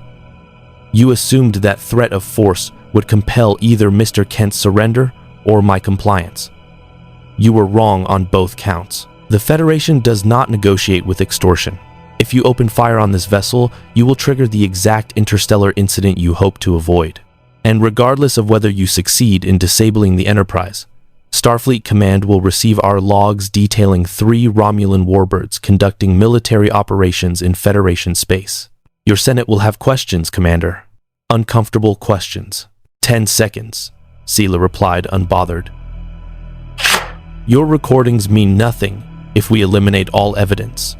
You assumed that threat of force would compel either Mr. Kent's surrender or my compliance. You were wrong on both counts. The Federation does not negotiate with extortion. If you open fire on this vessel, you will trigger the exact interstellar incident you hope to avoid. And regardless of whether you succeed in disabling the Enterprise, Starfleet Command will receive our logs detailing 3 Romulan warbirds conducting military operations in Federation space. Your Senate will have questions, Commander. Uncomfortable questions. 10 seconds, Sela replied, unbothered. Your recordings mean nothing if we eliminate all evidence.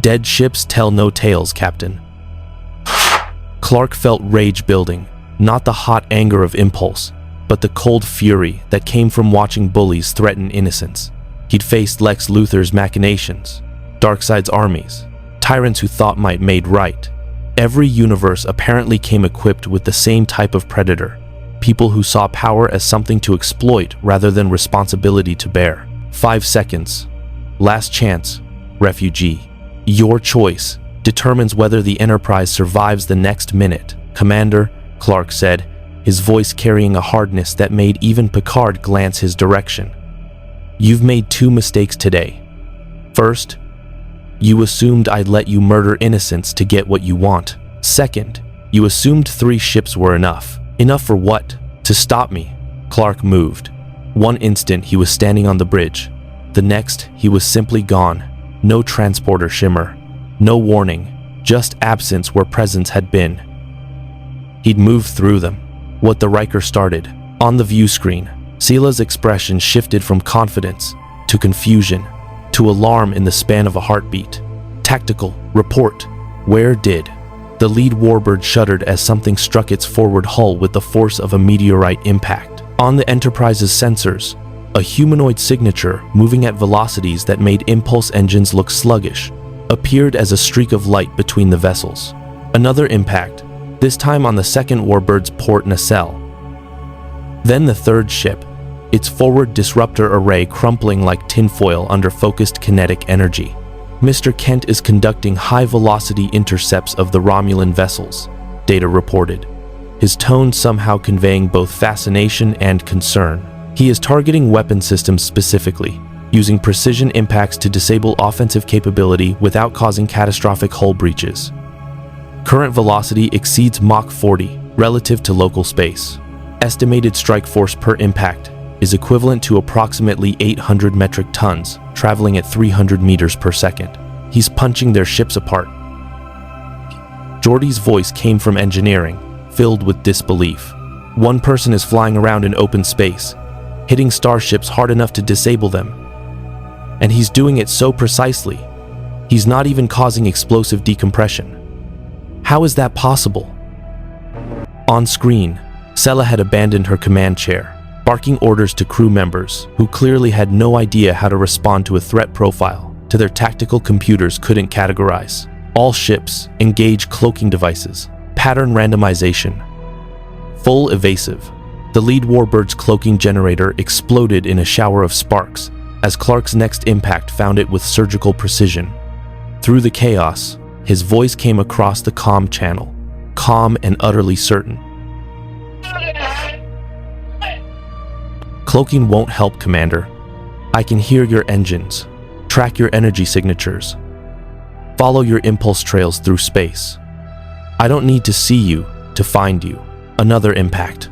Dead ships tell no tales, Captain. Clark felt rage building, not the hot anger of impulse, but the cold fury that came from watching bullies threaten innocence. He'd faced Lex Luthor's machinations, Darkseid's armies, tyrants who thought might made right. Every universe apparently came equipped with the same type of predator, people who saw power as something to exploit rather than responsibility to bear. 5 seconds. Last chance, refugee. Your choice determines whether the Enterprise survives the next minute. Commander, Clark said, his voice carrying a hardness that made even Picard glance his direction. You've made 2 mistakes today. First, you assumed I'd let you murder innocents to get what you want. Second, you assumed 3 ships were enough. Enough for what? To stop me. Clark moved. One instant he was standing on the bridge. The next, he was simply gone. No transporter shimmer. No warning. Just absence where presence had been. He'd moved through them. What the Riker started. On the view screen, Sela's expression shifted from confidence to confusion to alarm in the span of a heartbeat. Tactical, report. Where did? The lead warbird shuddered as something struck its forward hull with the force of a meteorite impact. On the Enterprise's sensors, a humanoid signature moving at velocities that made impulse engines look sluggish appeared as a streak of light between the vessels. Another impact, this time on the second warbird's port nacelle. Then the third ship, its forward disruptor array crumpling like tinfoil under focused kinetic energy. Mr. Kent is conducting high-velocity intercepts of the Romulan vessels, Data reported, his tone somehow conveying both fascination and concern. He is targeting weapon systems specifically, using precision impacts to disable offensive capability without causing catastrophic hull breaches. Current velocity exceeds Mach 40 relative to local space. Estimated strike force per impact is equivalent to approximately 800 metric tons, traveling at 300 meters per second. He's punching their ships apart. Geordi's voice came from engineering, filled with disbelief. One person is flying around in open space, hitting starships hard enough to disable them. And he's doing it so precisely. He's not even causing explosive decompression. How is that possible? On screen, Sela had abandoned her command chair, barking orders to crew members who clearly had no idea how to respond to a threat profile their tactical computers couldn't categorize. All ships engage cloaking devices, pattern randomization, full evasive. The lead warbird's cloaking generator exploded in a shower of sparks as Clark's next impact found it with surgical precision. Through the chaos, his voice came across the comm channel, calm and utterly certain. Cloaking won't help, Commander. I can hear your engines, track your energy signatures, follow your impulse trails through space. I don't need to see you to find you. Another impact.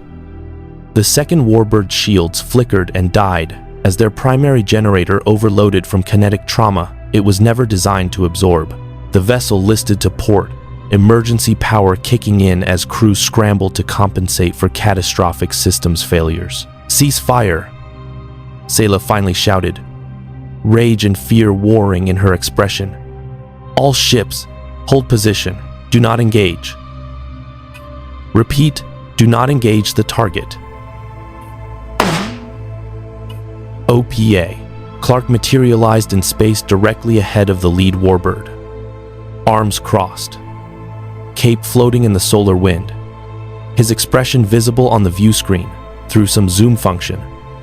The second Warbird's shields flickered and died as their primary generator overloaded from kinetic trauma it was never designed to absorb. The vessel listed to port, emergency power kicking in as crews scrambled to compensate for catastrophic systems failures. "Cease fire," Sayla finally shouted, rage and fear warring in her expression. "All ships, hold position. Do not engage. Repeat, do not engage the target." OPA. Clark materialized in space directly ahead of the lead warbird. Arms crossed, cape floating in the solar wind. His expression visible on the view screen through some zoom function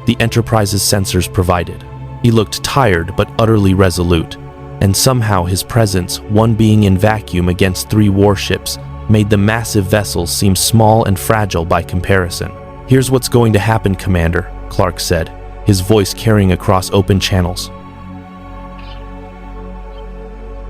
the Enterprise's sensors provided. He looked tired but utterly resolute, and somehow his presence, one being in vacuum against 3 warships, made the massive vessels seem small and fragile by comparison. "Here's what's going to happen, Commander," Clark said, his voice carrying across open channels.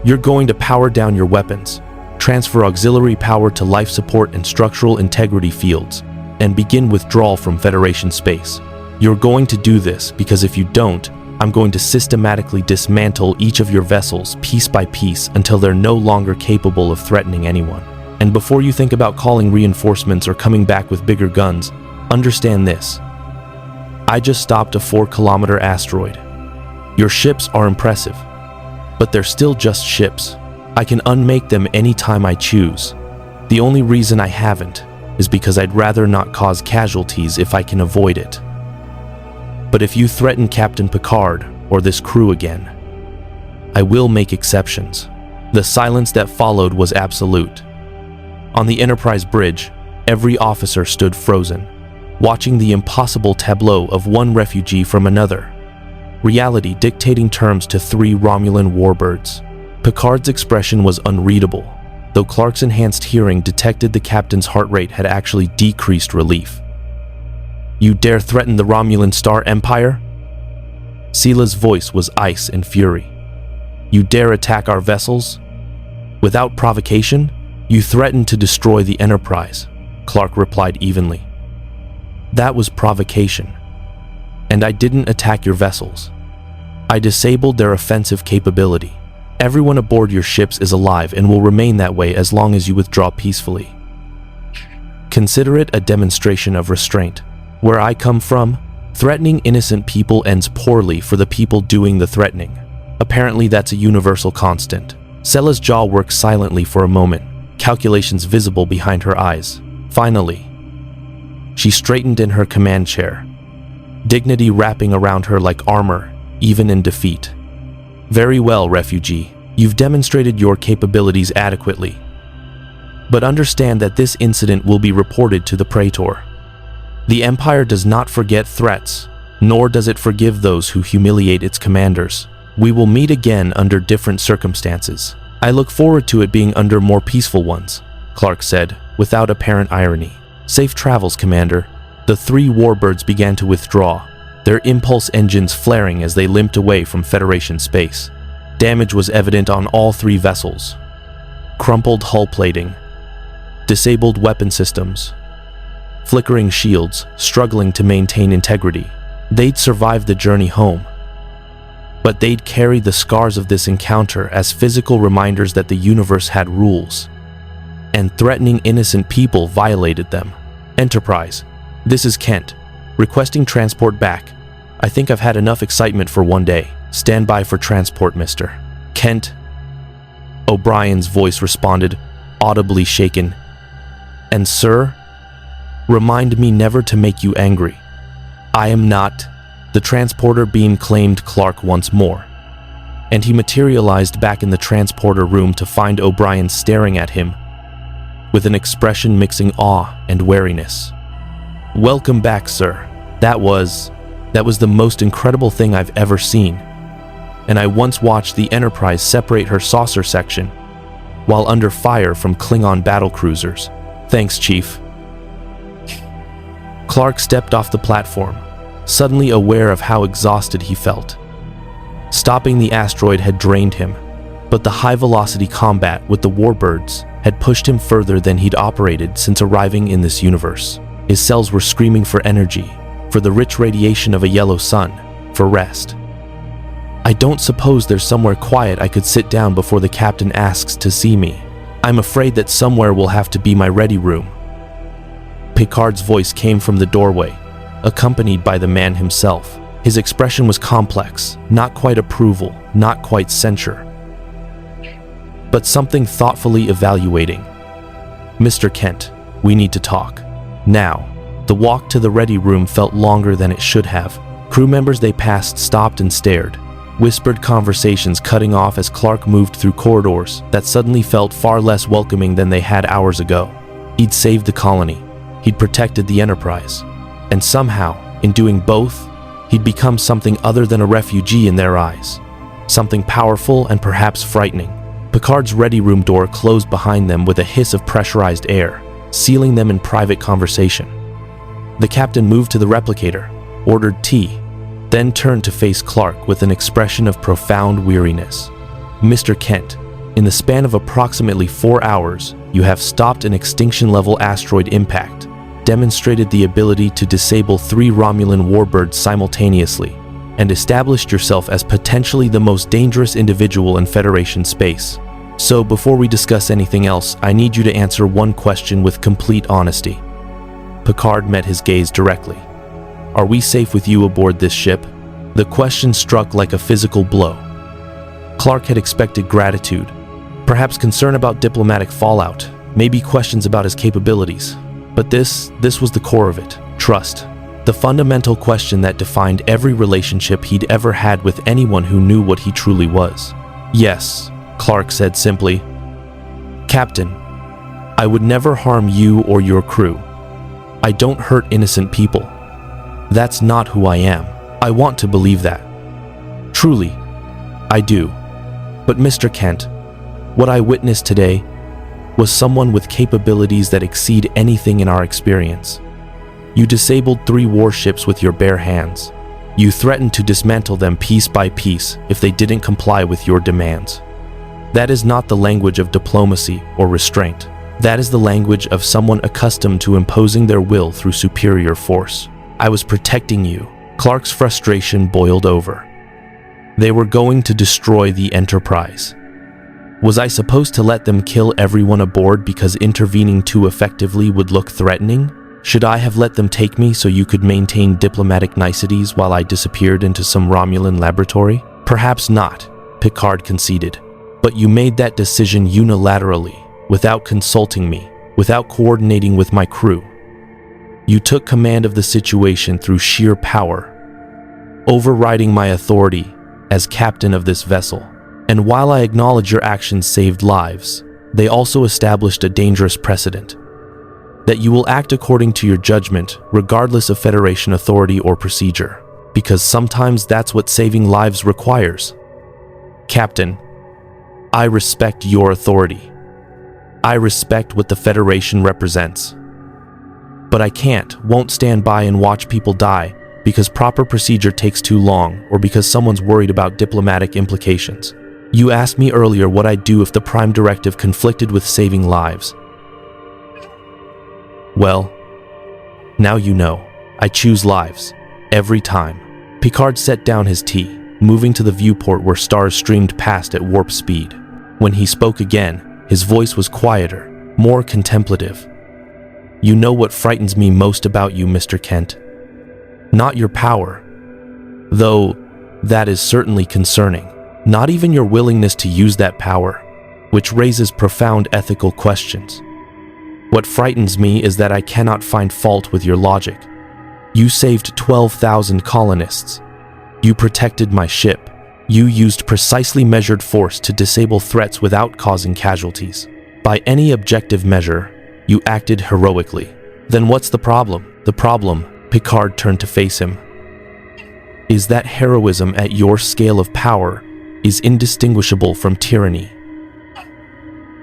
"You're going to power down your weapons, transfer auxiliary power to life support and structural integrity fields, and begin withdrawal from Federation space. You're going to do this because if you don't, I'm going to systematically dismantle each of your vessels piece by piece until they're no longer capable of threatening anyone. And before you think about calling reinforcements or coming back with bigger guns, understand this. I just stopped a 4-kilometer asteroid. Your ships are impressive, but they're still just ships. I can unmake them anytime I choose. The only reason I haven't is because I'd rather not cause casualties if I can avoid it. But if you threaten Captain Picard or this crew again, I will make exceptions." The silence that followed was absolute. On the Enterprise bridge, every officer stood frozen, watching the impossible tableau of one refugee from another. Reality dictating terms to 3 Romulan warbirds. Picard's expression was unreadable, though Clark's enhanced hearing detected the captain's heart rate had actually decreased relief. "You dare threaten the Romulan Star Empire?" Sela's voice was ice and fury. "You dare attack our vessels? Without provocation? You threaten to destroy the Enterprise," Clark replied evenly. "That was provocation. And I didn't attack your vessels. I disabled their offensive capability. Everyone aboard your ships is alive and will remain that way as long as you withdraw peacefully. Consider it a demonstration of restraint. Where I come from, threatening innocent people ends poorly for the people doing the threatening. Apparently that's a universal constant." Sela's jaw worked silently for a moment, calculations visible behind her eyes. Finally, she straightened in her command chair, dignity wrapping around her like armor, even in defeat. "Very well, refugee. You've demonstrated your capabilities adequately. But understand that this incident will be reported to the Praetor. The Empire does not forget threats, nor does it forgive those who humiliate its commanders. We will meet again under different circumstances. I look forward to it being under more peaceful ones," Clark said, without apparent irony. "Safe travels, Commander." The 3 warbirds began to withdraw, their impulse engines flaring as they limped away from Federation space. Damage was evident on all 3 vessels. Crumpled hull plating, disabled weapon systems, flickering shields, struggling to maintain integrity. They'd survived the journey home, but they'd carry the scars of this encounter as physical reminders that the universe had rules, and threatening innocent people violated them. "Enterprise, this is Kent, requesting transport back. I think I've had enough excitement for one day. Stand by for transport, Mr. Kent." O'Brien's voice responded, audibly shaken. "And sir, remind me never to make you angry. I am not." The transporter beam claimed Clark once more, and he materialized back in the transporter room to find O'Brien staring at him with an expression mixing awe and wariness. "Welcome back, sir. That was the most incredible thing I've ever seen. And I once watched the Enterprise separate her saucer section while under fire from Klingon battlecruisers. Thanks, Chief." Clark stepped off the platform, suddenly aware of how exhausted he felt. Stopping the asteroid had drained him, but the high-velocity combat with the warbirds had pushed him further than he'd operated since arriving in this universe. His cells were screaming for energy, for the rich radiation of a yellow sun, for rest. I don't suppose there's somewhere quiet I could sit down before the captain asks to see me. I'm afraid that somewhere will have to be my ready room. Picard's voice came from the doorway, accompanied by the man himself. His expression was complex, not quite approval, not quite censure, but something thoughtfully evaluating. Mr. Kent, we need to talk. Now. The walk to the ready room felt longer than it should have. Crew members they passed stopped and stared, whispered conversations cutting off as Clark moved through corridors that suddenly felt far less welcoming than they had hours ago. He'd saved the colony. He'd protected the Enterprise. And somehow, in doing both, he'd become something other than a refugee in their eyes. Something powerful and perhaps frightening. Picard's ready room door closed behind them with a hiss of pressurized air, sealing them in private conversation. The captain moved to the replicator, ordered tea, then turned to face Clark with an expression of profound weariness. Mr. Kent, in the span of approximately 4 hours, you have stopped an extinction-level asteroid impact, demonstrated the ability to disable 3 Romulan warbirds simultaneously, and established yourself as potentially the most dangerous individual in Federation space. So before we discuss anything else, I need you to answer one question with complete honesty. Picard met his gaze directly. Are we safe with you aboard this ship? The question struck like a physical blow. Clark had expected gratitude, perhaps concern about diplomatic fallout, maybe questions about his capabilities. But this was the core of it, trust. The fundamental question that defined every relationship he'd ever had with anyone who knew what he truly was. Yes, Clark said simply. Captain, I would never harm you or your crew. I don't hurt innocent people. That's not who I am. I want to believe that. Truly, I do. But Mr. Kent, what I witnessed today was someone with capabilities that exceed anything in our experience. You disabled 3 warships with your bare hands. You threatened to dismantle them piece by piece if they didn't comply with your demands. That is not the language of diplomacy or restraint. That is the language of someone accustomed to imposing their will through superior force. I was protecting you. Clark's frustration boiled over. They were going to destroy the Enterprise. Was I supposed to let them kill everyone aboard because intervening too effectively would look threatening? Should I have let them take me so you could maintain diplomatic niceties while I disappeared into some Romulan laboratory? Perhaps not, Picard conceded. But you made that decision unilaterally, without consulting me, without coordinating with my crew. You took command of the situation through sheer power, overriding my authority as captain of this vessel. And while I acknowledge your actions saved lives, they also established a dangerous precedent. That you will act according to your judgment, regardless of Federation authority or procedure, because sometimes that's what saving lives requires. Captain, I respect your authority. I respect what the Federation represents. But I won't stand by and watch people die because proper procedure takes too long or because someone's worried about diplomatic implications. You asked me earlier what I'd do if the Prime Directive conflicted with saving lives. Well, now you know. I choose lives. Every time. Picard set down his tea, moving to the viewport where stars streamed past at warp speed. When he spoke again, his voice was quieter, more contemplative. You know what frightens me most about you, Mr. Kent? Not your power, though that is certainly concerning. Not even your willingness to use that power, which raises profound ethical questions. What frightens me is that I cannot find fault with your logic. You saved 12,000 colonists. You protected my ship. You used precisely measured force to disable threats without causing casualties. By any objective measure, you acted heroically. Then what's the problem? The problem, Picard turned to face him, is that heroism at your scale of power is indistinguishable from tyranny.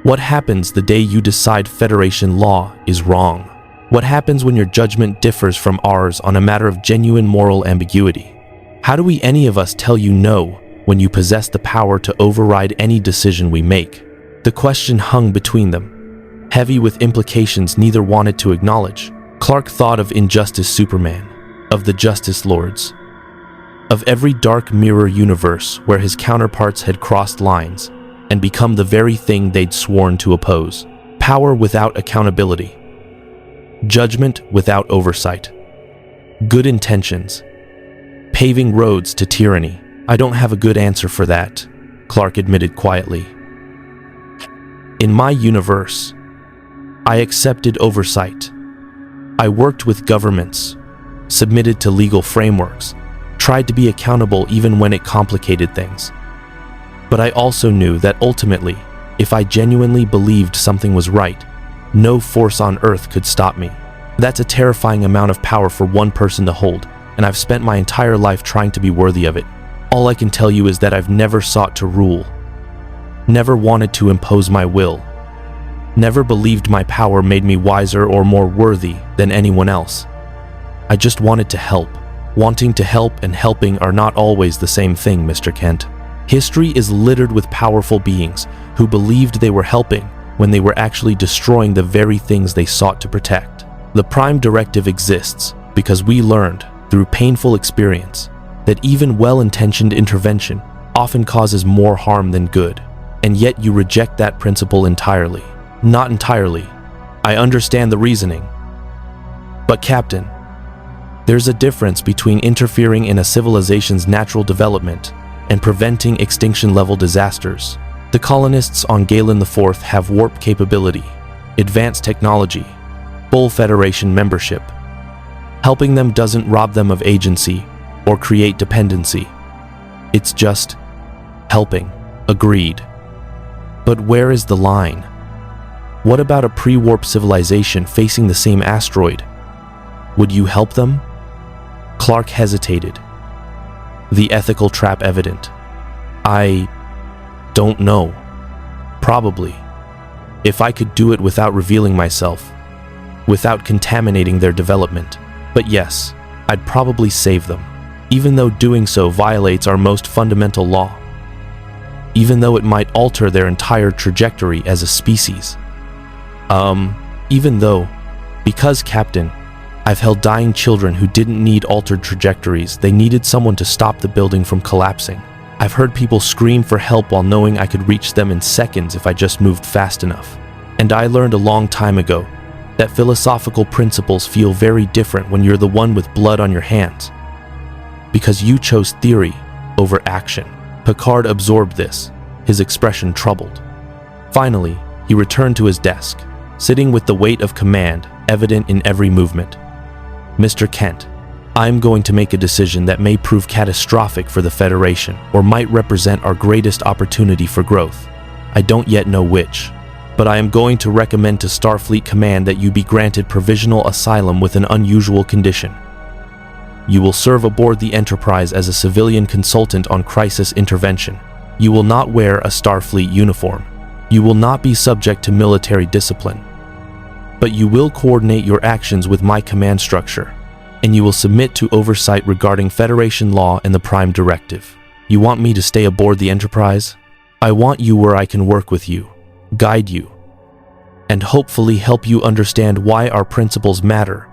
What happens the day you decide Federation law is wrong? What happens when your judgment differs from ours on a matter of genuine moral ambiguity? How do we any of us tell you no when you possess the power to override any decision we make? The question hung between them, heavy with implications neither wanted to acknowledge. Clark thought of Injustice Superman, of the Justice Lords, of every dark mirror universe where his counterparts had crossed lines and become the very thing they'd sworn to oppose. Power without accountability. Judgment without oversight. Good intentions. Paving roads to tyranny. I don't have a good answer for that, Clark admitted quietly. In my universe, I accepted oversight. I worked with governments, submitted to legal frameworks, tried to be accountable even when it complicated things. But I also knew that ultimately, if I genuinely believed something was right, no force on earth could stop me. That's a terrifying amount of power for one person to hold, and I've spent my entire life trying to be worthy of it. All I can tell you is that I've never sought to rule, never wanted to impose my will, never believed my power made me wiser or more worthy than anyone else. I just wanted to help. Wanting to help and helping are not always the same thing, Mr. Kent. History is littered with powerful beings who believed they were helping when they were actually destroying the very things they sought to protect. The Prime Directive exists because we learned, through painful experience, that even well-intentioned intervention often causes more harm than good, and yet you reject that principle entirely. Not entirely. I understand the reasoning. But Captain, there's a difference between interfering in a civilization's natural development and preventing extinction-level disasters. The colonists on Galen IV have warp capability, advanced technology, full Federation membership. Helping them doesn't rob them of agency or create dependency. It's just helping. Agreed. But where is the line? What about a pre-warp civilization facing the same asteroid? Would you help them? Clark hesitated, the ethical trap evident. I don't know. Probably. If I could do it without revealing myself, without contaminating their development. But yes, I'd probably save them, even though doing so violates our most fundamental law. Even though it might alter their entire trajectory as a species. Even though, because Captain, I've held dying children who didn't need altered trajectories, they needed someone to stop the building from collapsing. I've heard people scream for help while knowing I could reach them in seconds if I just moved fast enough. And I learned a long time ago that philosophical principles feel very different when you're the one with blood on your hands. Because you chose theory over action. Picard absorbed this, his expression troubled. Finally, he returned to his desk, sitting with the weight of command evident in every movement. Mr. Kent, I'm going to make a decision that may prove catastrophic for the Federation or might represent our greatest opportunity for growth. I don't yet know which, but I am going to recommend to Starfleet Command that you be granted provisional asylum with an unusual condition. You will serve aboard the Enterprise as a civilian consultant on crisis intervention. You will not wear a Starfleet uniform. You will not be subject to military discipline. But you will coordinate your actions with my command structure, and you will submit to oversight regarding Federation law and the Prime Directive. You want me to stay aboard the Enterprise? I want you where I can work with you, guide you, and hopefully help you understand why our principles matter,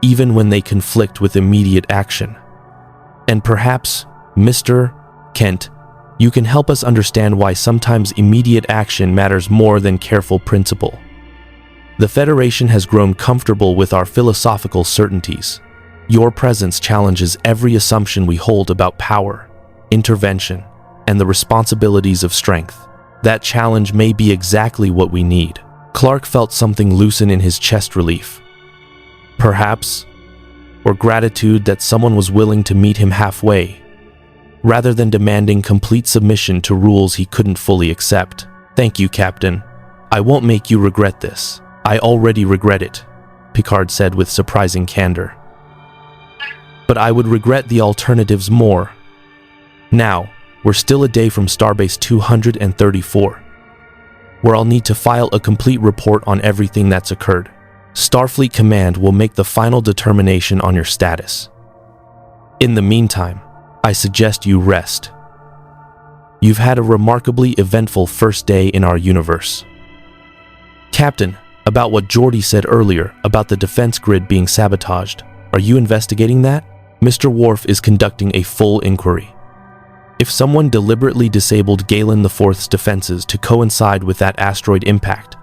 even when they conflict with immediate action. And perhaps, Mr. Kent, you can help us understand why sometimes immediate action matters more than careful principle. The Federation has grown comfortable with our philosophical certainties. Your presence challenges every assumption we hold about power, intervention, and the responsibilities of strength. That challenge may be exactly what we need. Clark felt something loosen in his chest relief. Perhaps, or gratitude that someone was willing to meet him halfway, rather than demanding complete submission to rules he couldn't fully accept. Thank you, Captain. I won't make you regret this. I already regret it, Picard said with surprising candor. But I would regret the alternatives more. Now, we're still a day from Starbase 234, where I'll need to file a complete report on everything that's occurred. Starfleet Command will make the final determination on your status. In the meantime, I suggest you rest. You've had a remarkably eventful first day in our universe. Captain, about what Geordi said earlier about the defense grid being sabotaged, are you investigating that? Mr. Worf is conducting a full inquiry. If someone deliberately disabled Galen IV's defenses to coincide with that asteroid impact,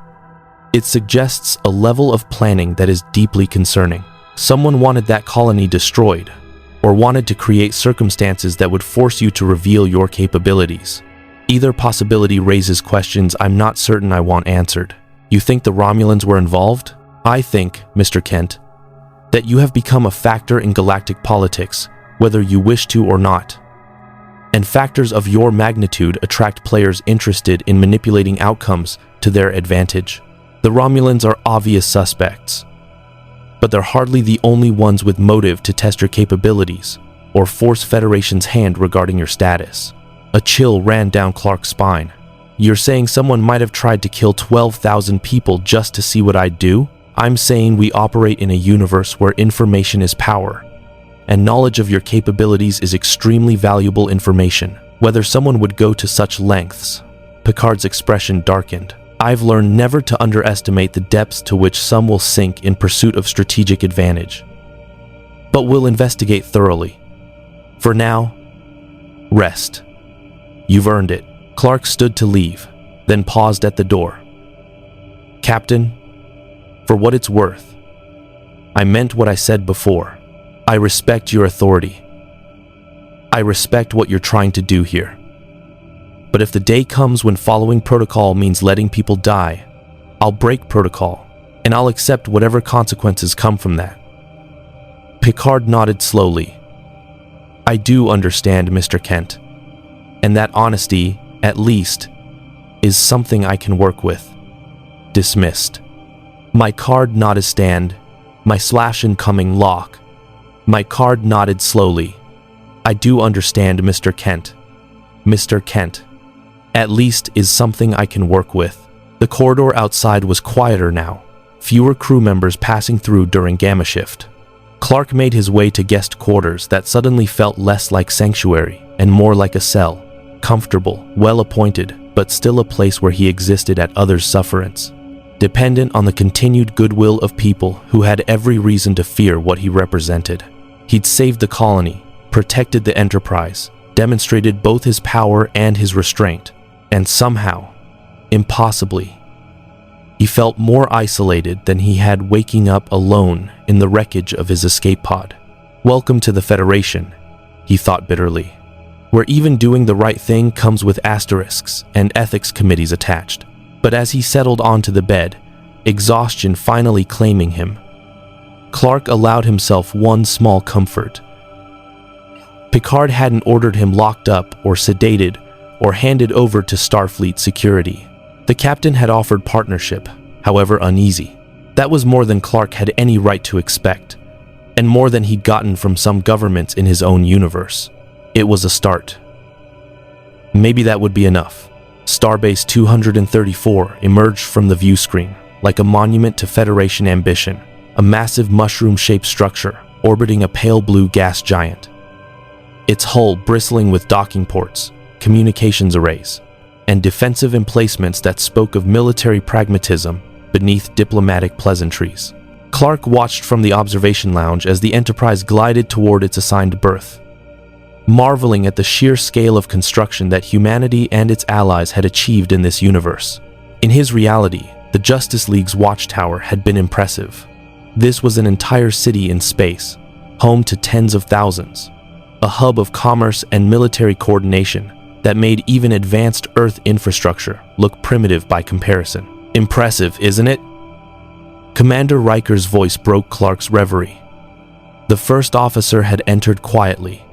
it suggests a level of planning that is deeply concerning. Someone wanted that colony destroyed, or wanted to create circumstances that would force you to reveal your capabilities. Either possibility raises questions I'm not certain I want answered. You think the Romulans were involved? I think, Mr. Kent, that you have become a factor in galactic politics, whether you wish to or not. And factors of your magnitude attract players interested in manipulating outcomes to their advantage. The Romulans are obvious suspects, but they're hardly the only ones with motive to test your capabilities or force Federation's hand regarding your status. A chill ran down Clark's spine. You're saying someone might have tried to kill 12,000 people just to see what I'd do? I'm saying we operate in a universe where information is power, and knowledge of your capabilities is extremely valuable information. Whether someone would go to such lengths, Picard's expression darkened. I've learned never to underestimate the depths to which some will sink in pursuit of strategic advantage. But we'll investigate thoroughly. For now, rest. You've earned it. Clark stood to leave, then paused at the door. Captain, for what it's worth, I meant what I said before. I respect your authority. I respect what you're trying to do here. But if the day comes when following protocol means letting people die, I'll break protocol, and I'll accept whatever consequences come from that. Picard nodded slowly. I do understand, Mr. Kent, and that honesty, at least, is something I can work with. Dismissed. My card nodded stand, my slash incoming lock. My card nodded slowly. I do understand, Mr. Kent. Mr. Kent. At least is something I can work with. The corridor outside was quieter now, fewer crew members passing through during gamma shift. Clark made his way to guest quarters that suddenly felt less like sanctuary and more like a cell, comfortable, well-appointed, but still a place where he existed at others' sufferance, dependent on the continued goodwill of people who had every reason to fear what he represented. He'd saved the colony, protected the Enterprise, demonstrated both his power and his restraint, and somehow, impossibly, he felt more isolated than he had waking up alone in the wreckage of his escape pod. Welcome to the Federation, he thought bitterly, where even doing the right thing comes with asterisks and ethics committees attached. But as he settled onto the bed, exhaustion finally claiming him, Clark allowed himself one small comfort. Picard hadn't ordered him locked up or sedated or handed over to Starfleet security. The captain had offered partnership, however uneasy. That was more than Clark had any right to expect, and more than he'd gotten from some governments in his own universe. It was a start. Maybe that would be enough. Starbase 234 emerged from the view screen, like a monument to Federation ambition, a massive mushroom-shaped structure orbiting a pale blue gas giant. Its hull bristling with docking ports, communications arrays, and defensive emplacements that spoke of military pragmatism beneath diplomatic pleasantries. Clark watched from the observation lounge as the Enterprise glided toward its assigned berth, marveling at the sheer scale of construction that humanity and its allies had achieved in this universe. In his reality, the Justice League's watchtower had been impressive. This was an entire city in space, home to tens of thousands, a hub of commerce and military coordination that made even advanced Earth infrastructure look primitive by comparison. Impressive, isn't it? Commander Riker's voice broke Clark's reverie. The first officer had entered quietly,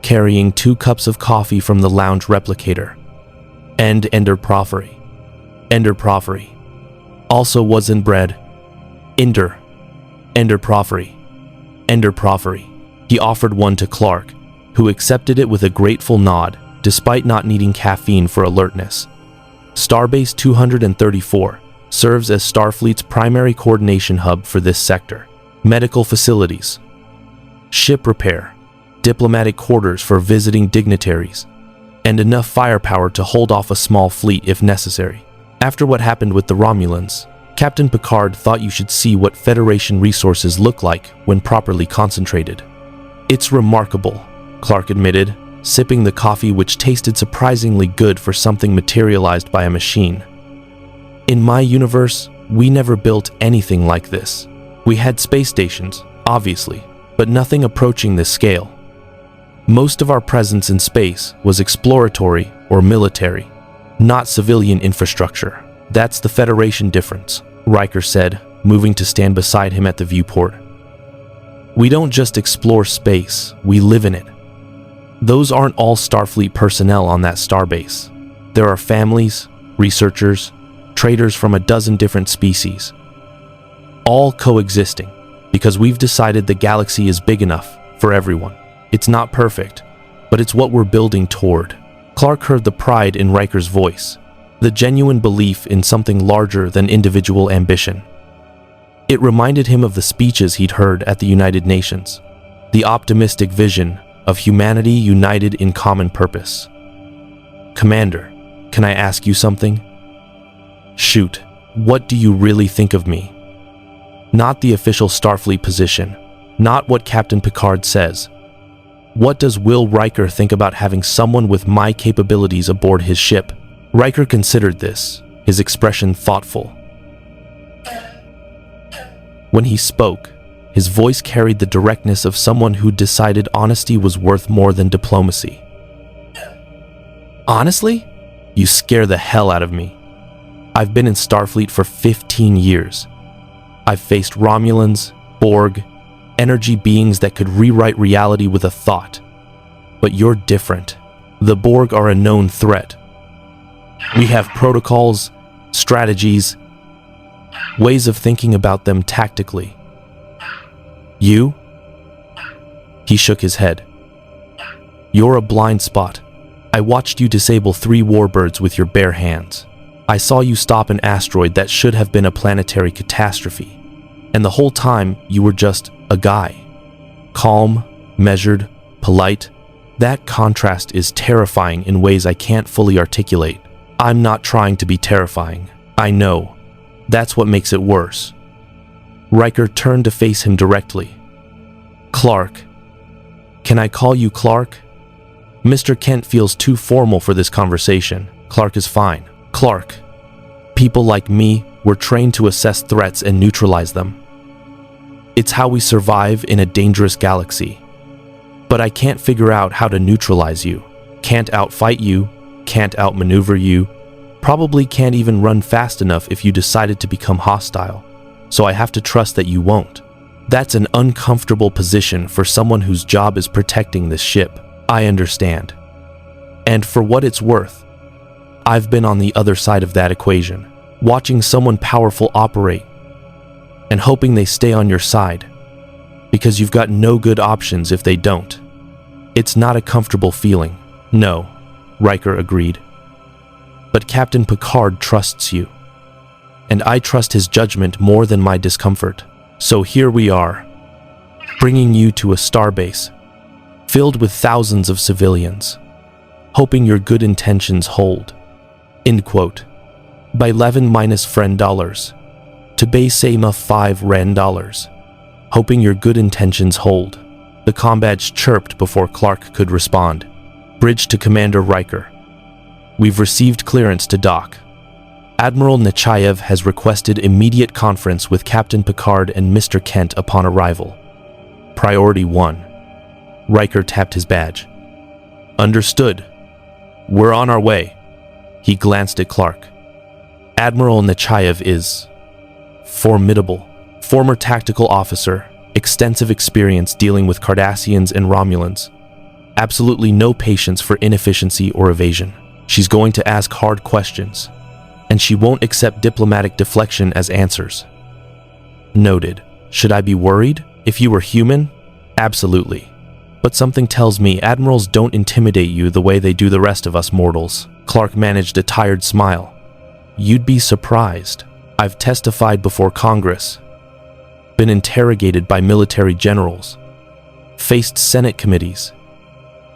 carrying 2 cups of coffee from the lounge replicator. And Ender Proffery. Also wasn't bread. Ender Proffery. He offered one to Clark, who accepted it with a grateful nod, despite not needing caffeine for alertness. Starbase 234 serves as Starfleet's primary coordination hub for this sector. Medical facilities, ship repair, diplomatic quarters for visiting dignitaries, and enough firepower to hold off a small fleet if necessary. After what happened with the Romulans, Captain Picard thought you should see what Federation resources look like when properly concentrated. It's remarkable, Clark admitted, sipping the coffee which tasted surprisingly good for something materialized by a machine. In my universe, we never built anything like this. We had space stations, obviously, but nothing approaching this scale. Most of our presence in space was exploratory or military, not civilian infrastructure. That's the Federation difference, Riker said, moving to stand beside him at the viewport. We don't just explore space, we live in it. Those aren't all Starfleet personnel on that starbase. There are families, researchers, traders from a dozen different species, all coexisting, because we've decided the galaxy is big enough for everyone. It's not perfect, but it's what we're building toward. Clark heard the pride in Riker's voice, the genuine belief in something larger than individual ambition. It reminded him of the speeches he'd heard at the United Nations, the optimistic vision of humanity united in common purpose. Commander, can I ask you something? Shoot, what do you really think of me? Not the official Starfleet position, not what Captain Picard says. What does Will Riker think about having someone with my capabilities aboard his ship? Riker considered this, his expression thoughtful. When he spoke, his voice carried the directness of someone who decided honesty was worth more than diplomacy. Honestly? You scare the hell out of me. I've been in Starfleet for 15 years. I've faced Romulans, Borg, energy beings that could rewrite reality with a thought. But you're different. The Borg are a known threat. We have protocols, strategies, ways of thinking about them tactically. You? He shook his head. You're a blind spot. I watched you disable 3 warbirds with your bare hands. I saw you stop an asteroid that should have been a planetary catastrophe. And the whole time, you were just a guy. Calm, measured, polite. That contrast is terrifying in ways I can't fully articulate. I'm not trying to be terrifying. I know. That's what makes it worse. Riker turned to face him directly. Clark. Can I call you Clark? Mr. Kent feels too formal for this conversation. Clark is fine. Clark. People like me were trained to assess threats and neutralize them. It's how we survive in a dangerous galaxy. But I can't figure out how to neutralize you. Can't outfight you, can't outmaneuver you, probably can't even run fast enough if you decided to become hostile. So I have to trust that you won't. That's an uncomfortable position for someone whose job is protecting this ship. I understand. And for what it's worth, I've been on the other side of that equation, watching someone powerful operate and hoping they stay on your side, because you've got no good options if they don't. It's not a comfortable feeling. No, Riker agreed. But Captain Picard trusts you, and I trust his judgment more than my discomfort. So here we are, bringing you to a starbase filled with thousands of civilians, hoping your good intentions hold. End quote. By 11 minus friend dollars, to base Sama 5 Ren dollars, hoping your good intentions hold. The combadge chirped before Clark could respond. Bridge to Commander Riker. We've received clearance to dock. Admiral Nechayev has requested immediate conference with Captain Picard and Mr. Kent upon arrival. Priority 1. Riker tapped his badge. Understood. We're on our way. He glanced at Clark. Admiral Nechayev is formidable. Former tactical officer, extensive experience dealing with Cardassians and Romulans. Absolutely no patience for inefficiency or evasion. She's going to ask hard questions, and she won't accept diplomatic deflection as answers. Noted. Should I be worried? If you were human? Absolutely. But something tells me admirals don't intimidate you the way they do the rest of us mortals. Clark managed a tired smile. You'd be surprised. I've testified before Congress, been interrogated by military generals, faced Senate committees,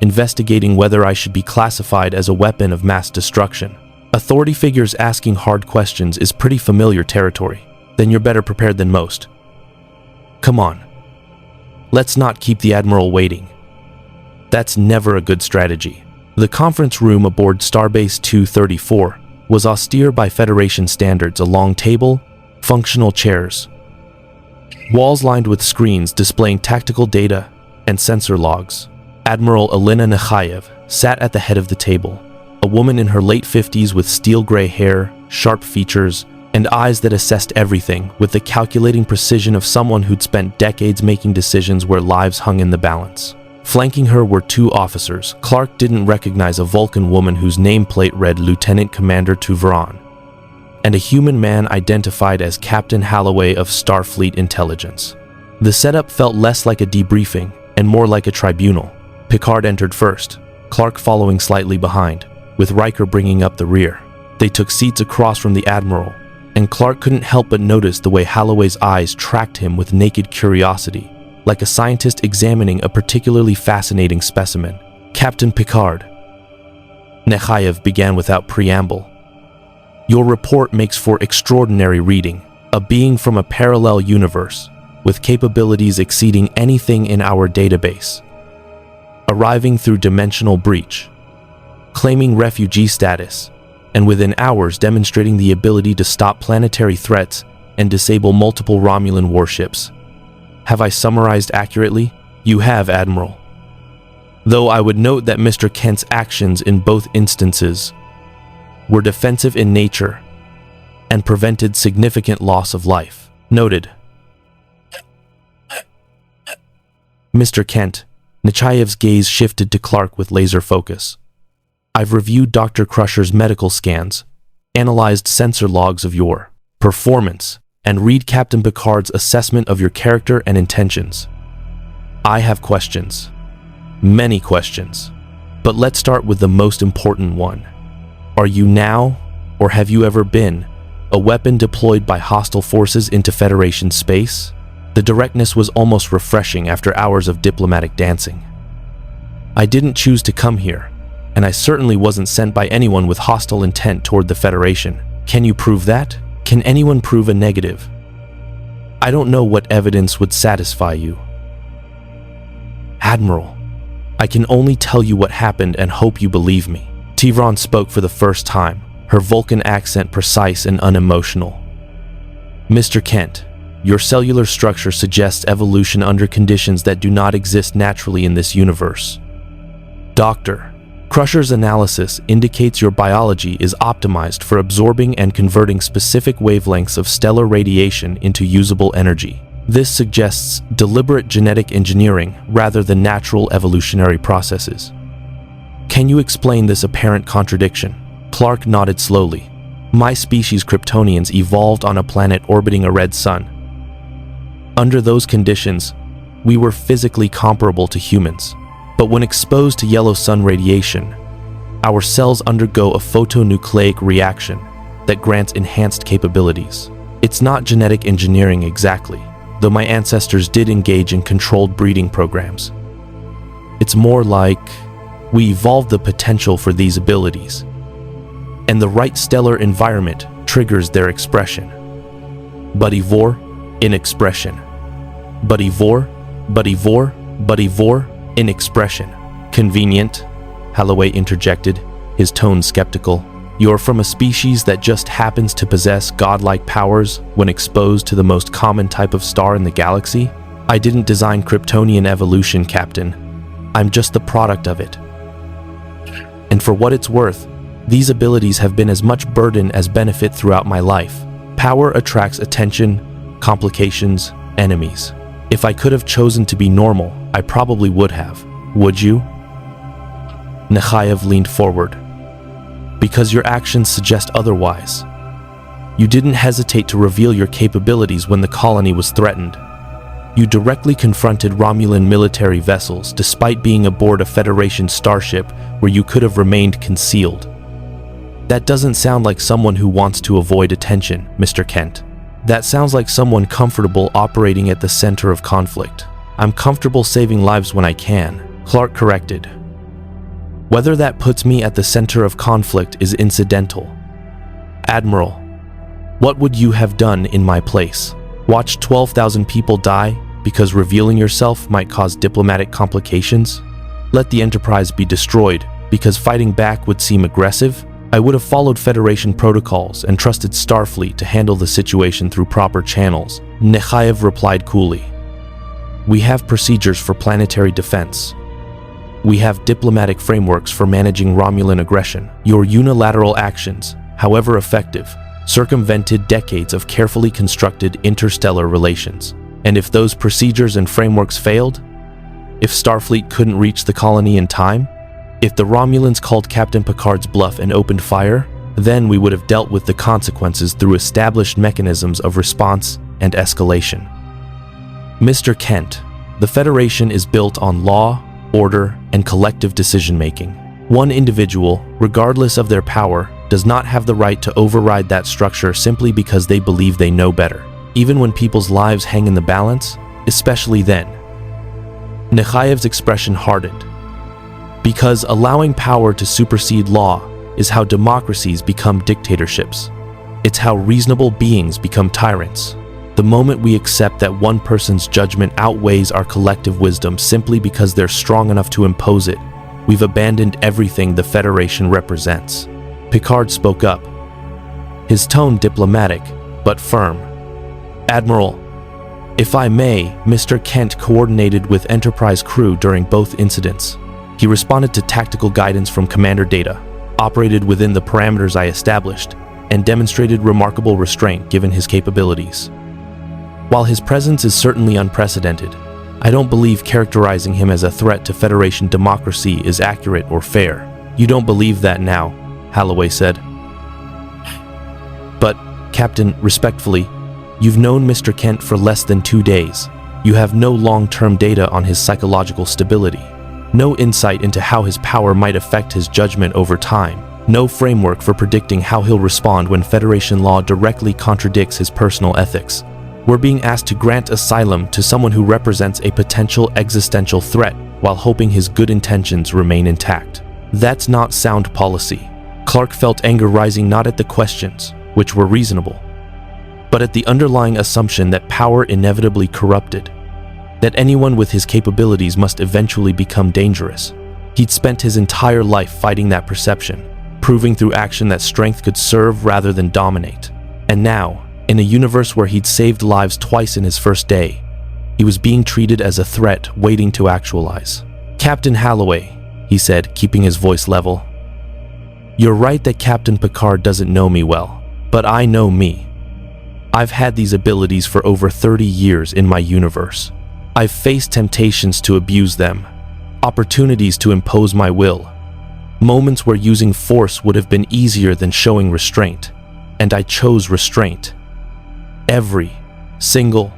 investigating whether I should be classified as a weapon of mass destruction. Authority figures asking hard questions is pretty familiar territory. Then you're better prepared than most. Come on. Let's not keep the Admiral waiting. That's never a good strategy. The conference room aboard Starbase 234 was austere by Federation standards, a long table, functional chairs, walls lined with screens displaying tactical data and sensor logs. Admiral Elena Nekhaev sat at the head of the table, a woman in her late 50s with steel-gray hair, sharp features, and eyes that assessed everything with the calculating precision of someone who'd spent decades making decisions where lives hung in the balance. Flanking her were two officers. Clark didn't recognize a Vulcan woman whose nameplate read Lieutenant Commander Tuvran, and a human man identified as Captain Holloway of Starfleet Intelligence. The setup felt less like a debriefing and more like a tribunal. Picard entered first, Clark following slightly behind, with Riker bringing up the rear. They took seats across from the Admiral, and Clark couldn't help but notice the way Holloway's eyes tracked him with naked curiosity, like a scientist examining a particularly fascinating specimen. Captain Picard, Nekhaev began without preamble. Your report makes for extraordinary reading. A being from a parallel universe, with capabilities exceeding anything in our database, arriving through dimensional breach, claiming refugee status, and within hours demonstrating the ability to stop planetary threats and disable multiple Romulan warships. Have I summarized accurately? You have, Admiral. Though I would note that Mr. Kent's actions in both instances were defensive in nature and prevented significant loss of life. Noted. Mr. Kent, Nechaev's gaze shifted to Clark with laser focus. I've reviewed Dr. Crusher's medical scans, analyzed sensor logs of your performance, and read Captain Picard's assessment of your character and intentions. I have questions. Many questions. But let's start with the most important one. Are you now, or have you ever been, a weapon deployed by hostile forces into Federation space? The directness was almost refreshing after hours of diplomatic dancing. I didn't choose to come here, and I certainly wasn't sent by anyone with hostile intent toward the Federation. Can you prove that? Can anyone prove a negative? I don't know what evidence would satisfy you. Admiral, I can only tell you what happened and hope you believe me. Tuvran spoke for the first time, her Vulcan accent precise and unemotional. Mr. Kent, your cellular structure suggests evolution under conditions that do not exist naturally in this universe. Dr. Crusher's analysis indicates your biology is optimized for absorbing and converting specific wavelengths of stellar radiation into usable energy. This suggests deliberate genetic engineering rather than natural evolutionary processes. Can you explain this apparent contradiction? Clark nodded slowly. My species Kryptonians evolved on a planet orbiting a red sun. Under those conditions, we were physically comparable to humans. But when exposed to yellow sun radiation, our cells undergo a photonucleic reaction that grants enhanced capabilities. It's not genetic engineering exactly, though my ancestors did engage in controlled breeding programs. It's more like we evolved the potential for these abilities, and the right stellar environment triggers their expression. Budivore in expression. Budivore, Budivore, Budivore in expression. Convenient, Holloway interjected, his tone skeptical. You're from a species that just happens to possess godlike powers when exposed to the most common type of star in the galaxy? I didn't design Kryptonian evolution, Captain. I'm just the product of it. And for what it's worth, these abilities have been as much burden as benefit throughout my life. Power attracts attention, complications, enemies. If I could have chosen to be normal, I probably would have. Would you? Nekhaev leaned forward. Because your actions suggest otherwise. You didn't hesitate to reveal your capabilities when the colony was threatened. You directly confronted Romulan military vessels despite being aboard a Federation starship where you could have remained concealed. That doesn't sound like someone who wants to avoid attention, Mr. Kent. That sounds like someone comfortable operating at the center of conflict. I'm comfortable saving lives when I can, Clark corrected. Whether that puts me at the center of conflict is incidental. Admiral, what would you have done in my place? Watch 12,000 people die because revealing yourself might cause diplomatic complications? Let the Enterprise be destroyed because fighting back would seem aggressive? I would have followed Federation protocols and trusted Starfleet to handle the situation through proper channels, Nekhaev replied coolly. We have procedures for planetary defense. We have diplomatic frameworks for managing Romulan aggression. Your unilateral actions, however effective, circumvented decades of carefully constructed interstellar relations. And if those procedures and frameworks failed, if Starfleet couldn't reach the colony in time, if the Romulans called Captain Picard's bluff and opened fire, then we would have dealt with the consequences through established mechanisms of response and escalation. Mr. Kent, the Federation is built on law, order, and collective decision-making. One individual, regardless of their power, does not have the right to override that structure simply because they believe they know better, even when people's lives hang in the balance, especially then. Nekhaev's expression hardened. Because allowing power to supersede law is how democracies become dictatorships. It's how reasonable beings become tyrants. The moment we accept that one person's judgment outweighs our collective wisdom simply because they're strong enough to impose it, we've abandoned everything the Federation represents. Picard spoke up, his tone diplomatic, but firm. Admiral, if I may, Mr. Kent coordinated with Enterprise crew during both incidents. He responded to tactical guidance from Commander Data, operated within the parameters I established, and demonstrated remarkable restraint given his capabilities. While his presence is certainly unprecedented, I don't believe characterizing him as a threat to Federation democracy is accurate or fair. You don't believe that now, Holloway said. But, Captain, respectfully, you've known Mr. Kent for less than 2 days. You have no long-term data on his psychological stability, no insight into how his power might affect his judgment over time, no framework for predicting how he'll respond when Federation law directly contradicts his personal ethics. We're being asked to grant asylum to someone who represents a potential existential threat while hoping his good intentions remain intact. That's not sound policy. Clark felt anger rising not at the questions, which were reasonable, but at the underlying assumption that power inevitably corrupted, that anyone with his capabilities must eventually become dangerous. He'd spent his entire life fighting that perception, proving through action that strength could serve rather than dominate. And now, in a universe where he'd saved lives twice in his first day, he was being treated as a threat waiting to actualize. Captain Holloway, he said, keeping his voice level. You're right that Captain Picard doesn't know me well, but I know me. I've had these abilities for over 30 years in my universe. I've faced temptations to abuse them, opportunities to impose my will, moments where using force would have been easier than showing restraint, and I chose restraint. Every single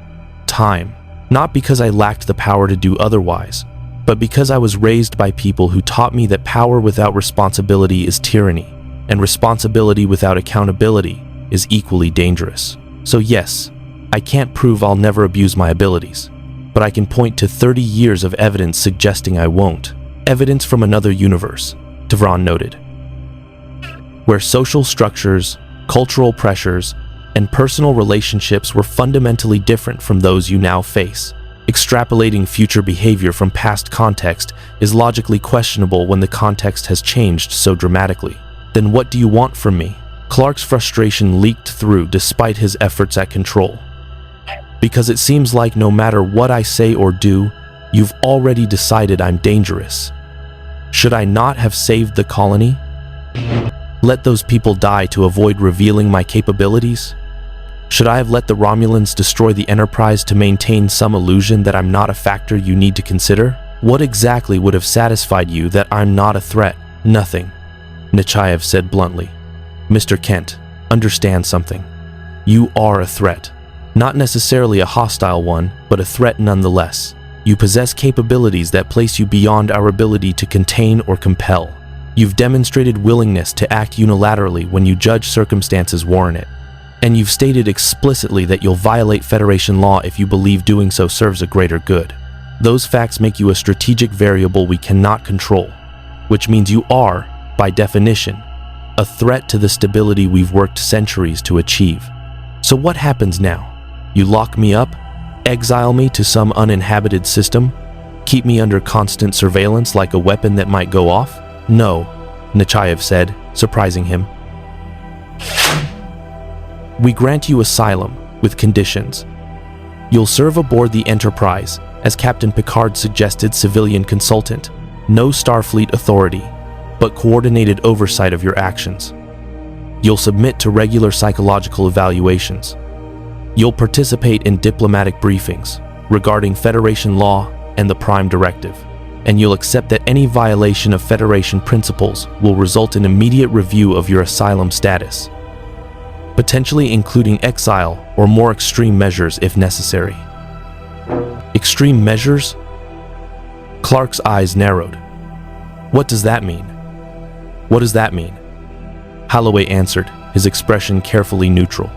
time. Not because I lacked the power to do otherwise, but because I was raised by people who taught me that power without responsibility is tyranny, and responsibility without accountability is equally dangerous. So yes, I can't prove I'll never abuse my abilities, but I can point to 30 years of evidence suggesting I won't. Evidence from another universe, Devron noted, where social structures, cultural pressures, and personal relationships were fundamentally different from those you now face. Extrapolating future behavior from past context is logically questionable when the context has changed so dramatically. Then what do you want from me? Clark's frustration leaked through despite his efforts at control. Because it seems like no matter what I say or do, you've already decided I'm dangerous. Should I not have saved the colony? Let those people die to avoid revealing my capabilities? Should I have let the Romulans destroy the Enterprise to maintain some illusion that I'm not a factor you need to consider? What exactly would have satisfied you that I'm not a threat? Nothing, Nechayev said bluntly. Mr. Kent, understand something. You are a threat. Not necessarily a hostile one, but a threat nonetheless. You possess capabilities that place you beyond our ability to contain or compel. You've demonstrated willingness to act unilaterally when you judge circumstances warrant it. And you've stated explicitly that you'll violate Federation law if you believe doing so serves a greater good. Those facts make you a strategic variable we cannot control, which means you are, by definition, a threat to the stability we've worked centuries to achieve. So what happens now? You lock me up? Exile me to some uninhabited system? Keep me under constant surveillance like a weapon that might go off? No, Nechayev said, surprising him. We grant you asylum, with conditions. You'll serve aboard the Enterprise, as Captain Picard suggested, civilian consultant. No Starfleet authority, but coordinated oversight of your actions. You'll submit to regular psychological evaluations. You'll participate in diplomatic briefings regarding Federation law and the Prime Directive, and you'll accept that any violation of Federation principles will result in immediate review of your asylum status, potentially including exile or more extreme measures if necessary. Extreme measures? Clark's eyes narrowed. What does that mean? What does that mean? Holloway answered, his expression carefully neutral.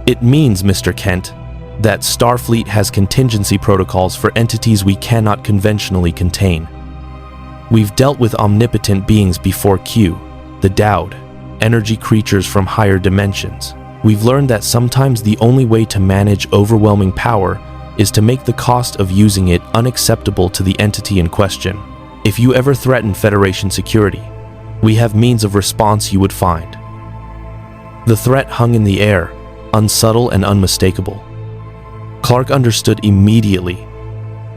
It means, Mr. Kent, that Starfleet has contingency protocols for entities we cannot conventionally contain. We've dealt with omnipotent beings before Q, the Dowd, energy creatures from higher dimensions. We've learned that sometimes the only way to manage overwhelming power is to make the cost of using it unacceptable to the entity in question. If you ever threaten Federation security, we have means of response you would find. The threat hung in the air, unsubtle and unmistakable. Clark understood immediately.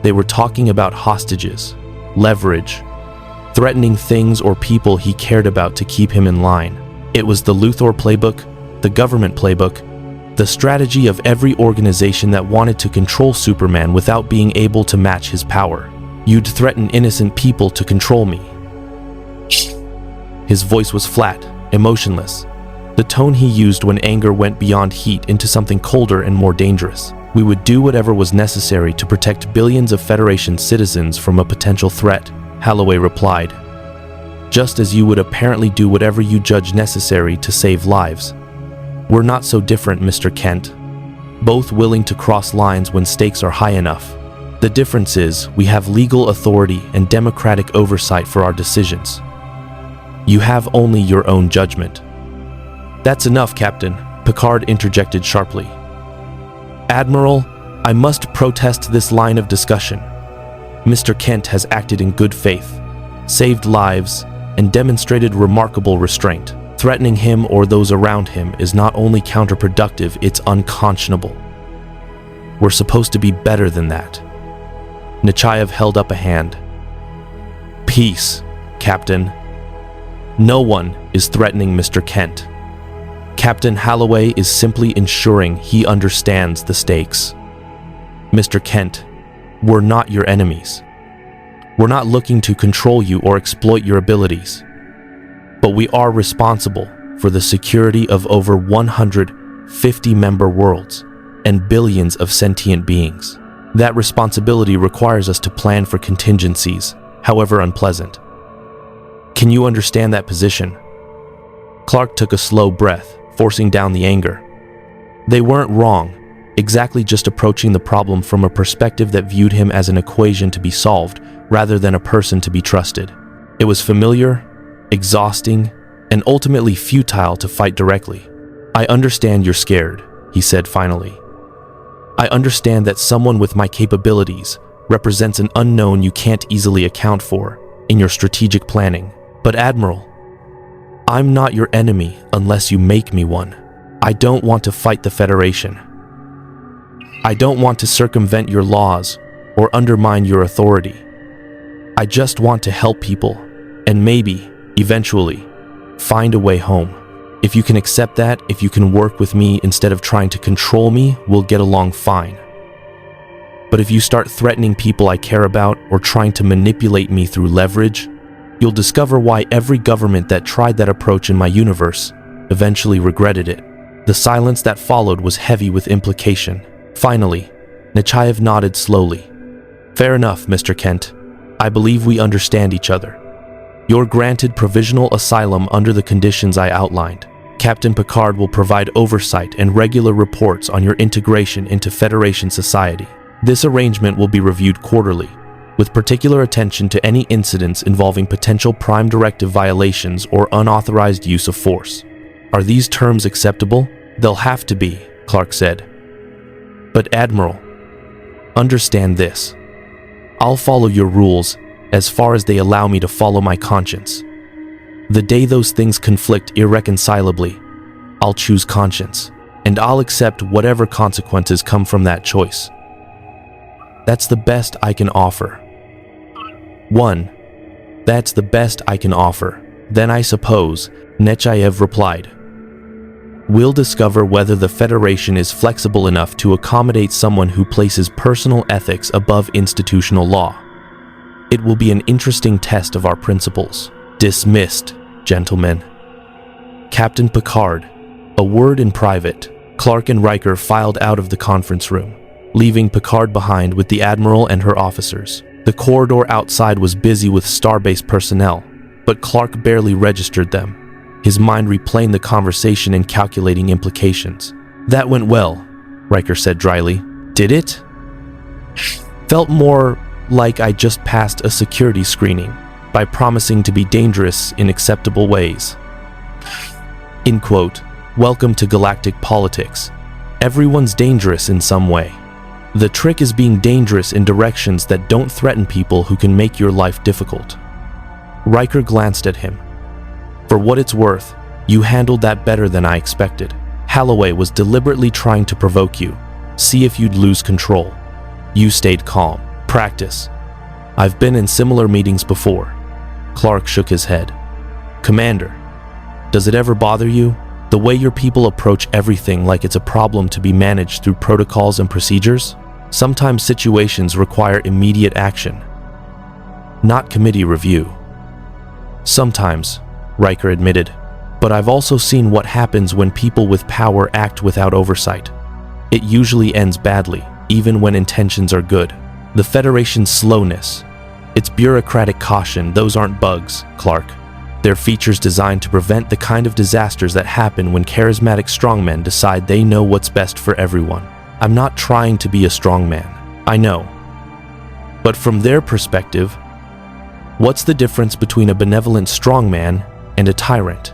They were talking about hostages, leverage, threatening things or people he cared about to keep him in line. It was the Luthor playbook, the government playbook, the strategy of every organization that wanted to control Superman without being able to match his power. You'd threaten innocent people to control me. His voice was flat, emotionless, the tone he used when anger went beyond heat into something colder and more dangerous. We would do whatever was necessary to protect billions of Federation citizens from a potential threat, Holloway replied. Just as you would apparently do whatever you judge necessary to save lives. We're not so different, Mr. Kent. Both willing to cross lines when stakes are high enough. The difference is, we have legal authority and democratic oversight for our decisions. You have only your own judgment. That's enough, Captain, Picard interjected sharply. Admiral, I must protest this line of discussion. Mr. Kent has acted in good faith, saved lives, and demonstrated remarkable restraint. Threatening him or those around him is not only counterproductive, it's unconscionable. We're supposed to be better than that. Nechayev held up a hand. Peace, Captain. No one is threatening Mr. Kent. Captain Holloway is simply ensuring he understands the stakes. Mr. Kent, we're not your enemies. We're not looking to control you or exploit your abilities. But we are responsible for the security of over 150 member worlds and billions of sentient beings. That responsibility requires us to plan for contingencies, however unpleasant. Can you understand that position? Clark took a slow breath, forcing down the anger. They weren't wrong, exactly just approaching the problem from a perspective that viewed him as an equation to be solved rather than a person to be trusted. It was familiar, exhausting, and ultimately futile to fight directly. I understand you're scared, he said finally. I understand that someone with my capabilities represents an unknown you can't easily account for in your strategic planning. But Admiral, I'm not your enemy unless you make me one. I don't want to fight the Federation. I don't want to circumvent your laws or undermine your authority. I just want to help people and maybe, eventually, find a way home. If you can accept that, if you can work with me instead of trying to control me, we'll get along fine. But if you start threatening people I care about or trying to manipulate me through leverage, you'll discover why every government that tried that approach in my universe eventually regretted it. The silence that followed was heavy with implication. Finally, Nechayev nodded slowly. Fair enough, Mr. Kent. I believe we understand each other. You're granted provisional asylum under the conditions I outlined. Captain Picard will provide oversight and regular reports on your integration into Federation society. This arrangement will be reviewed quarterly, with particular attention to any incidents involving potential Prime Directive violations or unauthorized use of force. Are these terms acceptable? They'll have to be, Clark said. But Admiral, understand this. I'll follow your rules as far as they allow me to follow my conscience. The day those things conflict irreconcilably, I'll choose conscience, and I'll accept whatever consequences come from that choice. That's the best I can offer. That's the best I can offer. Then I suppose, Nechayev replied. We'll discover whether the Federation is flexible enough to accommodate someone who places personal ethics above institutional law. It will be an interesting test of our principles. Dismissed, gentlemen. Captain Picard, a word in private. Clark and Riker filed out of the conference room, leaving Picard behind with the Admiral and her officers. The corridor outside was busy with Starbase personnel, but Clark barely registered them, his mind replaying the conversation and calculating implications. That went well, Riker said dryly. Did it? Felt more like I just passed a security screening by promising to be dangerous in acceptable ways. In quote, welcome to galactic politics. Everyone's dangerous in some way. The trick is being dangerous in directions that don't threaten people who can make your life difficult. Riker glanced at him. For what it's worth, you handled that better than I expected. Holloway was deliberately trying to provoke you, see if you'd lose control. You stayed calm. Practice. I've been in similar meetings before. Clark shook his head. Commander, does it ever bother you? The way your people approach everything like it's a problem to be managed through protocols and procedures? Sometimes situations require immediate action, not committee review. Sometimes, Riker admitted, but I've also seen what happens when people with power act without oversight. It usually ends badly, even when intentions are good. The Federation's slowness, its bureaucratic caution, those aren't bugs, Clark. They're features designed to prevent the kind of disasters that happen when charismatic strongmen decide they know what's best for everyone. I'm not trying to be a strongman, I know. But from their perspective, what's the difference between a benevolent strongman and a tyrant?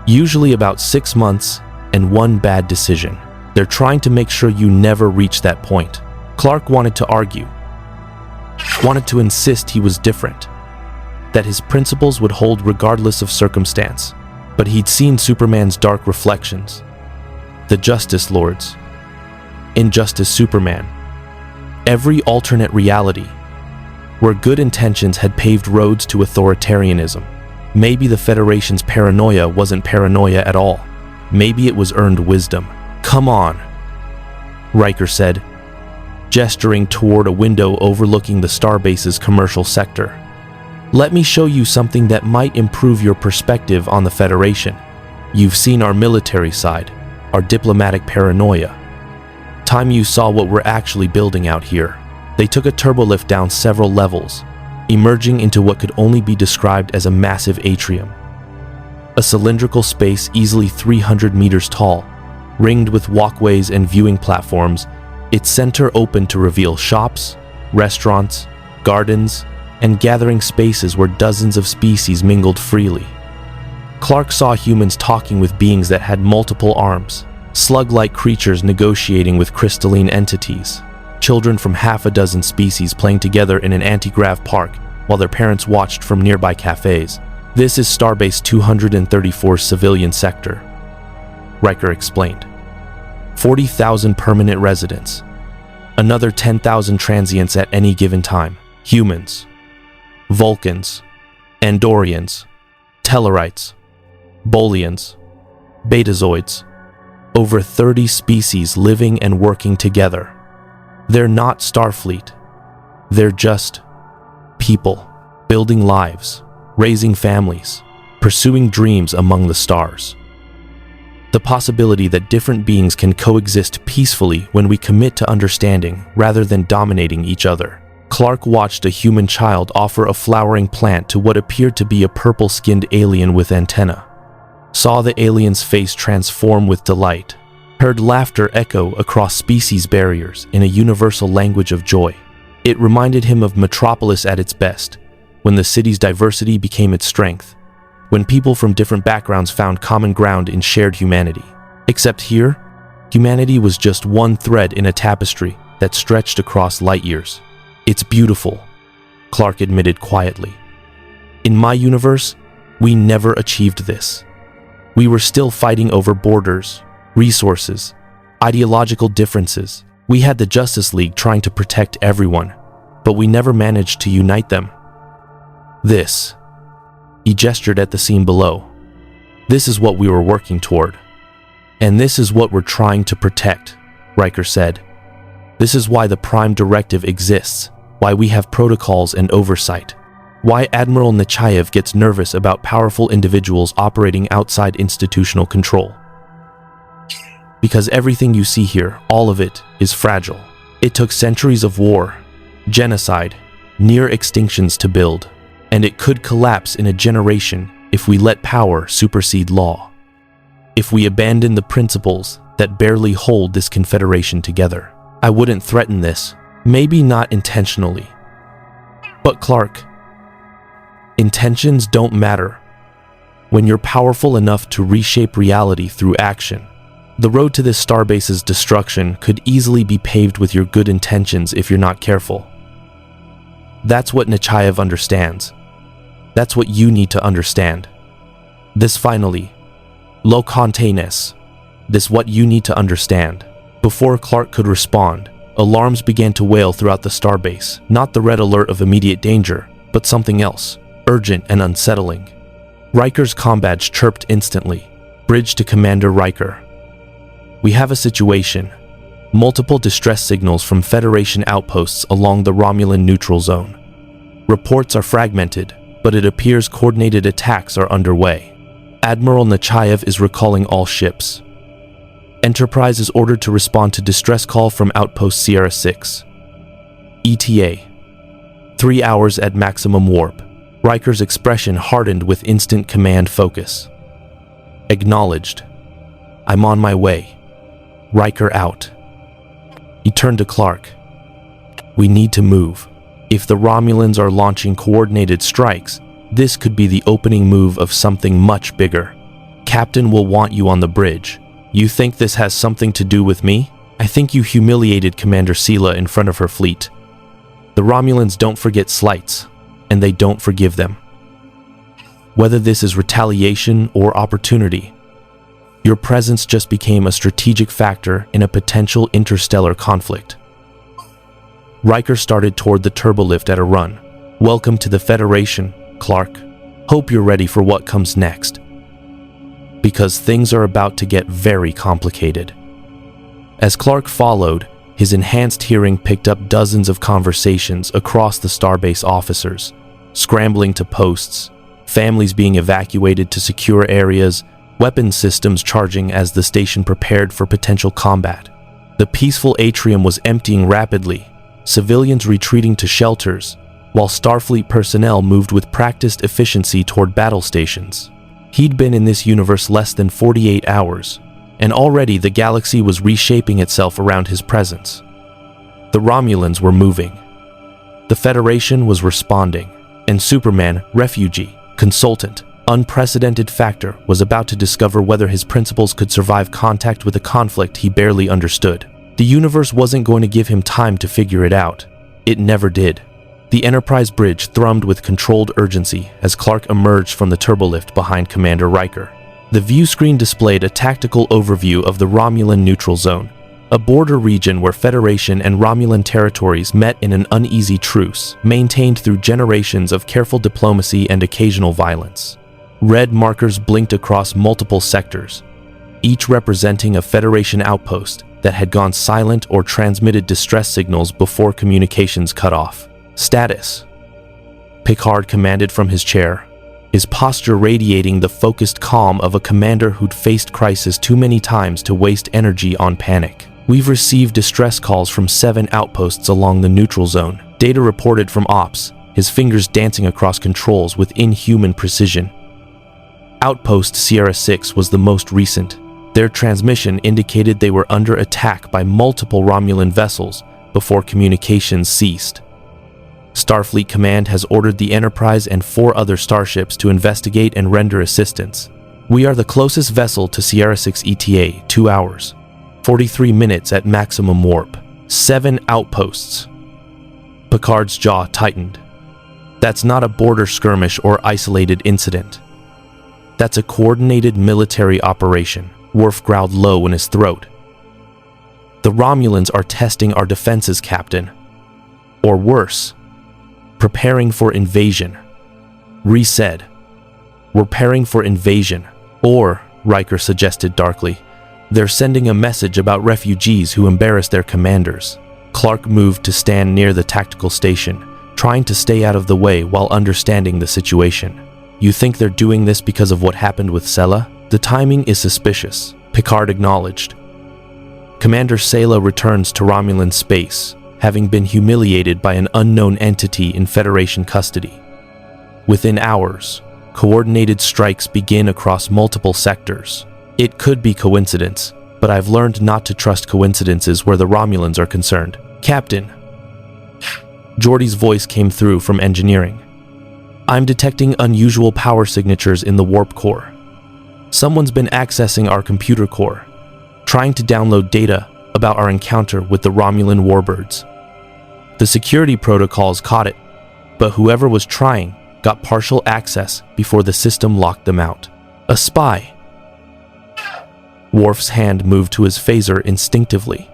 Usually about 6 months and one bad decision. They're trying to make sure you never reach that point. Clark wanted to argue, wanted to insist he was different, that his principles would hold regardless of circumstance. But he'd seen Superman's dark reflections, the Justice Lords, Injustice Superman, every alternate reality, where good intentions had paved roads to authoritarianism. Maybe the Federation's paranoia wasn't paranoia at all. Maybe it was earned wisdom. Come on, Riker said, gesturing toward a window overlooking the Starbase's commercial sector. Let me show you something that might improve your perspective on the Federation. You've seen our military side, our diplomatic paranoia. Time you saw what we're actually building out here. They took a turbolift down several levels, emerging into what could only be described as a massive atrium. A cylindrical space easily 300 meters tall, ringed with walkways and viewing platforms, its center open to reveal shops, restaurants, gardens, and gathering spaces where dozens of species mingled freely. Clark saw humans talking with beings that had multiple arms, slug-like creatures negotiating with crystalline entities, children from half a dozen species playing together in an anti-grav park while their parents watched from nearby cafes. This is Starbase 234's civilian sector, Riker explained. 40,000 permanent residents, another 10,000 transients at any given time. Humans, Vulcans, Andorians, Tellarites, Bolians, Betazoids, over 30 species living and working together. They're not Starfleet. They're just people, building lives, raising families, pursuing dreams among the stars. The possibility that different beings can coexist peacefully when we commit to understanding rather than dominating each other. Clark watched a human child offer a flowering plant to what appeared to be a purple-skinned alien with antennae. Saw the alien's face transform with delight. Heard laughter echo across species barriers in a universal language of joy. It reminded him of Metropolis at its best, when the city's diversity became its strength, when people from different backgrounds found common ground in shared humanity. Except here, humanity was just one thread in a tapestry that stretched across light years. It's beautiful, Clark admitted quietly. In my universe, we never achieved this. We were still fighting over borders, resources, ideological differences. We had the Justice League trying to protect everyone, but we never managed to unite them. This, he gestured at the scene below. This is what we were working toward. And this is what we're trying to protect, Riker said. This is why the Prime Directive exists, why we have protocols and oversight, why Admiral Nechayev gets nervous about powerful individuals operating outside institutional control. Because everything you see here, all of it, is fragile. It took centuries of war, genocide, near extinctions to build, and it could collapse in a generation if we let power supersede law. If we abandon the principles that barely hold this confederation together. I wouldn't threaten this, maybe not intentionally. But Clark, intentions don't matter. When you're powerful enough to reshape reality through action, the road to this starbase's destruction could easily be paved with your good intentions if you're not careful. That's what Nechayev understands. That's what you need to understand. This finally, lo containess, this what you need to understand. Before Clark could respond, alarms began to wail throughout the starbase, not the red alert of immediate danger, but something else, urgent and unsettling. Riker's comm badge chirped instantly. Bridge to Commander Riker. We have a situation. Multiple distress signals from Federation outposts along the Romulan neutral zone. Reports are fragmented, but it appears coordinated attacks are underway. Admiral Nechayev is recalling all ships. Enterprise is ordered to respond to distress call from Outpost Sierra 6. ETA. 3 hours at maximum warp. Riker's expression hardened with instant command focus. Acknowledged. I'm on my way. Riker out. He turned to Clark. We need to move. If the Romulans are launching coordinated strikes, this could be the opening move of something much bigger. Captain will want you on the bridge. You think this has something to do with me? I think you humiliated Commander Sela in front of her fleet. The Romulans don't forget slights, and they don't forgive them. Whether this is retaliation or opportunity, your presence just became a strategic factor in a potential interstellar conflict. Riker started toward the turbolift at a run. Welcome to the Federation, Clark. Hope you're ready for what comes next. Because things are about to get very complicated. As Clark followed, his enhanced hearing picked up dozens of conversations across the starbase officers, scrambling to posts, families being evacuated to secure areas, weapons systems charging as the station prepared for potential combat. The peaceful atrium was emptying rapidly, civilians retreating to shelters, while Starfleet personnel moved with practiced efficiency toward battle stations. He'd been in this universe less than 48 hours, and already the galaxy was reshaping itself around his presence. The Romulans were moving. The Federation was responding, and Superman, refugee, consultant, unprecedented factor, was about to discover whether his principles could survive contact with a conflict he barely understood. The universe wasn't going to give him time to figure it out. It never did. The Enterprise bridge thrummed with controlled urgency as Clark emerged from the turbolift behind Commander Riker. The view screen displayed a tactical overview of the Romulan neutral zone, a border region where Federation and Romulan territories met in an uneasy truce, maintained through generations of careful diplomacy and occasional violence. Red markers blinked across multiple sectors, each representing a Federation outpost that had gone silent or transmitted distress signals before communications cut off. Status. Picard commanded from his chair, his posture radiating the focused calm of a commander who'd faced crisis too many times to waste energy on panic. We've received distress calls from 7 outposts along the neutral zone. Data reported from Ops, his fingers dancing across controls with inhuman precision. Outpost Sierra 6 was the most recent. Their transmission indicated they were under attack by multiple Romulan vessels before communications ceased. Starfleet Command has ordered the Enterprise and 4 other starships to investigate and render assistance. We are the closest vessel to Sierra 6 ETA, 2 hours, 43 minutes at maximum warp, 7 outposts. Picard's jaw tightened. That's not a border skirmish or isolated incident. That's a coordinated military operation, Worf growled low in his throat. The Romulans are testing our defenses, Captain. Or worse, preparing for invasion. Rhys said, "We're preparing for invasion." Or, Riker suggested darkly, they're sending a message about refugees who embarrass their commanders. Clark moved to stand near the tactical station, trying to stay out of the way while understanding the situation. You think they're doing this because of what happened with Sela? The timing is suspicious, Picard acknowledged. Commander Sela returns to Romulan space, having been humiliated by an unknown entity in Federation custody. Within hours, coordinated strikes begin across multiple sectors. It could be coincidence, but I've learned not to trust coincidences where the Romulans are concerned. Captain. Geordi's voice came through from engineering. I'm detecting unusual power signatures in the warp core. Someone's been accessing our computer core, trying to download data about our encounter with the Romulan warbirds. The security protocols caught it, but whoever was trying got partial access before the system locked them out. A spy. Worf's hand moved to his phaser instinctively.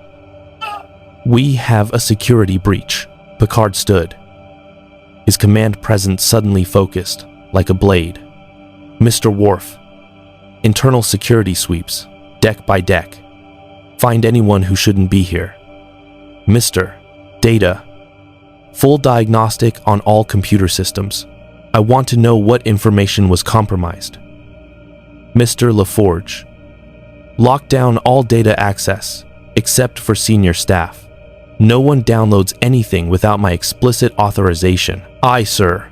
We have a security breach. Picard stood. His command presence suddenly focused, like a blade. Mr. Worf. Internal security sweeps, deck by deck. Find anyone who shouldn't be here. Mr. Data. Full diagnostic on all computer systems. I want to know what information was compromised. Mr. LaForge. Lock down all data access, except for senior staff. No one downloads anything without my explicit authorization. Aye, sir.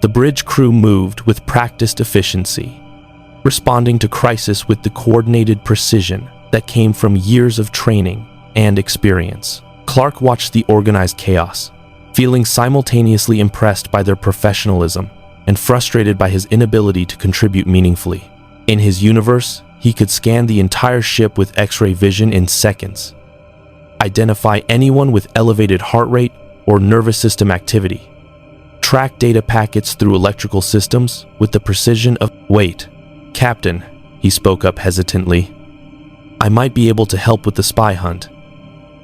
The bridge crew moved with practiced efficiency, responding to crisis with the coordinated precision that came from years of training and experience. Clark watched the organized chaos, feeling simultaneously impressed by their professionalism and frustrated by his inability to contribute meaningfully. In his universe, he could scan the entire ship with X-ray vision in seconds, identify anyone with elevated heart rate or nervous system activity, track data packets through electrical systems with the precision of— Wait, Captain, he spoke up hesitantly. I might be able to help with the spy hunt.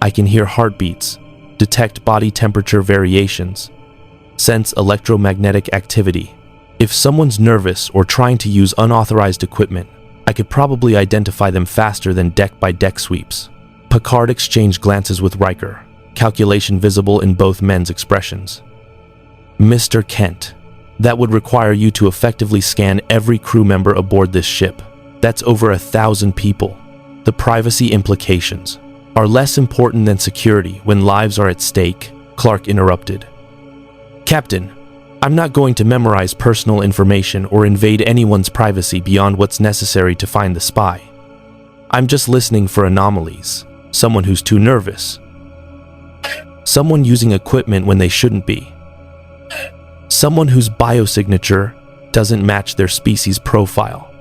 I can hear heartbeats, detect body temperature variations, sense electromagnetic activity. If someone's nervous or trying to use unauthorized equipment, I could probably identify them faster than deck-by-deck sweeps. Picard exchanged glances with Riker, calculation visible in both men's expressions. Mr. Kent, that would require you to effectively scan every crew member aboard this ship. That's over 1,000 people. The privacy implications are less important than security when lives are at stake, Clark interrupted. Captain, I'm not going to memorize personal information or invade anyone's privacy beyond what's necessary to find the spy. I'm just listening for anomalies. Someone who's too nervous. Someone using equipment when they shouldn't be. Someone whose biosignature doesn't match their species profile.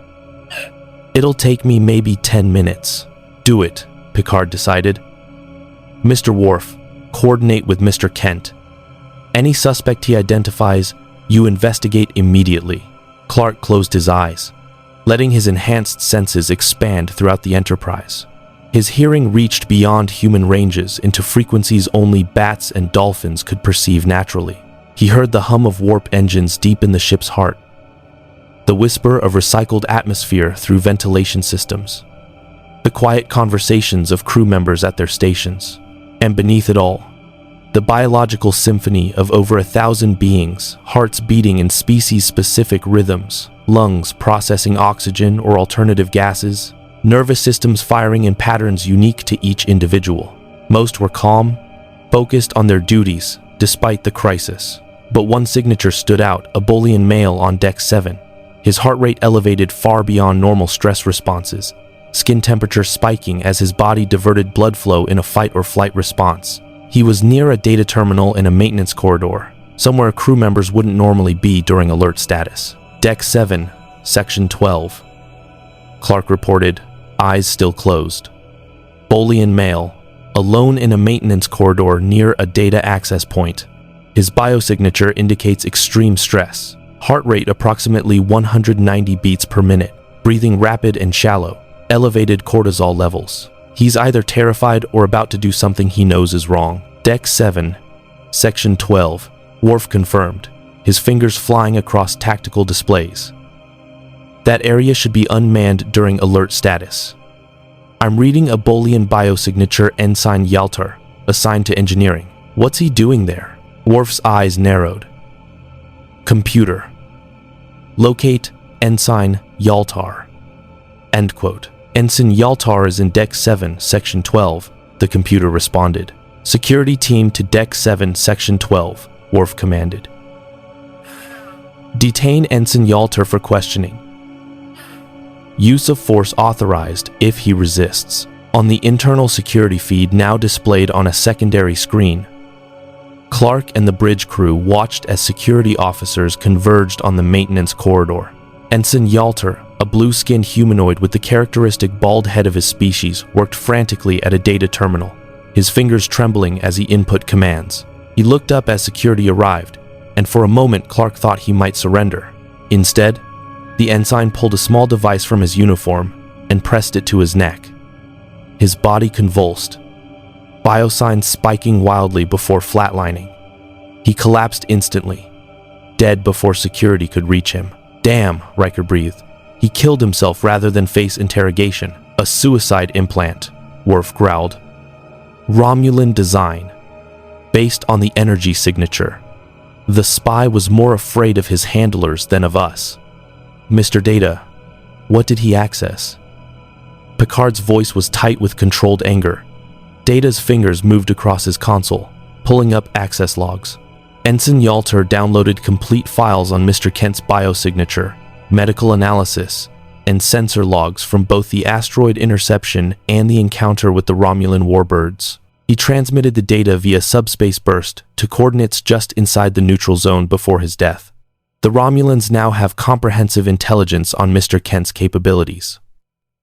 It'll take me maybe 10 minutes. Do it, Picard decided. Mr. Worf, coordinate with Mr. Kent. Any suspect he identifies, you investigate immediately. Clark closed his eyes, letting his enhanced senses expand throughout the Enterprise. His hearing reached beyond human ranges into frequencies only bats and dolphins could perceive naturally. He heard the hum of warp engines deep in the ship's heart, the whisper of recycled atmosphere through ventilation systems, the quiet conversations of crew members at their stations, and beneath it all, the biological symphony of over 1,000 beings, hearts beating in species-specific rhythms, lungs processing oxygen or alternative gases, nervous systems firing in patterns unique to each individual. Most were calm, focused on their duties despite the crisis. But one signature stood out, a Bolian male on Deck 7. His heart rate elevated far beyond normal stress responses, skin temperature spiking as his body diverted blood flow in a fight or flight response. He was near a data terminal in a maintenance corridor, somewhere crew members wouldn't normally be during alert status. Deck 7, Section 12. Clark reported, eyes still closed. Bolian male, alone in a maintenance corridor near a data access point. His biosignature indicates extreme stress. Heart rate approximately 190 beats per minute. Breathing rapid and shallow. Elevated cortisol levels. He's either terrified or about to do something he knows is wrong. Deck 7, Section 12. Worf confirmed, his fingers flying across tactical displays. That area should be unmanned during alert status. I'm reading a Bolian biosignature Ensign Yaltar, assigned to engineering. What's he doing there? Worf's eyes narrowed. Computer. Locate Ensign Yaltar. End quote. Ensign Yaltar is in Deck 7, Section 12, the computer responded. Security team to Deck 7, Section 12, Worf commanded. Detain Ensign Yaltar for questioning. Use of force authorized if he resists. On the internal security feed now displayed on a secondary screen, Clark and the bridge crew watched as security officers converged on the maintenance corridor. Ensign Yaltar, a blue-skinned humanoid with the characteristic bald head of his species, worked frantically at a data terminal, his fingers trembling as he input commands. He looked up as security arrived, and for a moment Clark thought he might surrender. Instead, the ensign pulled a small device from his uniform and pressed it to his neck. His body convulsed, biosigns spiking wildly before flatlining. He collapsed instantly, dead before security could reach him. Damn, Riker breathed. He killed himself rather than face interrogation. A suicide implant, Worf growled. Romulan design, based on the energy signature. The spy was more afraid of his handlers than of us. Mr. Data, what did he access? Picard's voice was tight with controlled anger. Data's fingers moved across his console, pulling up access logs. Ensign Yaltar downloaded complete files on Mr. Kent's biosignature, medical analysis, and sensor logs from both the asteroid interception and the encounter with the Romulan warbirds. He transmitted the data via subspace burst to coordinates just inside the neutral zone before his death. The Romulans now have comprehensive intelligence on Mr. Kent's capabilities.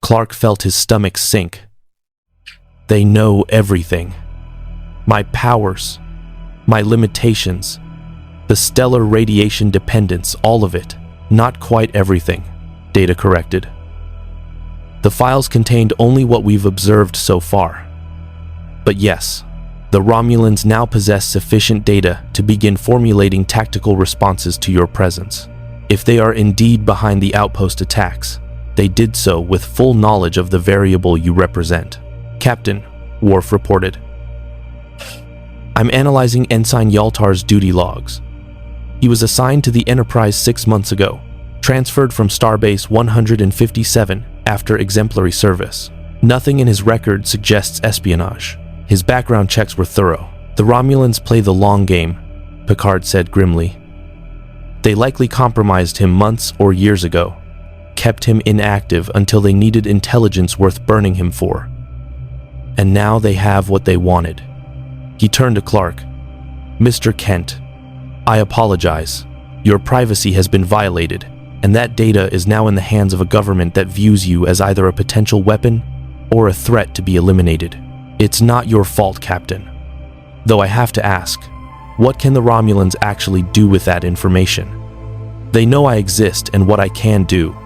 Clark felt his stomach sink. They know everything. My powers, my limitations, the stellar radiation dependence, all of it. Not quite everything, Data corrected. The files contained only what we've observed so far. But yes, the Romulans now possess sufficient data to begin formulating tactical responses to your presence. If they are indeed behind the outpost attacks, they did so with full knowledge of the variable you represent. Captain, Worf reported. I'm analyzing Ensign Yaltar's duty logs. He was assigned to the Enterprise 6 months ago, transferred from Starbase 157 after exemplary service. Nothing in his record suggests espionage. His background checks were thorough. The Romulans play the long game, Picard said grimly. They likely compromised him months or years ago, kept him inactive until they needed intelligence worth burning him for. And now they have what they wanted. He turned to Clark. Mr. Kent, I apologize. Your privacy has been violated, and that data is now in the hands of a government that views you as either a potential weapon or a threat to be eliminated. It's not your fault, Captain. Though I have to ask, what can the Romulans actually do with that information? They know I exist and what I can do,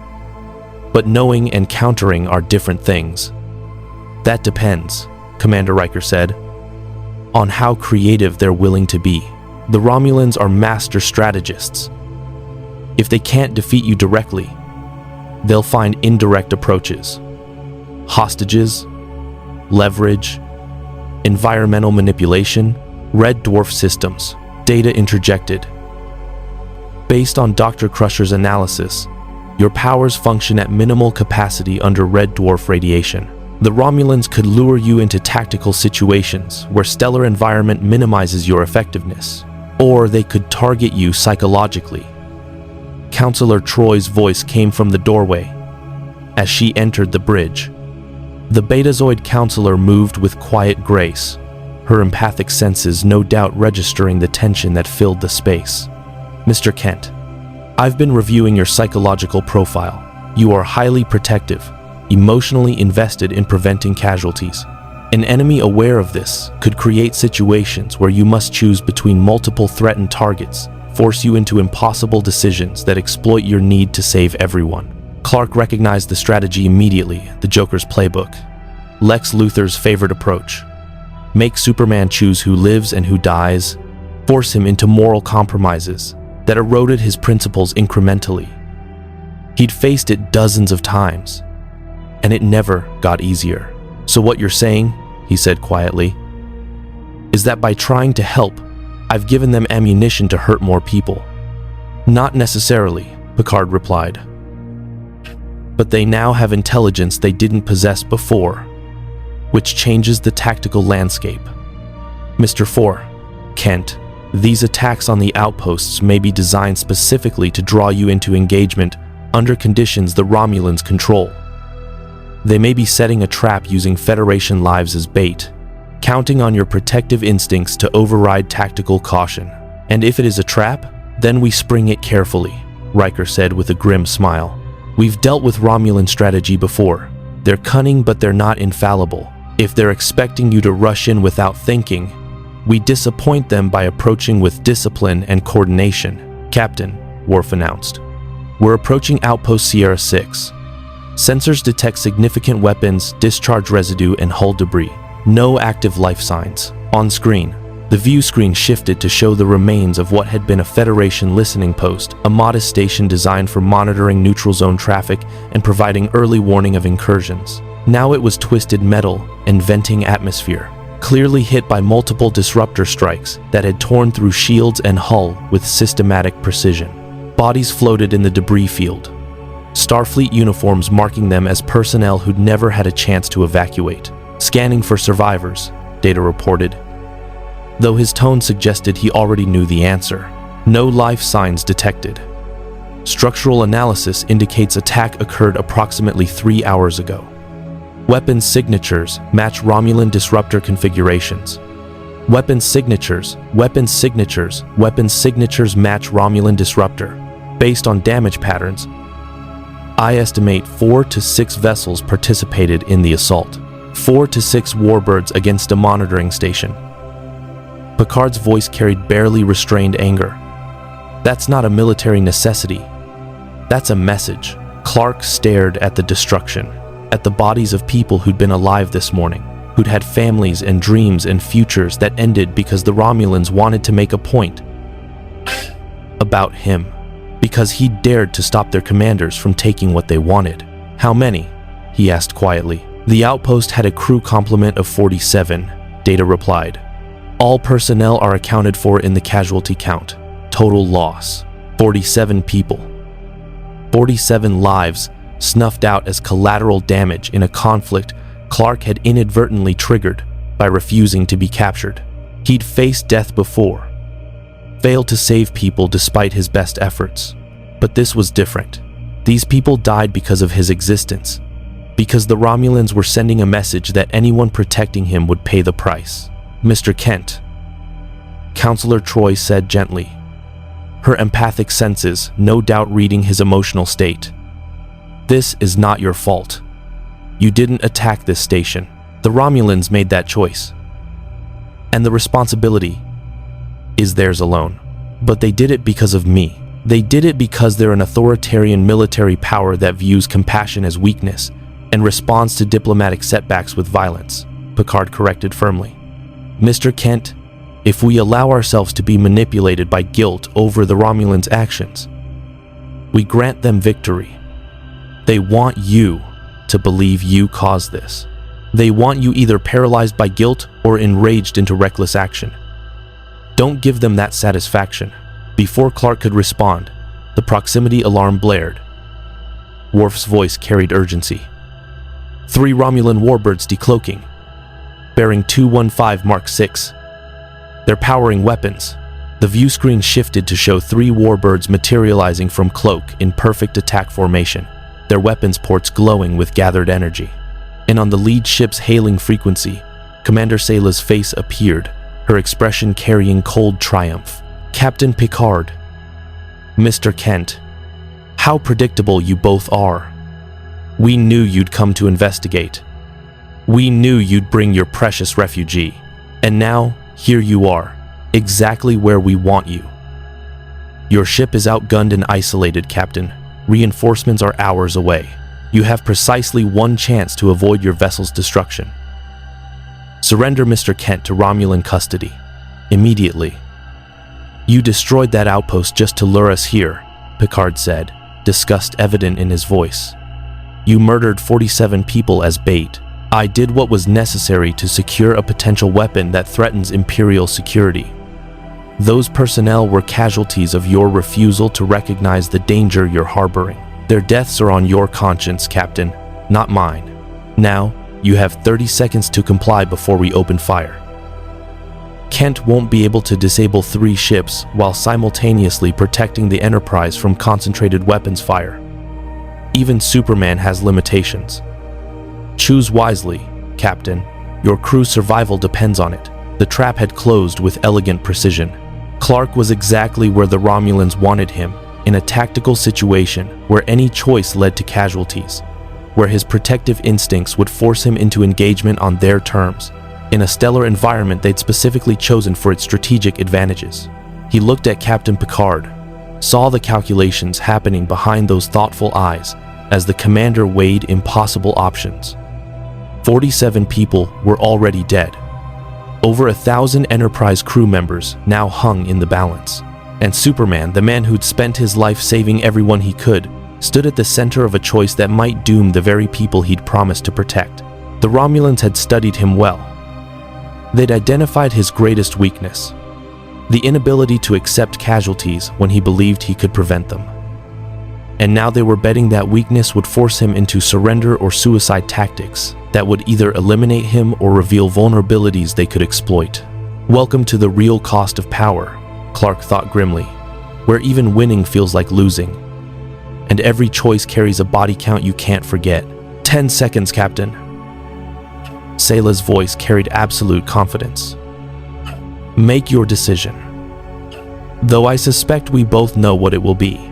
but knowing and countering are different things. That depends, Commander Riker said, on how creative they're willing to be. The Romulans are master strategists. If they can't defeat you directly, they'll find indirect approaches. Hostages, leverage, environmental manipulation, red dwarf systems, data interjected. Based on Dr. Crusher's analysis, your powers function at minimal capacity under red dwarf radiation. The Romulans could lure you into tactical situations where stellar environment minimizes your effectiveness, or they could target you psychologically. Counselor Troy's voice came from the doorway as she entered the bridge. The Betazoid counselor moved with quiet grace, her empathic senses no doubt registering the tension that filled the space. Mr. Kent, I've been reviewing your psychological profile. You are highly protective, emotionally invested in preventing casualties. An enemy aware of this could create situations where you must choose between multiple threatened targets, force you into impossible decisions that exploit your need to save everyone. Clark recognized the strategy immediately, the Joker's playbook. Lex Luthor's favorite approach. Make Superman choose who lives and who dies, force him into moral compromises that eroded his principles incrementally. He'd faced it dozens of times, and it never got easier. So what you're saying, he said quietly, is that by trying to help, I've given them ammunition to hurt more people. Not necessarily, Picard replied. But they now have intelligence they didn't possess before, which changes the tactical landscape. Mr. 4, Kent, these attacks on the outposts may be designed specifically to draw you into engagement under conditions the Romulans control. They may be setting a trap using Federation lives as bait, counting on your protective instincts to override tactical caution. And if it is a trap, then we spring it carefully, Riker said with a grim smile. We've dealt with Romulan strategy before. They're cunning, but they're not infallible. If they're expecting you to rush in without thinking, we disappoint them by approaching with discipline and coordination. Captain, Worf announced. We're approaching Outpost Sierra 6. Sensors detect significant weapons, discharge residue, and hull debris. No active life signs. On screen, the view screen shifted to show the remains of what had been a Federation listening post, a modest station designed for monitoring neutral zone traffic and providing early warning of incursions. Now it was twisted metal and venting atmosphere, clearly hit by multiple disruptor strikes that had torn through shields and hull with systematic precision. Bodies floated in the debris field, Starfleet uniforms marking them as personnel who'd never had a chance to evacuate. Scanning for survivors, Data reported, though his tone suggested he already knew the answer. No life signs detected. Structural analysis indicates attack occurred approximately 3 hours ago. Weapons signatures match Romulan disruptor configurations. Weapons signatures match Romulan disruptor. Based on damage patterns, I estimate 4 to 6 vessels participated in the assault. 4 to 6 warbirds against a monitoring station. Picard's voice carried barely restrained anger. That's not a military necessity. That's a message. Clark stared at the destruction, at the bodies of people who'd been alive this morning, who'd had families and dreams and futures that ended because the Romulans wanted to make a point about him, because he dared to stop their commanders from taking what they wanted. How many? He asked quietly. The outpost had a crew complement of 47, Data replied. All personnel are accounted for in the casualty count. Total loss, 47 people. 47 lives snuffed out as collateral damage in a conflict Clark had inadvertently triggered by refusing to be captured. He'd faced death before, failed to save people despite his best efforts. But this was different. These people died because of his existence, because the Romulans were sending a message that anyone protecting him would pay the price. Mr. Kent, Counselor Troy said gently, her empathic senses no doubt reading his emotional state. This is not your fault. You didn't attack this station. The Romulans made that choice. And the responsibility is theirs alone. But they did it because of me. They did it because they're an authoritarian military power that views compassion as weakness and responds to diplomatic setbacks with violence, Picard corrected firmly. Mr. Kent, if we allow ourselves to be manipulated by guilt over the Romulans' actions, we grant them victory. They want you to believe you caused this. They want you either paralyzed by guilt or enraged into reckless action. Don't give them that satisfaction. Before Clark could respond, the proximity alarm blared. Worf's voice carried urgency. 3 Romulan warbirds decloaking, bearing 215 Mark 6. They're powering weapons. The view screen shifted to show 3 warbirds materializing from cloak in perfect attack formation, their weapons ports glowing with gathered energy. And on the lead ship's hailing frequency, Commander Sayla's face appeared, her expression carrying cold triumph. "Captain Picard, Mr. Kent, how predictable you both are. We knew you'd come to investigate. We knew you'd bring your precious refugee. And now, here you are, exactly where we want you. Your ship is outgunned and isolated, Captain. Reinforcements are hours away. You have precisely one chance to avoid your vessel's destruction. Surrender Mr. Kent to Romulan custody. Immediately." "You destroyed that outpost just to lure us here," Picard said, disgust evident in his voice. "You murdered 47 people as bait. I did what was necessary to secure a potential weapon that threatens Imperial security. Those personnel were casualties of your refusal to recognize the danger you're harboring. Their deaths are on your conscience, Captain, not mine. Now, you have 30 seconds to comply before we open fire." Kent won't be able to disable 3 ships while simultaneously protecting the Enterprise from concentrated weapons fire. Even Superman has limitations. Choose wisely, Captain. Your crew's survival depends on it. The trap had closed with elegant precision. Clark was exactly where the Romulans wanted him, in a tactical situation where any choice led to casualties, where his protective instincts would force him into engagement on their terms, in a stellar environment they'd specifically chosen for its strategic advantages. He looked at Captain Picard, saw the calculations happening behind those thoughtful eyes as the commander weighed impossible options. 47 people were already dead. Over 1,000 Enterprise crew members now hung in the balance. And Superman, the man who'd spent his life saving everyone he could, stood at the center of a choice that might doom the very people he'd promised to protect. The Romulans had studied him well. They'd identified his greatest weakness, the inability to accept casualties when he believed he could prevent them. And now they were betting that weakness would force him into surrender or suicide tactics that would either eliminate him or reveal vulnerabilities they could exploit. Welcome to the real cost of power, Clark thought grimly, where even winning feels like losing. And every choice carries a body count you can't forget. 10 seconds, Captain. Sayla's voice carried absolute confidence. Make your decision. Though I suspect we both know what it will be.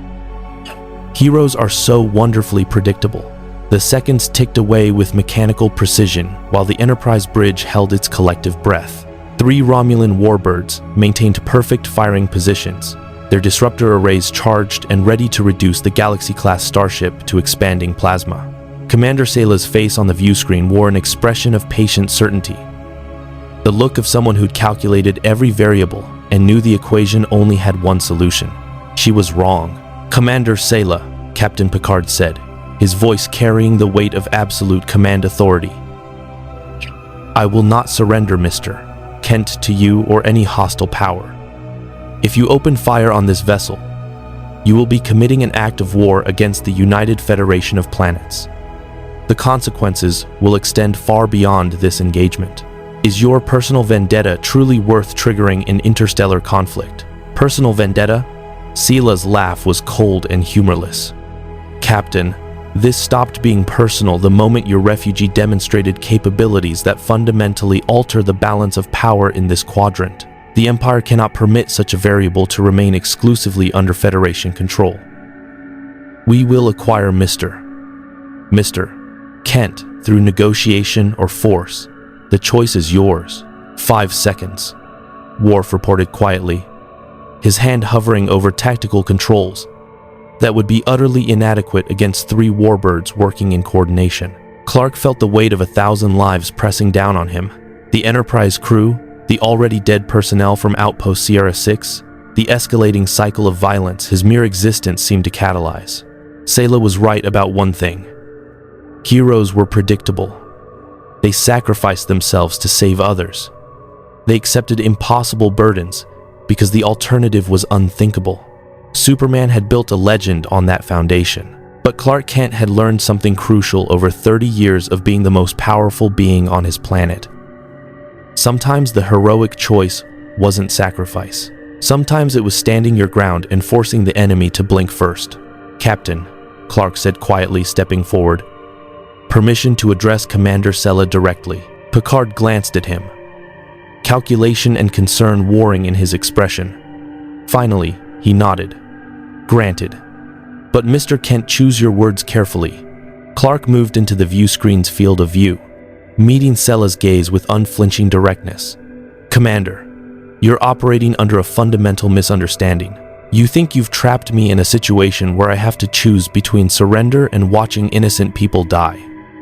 Heroes are so wonderfully predictable. The seconds ticked away with mechanical precision while the Enterprise bridge held its collective breath. 3 Romulan warbirds maintained perfect firing positions, their disruptor arrays charged and ready to reduce the Galaxy-class starship to expanding plasma. Commander Sayla's face on the view screen wore an expression of patient certainty. The look of someone who'd calculated every variable and knew the equation only had one solution. She was wrong. "Commander Sayla," Captain Picard said, his voice carrying the weight of absolute command authority. "I will not surrender, Mr. Kent, to you or any hostile power. If you open fire on this vessel, you will be committing an act of war against the United Federation of Planets. The consequences will extend far beyond this engagement. Is your personal vendetta truly worth triggering an interstellar conflict? Personal vendetta?" Sayla's laugh was cold and humorless. "Captain, this stopped being personal the moment your refugee demonstrated capabilities that fundamentally alter the balance of power in this quadrant. The Empire cannot permit such a variable to remain exclusively under Federation control. We will acquire Mr. Kent through negotiation or force. The choice is yours." 5 seconds. Worf reported quietly, his hand hovering over tactical controls that would be utterly inadequate against 3 warbirds working in coordination. Clark felt the weight of 1,000 lives pressing down on him. The Enterprise crew, the already dead personnel from Outpost Sierra 6, the escalating cycle of violence his mere existence seemed to catalyze. Sayla was right about one thing. Heroes were predictable. They sacrificed themselves to save others. They accepted impossible burdens because the alternative was unthinkable. Superman had built a legend on that foundation. But Clark Kent had learned something crucial over 30 years of being the most powerful being on his planet. Sometimes the heroic choice wasn't sacrifice. Sometimes it was standing your ground and forcing the enemy to blink first. "Captain," Clark said quietly, stepping forward. "Permission to address Commander Sela directly." Picard glanced at him, calculation and concern warring in his expression. Finally, he nodded. "Granted. But Mr. Kent, choose your words carefully." Clark moved into the view screen's field of view, meeting Sela's gaze with unflinching directness. "Commander, you're operating under a fundamental misunderstanding. You think you've trapped me in a situation where I have to choose between surrender and watching innocent people die.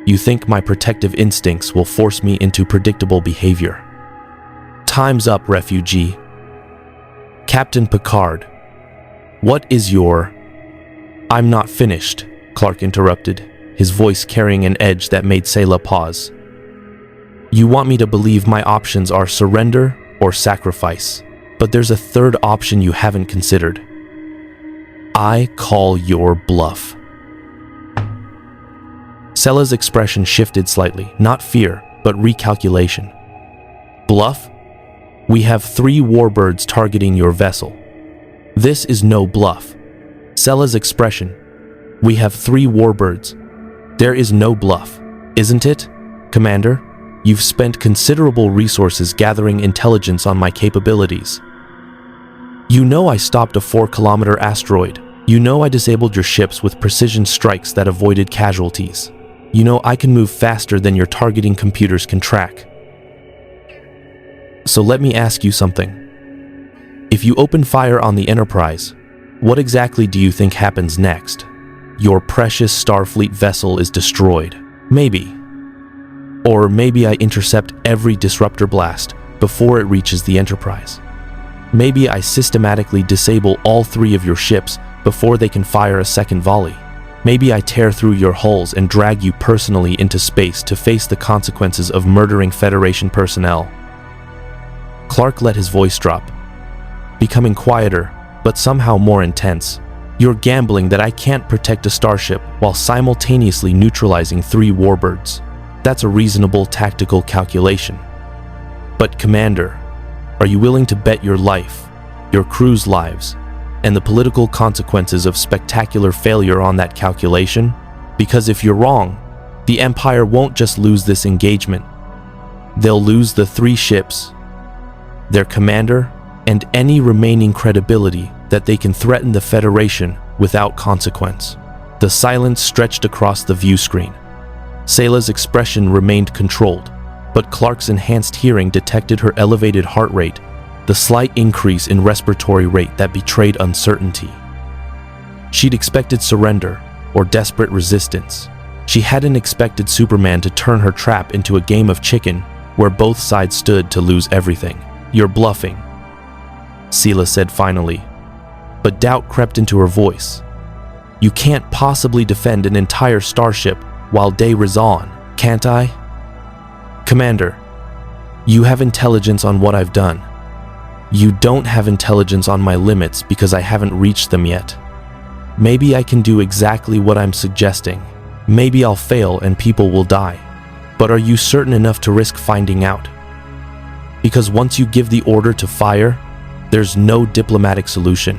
You think my protective instincts will force me into predictable behavior. Time's up, refugee." "Captain Picard, what is your—" "I'm not finished," Clark interrupted, his voice carrying an edge that made Sela pause. "You want me to believe my options are surrender or sacrifice, but there's a third option you haven't considered. I call your bluff." Sela's expression shifted slightly, not fear, but recalculation. "Bluff? We have 3 warbirds targeting your vessel. This is no bluff." Sela's expression. "We have 3 warbirds. There is no bluff, isn't it, Commander? You've spent considerable resources gathering intelligence on my capabilities. You know I stopped a 4-kilometer asteroid. You know I disabled your ships with precision strikes that avoided casualties. You know I can move faster than your targeting computers can track. So let me ask you something. If you open fire on the Enterprise, what exactly do you think happens next? Your precious Starfleet vessel is destroyed. Maybe. Or maybe I intercept every disruptor blast before it reaches the Enterprise. Maybe I systematically disable all 3 of your ships before they can fire a second volley. Maybe I tear through your hulls and drag you personally into space to face the consequences of murdering Federation personnel." Clark let his voice drop, becoming quieter, but somehow more intense. "You're gambling that I can't protect a starship while simultaneously neutralizing 3 warbirds. That's a reasonable tactical calculation. But Commander, are you willing to bet your life, your crew's lives, and the political consequences of spectacular failure on that calculation? Because if you're wrong, the Empire won't just lose this engagement. They'll lose the 3 ships, their commander, and any remaining credibility that they can threaten the Federation without consequence." The silence stretched across the view screen. Sela's expression remained controlled, but Clark's enhanced hearing detected her elevated heart rate, the slight increase in respiratory rate that betrayed uncertainty. She'd expected surrender or desperate resistance. She hadn't expected Superman to turn her trap into a game of chicken where both sides stood to lose everything. "You're bluffing," Sela said finally, but doubt crept into her voice. "You can't possibly defend an entire starship while day is on, can't I? Commander, you have intelligence on what I've done. You don't have intelligence on my limits because I haven't reached them yet. Maybe I can do exactly what I'm suggesting. Maybe I'll fail and people will die. But are you certain enough to risk finding out? Because once you give the order to fire, there's no diplomatic solution,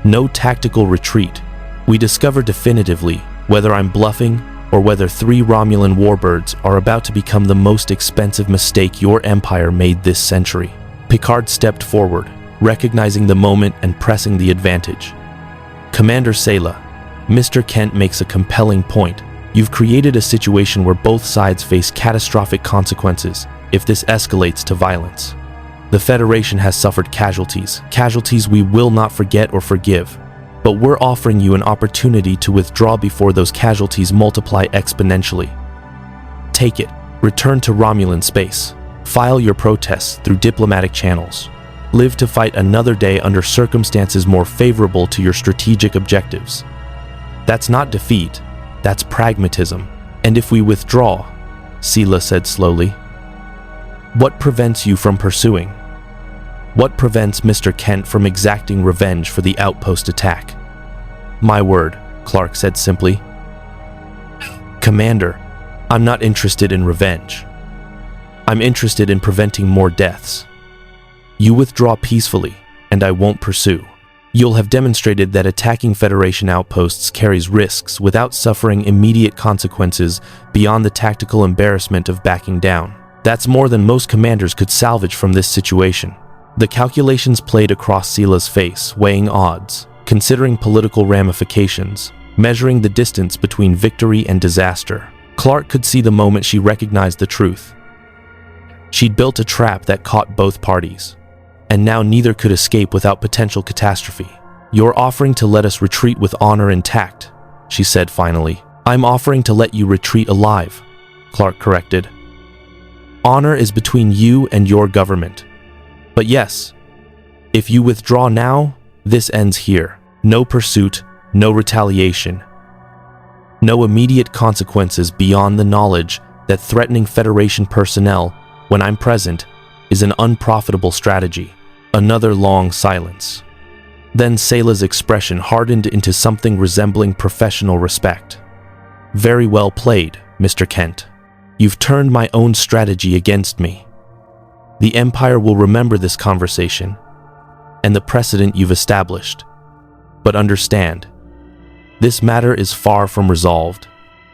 no tactical retreat. We discover definitively whether I'm bluffing or whether 3 Romulan warbirds are about to become the most expensive mistake your empire made this century." Picard stepped forward, recognizing the moment and pressing the advantage. "Commander Sela, Mr. Kent makes a compelling point. You've created a situation where both sides face catastrophic consequences if this escalates to violence. The Federation has suffered casualties we will not forget or forgive. But we're offering you an opportunity to withdraw before those casualties multiply exponentially. Take it, return to Romulan space, file your protests through diplomatic channels, live to fight another day under circumstances more favorable to your strategic objectives. That's not defeat, that's pragmatism. And if we withdraw," Sela said slowly, "what prevents you from pursuing? What prevents Mr. Kent from exacting revenge for the outpost attack? My word, Clark said simply. Commander, I'm not interested in revenge. I'm interested in preventing more deaths. You withdraw peacefully, and I won't pursue. You'll have demonstrated that attacking Federation outposts carries risks without suffering immediate consequences beyond the tactical embarrassment of backing down. That's more than most commanders could salvage from this situation. The calculations played across Sela's face, weighing odds, considering political ramifications, measuring the distance between victory and disaster. Clark could see the moment she recognized the truth. She'd built a trap that caught both parties, and now neither could escape without potential catastrophe. You're offering to let us retreat with honor intact, she said finally. I'm offering to let you retreat alive, Clark corrected. Honor is between you and your government. But yes, if you withdraw now, this ends here. No pursuit, no retaliation, no immediate consequences beyond the knowledge that threatening Federation personnel, when I'm present, is an unprofitable strategy. Another long silence. Then Sela's expression hardened into something resembling professional respect. Very well played, Mr. Kent. You've turned my own strategy against me. The Empire will remember this conversation and the precedent you've established. But understand, this matter is far from resolved.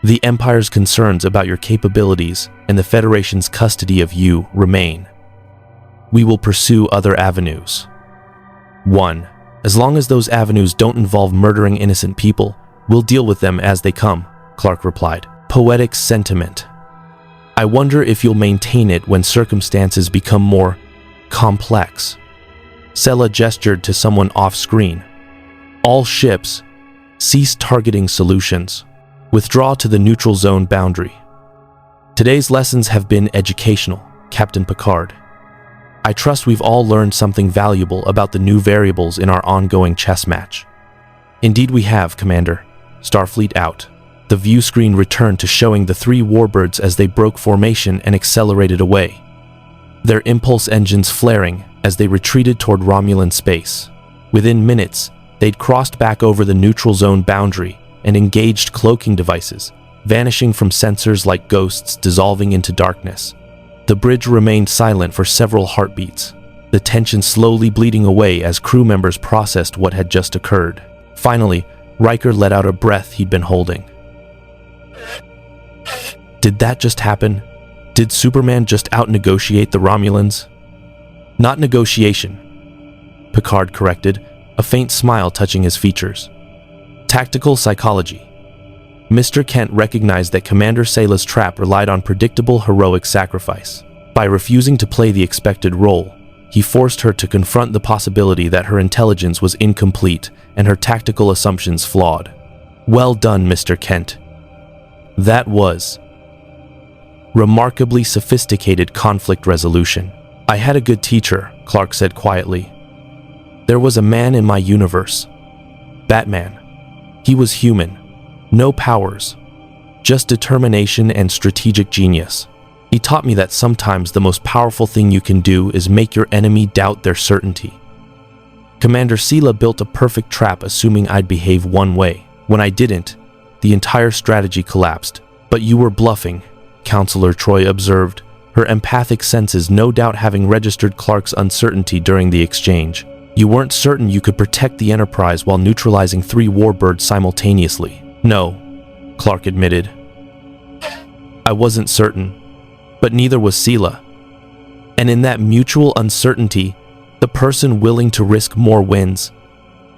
The Empire's concerns about your capabilities and the Federation's custody of you remain. We will pursue other avenues. 1. As long as those avenues don't involve murdering innocent people, we'll deal with them as they come, Clark replied. Poetic sentiment. I wonder if you'll maintain it when circumstances become more complex. Sela gestured to someone off-screen. All ships, cease targeting solutions. Withdraw to the neutral zone boundary. Today's lessons have been educational, Captain Picard. I trust we've all learned something valuable about the new variables in our ongoing chess match. Indeed we have, Commander. Starfleet out. The view screen returned to showing the 3 warbirds as they broke formation and accelerated away, their impulse engines flaring as they retreated toward Romulan space. Within minutes, they'd crossed back over the neutral zone boundary and engaged cloaking devices, vanishing from sensors like ghosts dissolving into darkness. The bridge remained silent for several heartbeats, the tension slowly bleeding away as crew members processed what had just occurred. Finally, Riker let out a breath he'd been holding. Did that just happen? Did Superman just out-negotiate the Romulans? Not negotiation, Picard corrected, a faint smile touching his features. Tactical psychology. Mr. Kent recognized that Commander Sela's trap relied on predictable heroic sacrifice. By refusing to play the expected role, he forced her to confront the possibility that her intelligence was incomplete and her tactical assumptions flawed. Well done, Mr. Kent. That was remarkably sophisticated conflict resolution. I had a good teacher, Clark said quietly. There was a man in my universe, Batman. He was human, no powers, just determination and strategic genius. He taught me that sometimes the most powerful thing you can do is make your enemy doubt their certainty. Commander Sela built a perfect trap assuming I'd behave one way. When I didn't, the entire strategy collapsed. But you were bluffing, Counselor Troy observed, her empathic senses no doubt having registered Clark's uncertainty during the exchange. You weren't certain you could protect the Enterprise while neutralizing 3 warbirds simultaneously. No, Clark admitted. I wasn't certain, but neither was Sela. And in that mutual uncertainty, the person willing to risk more wins.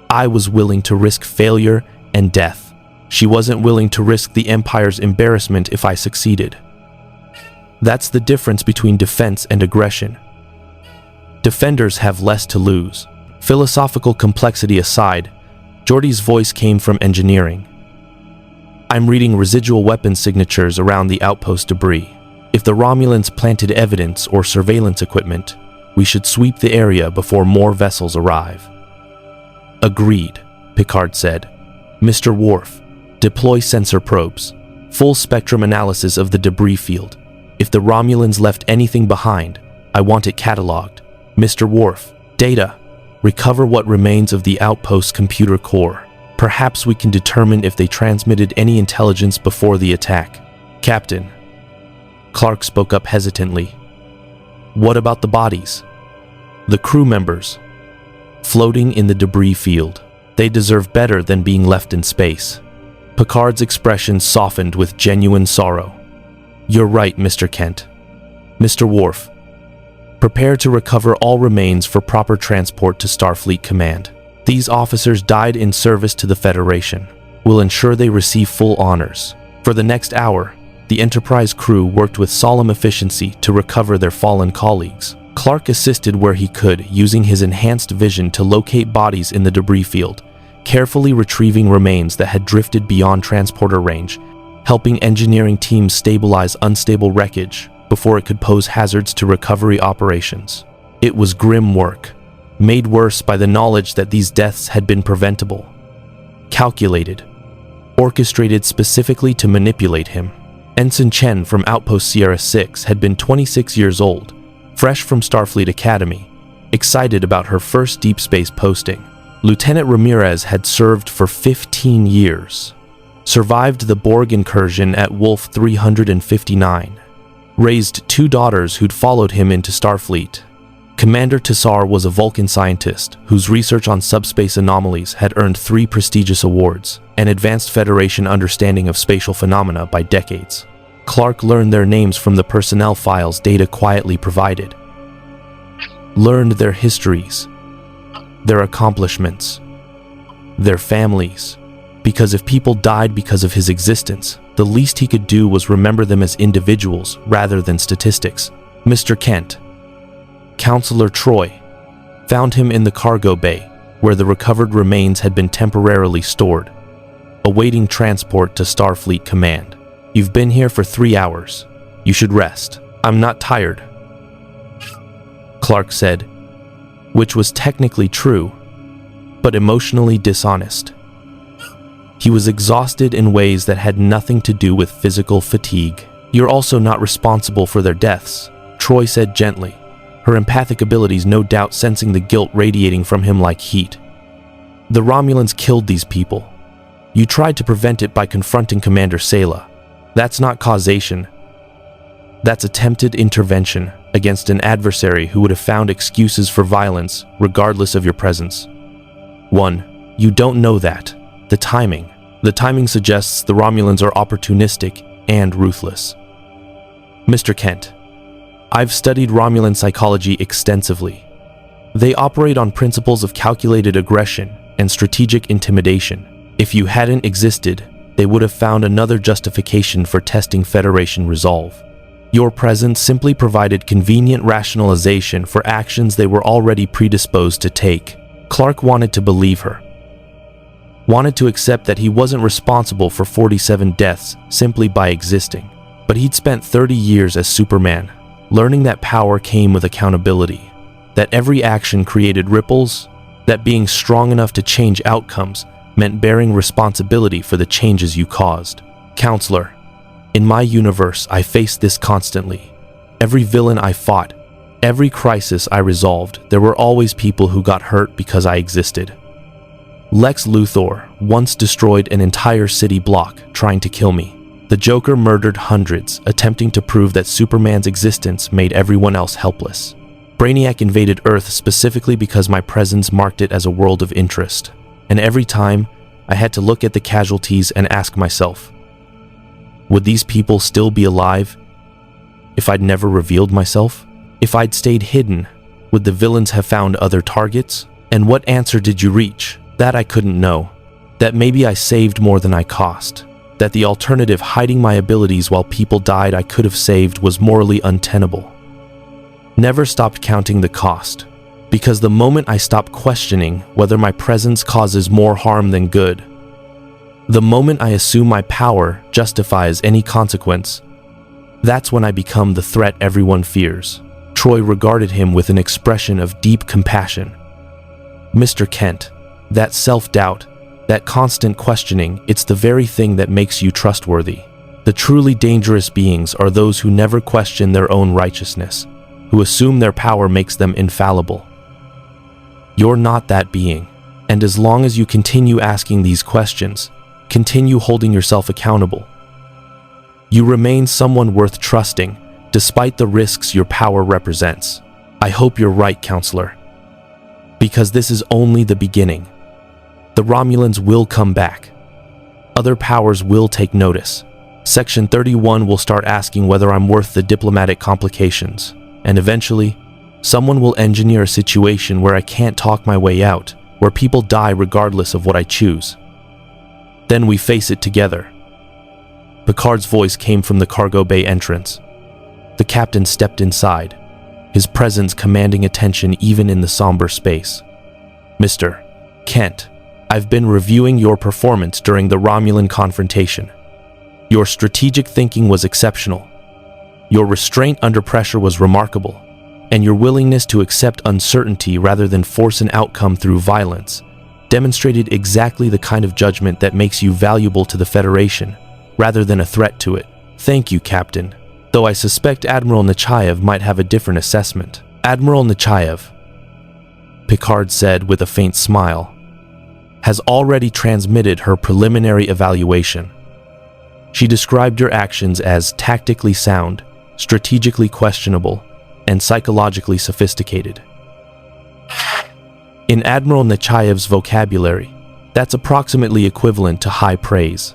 I was willing to risk failure and death. She wasn't willing to risk the Empire's embarrassment if I succeeded. That's the difference between defense and aggression. Defenders have less to lose. Philosophical complexity aside, Geordi's voice came from engineering. I'm reading residual weapon signatures around the outpost debris. If the Romulans planted evidence or surveillance equipment, we should sweep the area before more vessels arrive. Agreed, Picard said. Mr. Worf, deploy sensor probes. Full spectrum analysis of the debris field. If the Romulans left anything behind, I want it cataloged. Mr. Worf, data. Recover what remains of the outpost computer core. Perhaps we can determine if they transmitted any intelligence before the attack. Captain, Clark spoke up hesitantly. What about the bodies? The crew members, floating in the debris field. They deserve better than being left in space. Picard's expression softened with genuine sorrow. You're right, Mr. Kent. Mr. Worf, prepare to recover all remains for proper transport to Starfleet Command. These officers died in service to the Federation. We'll ensure they receive full honors. For the next hour, the Enterprise crew worked with solemn efficiency to recover their fallen colleagues. Clark assisted where he could, using his enhanced vision to locate bodies in the debris field, carefully retrieving remains that had drifted beyond transporter range, helping engineering teams stabilize unstable wreckage before it could pose hazards to recovery operations. It was grim work, made worse by the knowledge that these deaths had been preventable, calculated, orchestrated specifically to manipulate him. Ensign Chen from Outpost Sierra 6 had been 26 years old, fresh from Starfleet Academy, excited about her first deep space posting. Lieutenant Ramirez had served for 15 years, survived the Borg incursion at Wolf 359, raised 2 daughters who'd followed him into Starfleet. Commander Tassar was a Vulcan scientist whose research on subspace anomalies had earned 3 prestigious awards, an advanced Federation understanding of spatial phenomena by decades. Clark learned their names from the personnel files Data quietly provided, learned their histories, their accomplishments, their families, because if people died because of his existence, the least he could do was remember them as individuals rather than statistics. Mr. Kent, Counselor Troy, found him in the cargo bay, where the recovered remains had been temporarily stored, awaiting transport to Starfleet Command. You've been here for 3 hours. You should rest. I'm not tired, Clark said, which was technically true, but emotionally dishonest. He was exhausted in ways that had nothing to do with physical fatigue. You're also not responsible for their deaths, Troy said gently, her empathic abilities no doubt sensing the guilt radiating from him like heat. The Romulans killed these people. You tried to prevent it by confronting Commander Sela. That's not causation. That's attempted intervention against an adversary who would have found excuses for violence regardless of your presence. 1. You don't know that. The timing suggests the Romulans are opportunistic and ruthless. Mr. Kent, I've studied Romulan psychology extensively. They operate on principles of calculated aggression and strategic intimidation. If you hadn't existed, they would have found another justification for testing Federation resolve. Your presence simply provided convenient rationalization for actions they were already predisposed to take. Clark wanted to believe her, wanted to accept that he wasn't responsible for 47 deaths simply by existing. But he'd spent 30 years as Superman, learning that power came with accountability, that every action created ripples, that being strong enough to change outcomes meant bearing responsibility for the changes you caused. Counselor, in my universe, I faced this constantly. Every villain I fought, every crisis I resolved, there were always people who got hurt because I existed. Lex Luthor once destroyed an entire city block trying to kill me. The Joker murdered hundreds, attempting to prove that Superman's existence made everyone else helpless. Brainiac invaded Earth specifically because my presence marked it as a world of interest. And every time, I had to look at the casualties and ask myself, would these people still be alive if I'd never revealed myself? If I'd stayed hidden, would the villains have found other targets? And what answer did you reach? That I couldn't know. That maybe I saved more than I cost. That the alternative, hiding my abilities while people died I could have saved, was morally untenable. Never stopped counting the cost, because the moment I stop questioning whether my presence causes more harm than good, the moment I assume my power justifies any consequence, that's when I become the threat everyone fears. Troy regarded him with an expression of deep compassion. Mr. Kent, that self-doubt, that constant questioning, it's the very thing that makes you trustworthy. The truly dangerous beings are those who never question their own righteousness, who assume their power makes them infallible. You're not that being, And as long as you continue asking these questions, continue holding yourself accountable, you remain someone worth trusting, despite the risks your power represents. I hope you're right, Counselor. Because this is only the beginning. The Romulans will come back. Other powers will take notice. Section 31 will start asking whether I'm worth the diplomatic complications. And eventually, someone will engineer a situation where I can't talk my way out, where people die regardless of what I choose. Then we face it together. Picard's voice came from the cargo bay entrance. The captain stepped inside, his presence commanding attention even in the somber space. Mr. Kent, I've been reviewing your performance during the Romulan confrontation. Your strategic thinking was exceptional. Your restraint under pressure was remarkable, and your willingness to accept uncertainty rather than force an outcome through violence demonstrated exactly the kind of judgment that makes you valuable to the Federation, rather than a threat to it. Thank you, Captain, though I suspect Admiral Nechayev might have a different assessment. Admiral Nechayev, Picard said with a faint smile, has already transmitted her preliminary evaluation. She described your actions as tactically sound, strategically questionable, and psychologically sophisticated. In Admiral Nechayev's vocabulary, that's approximately equivalent to high praise.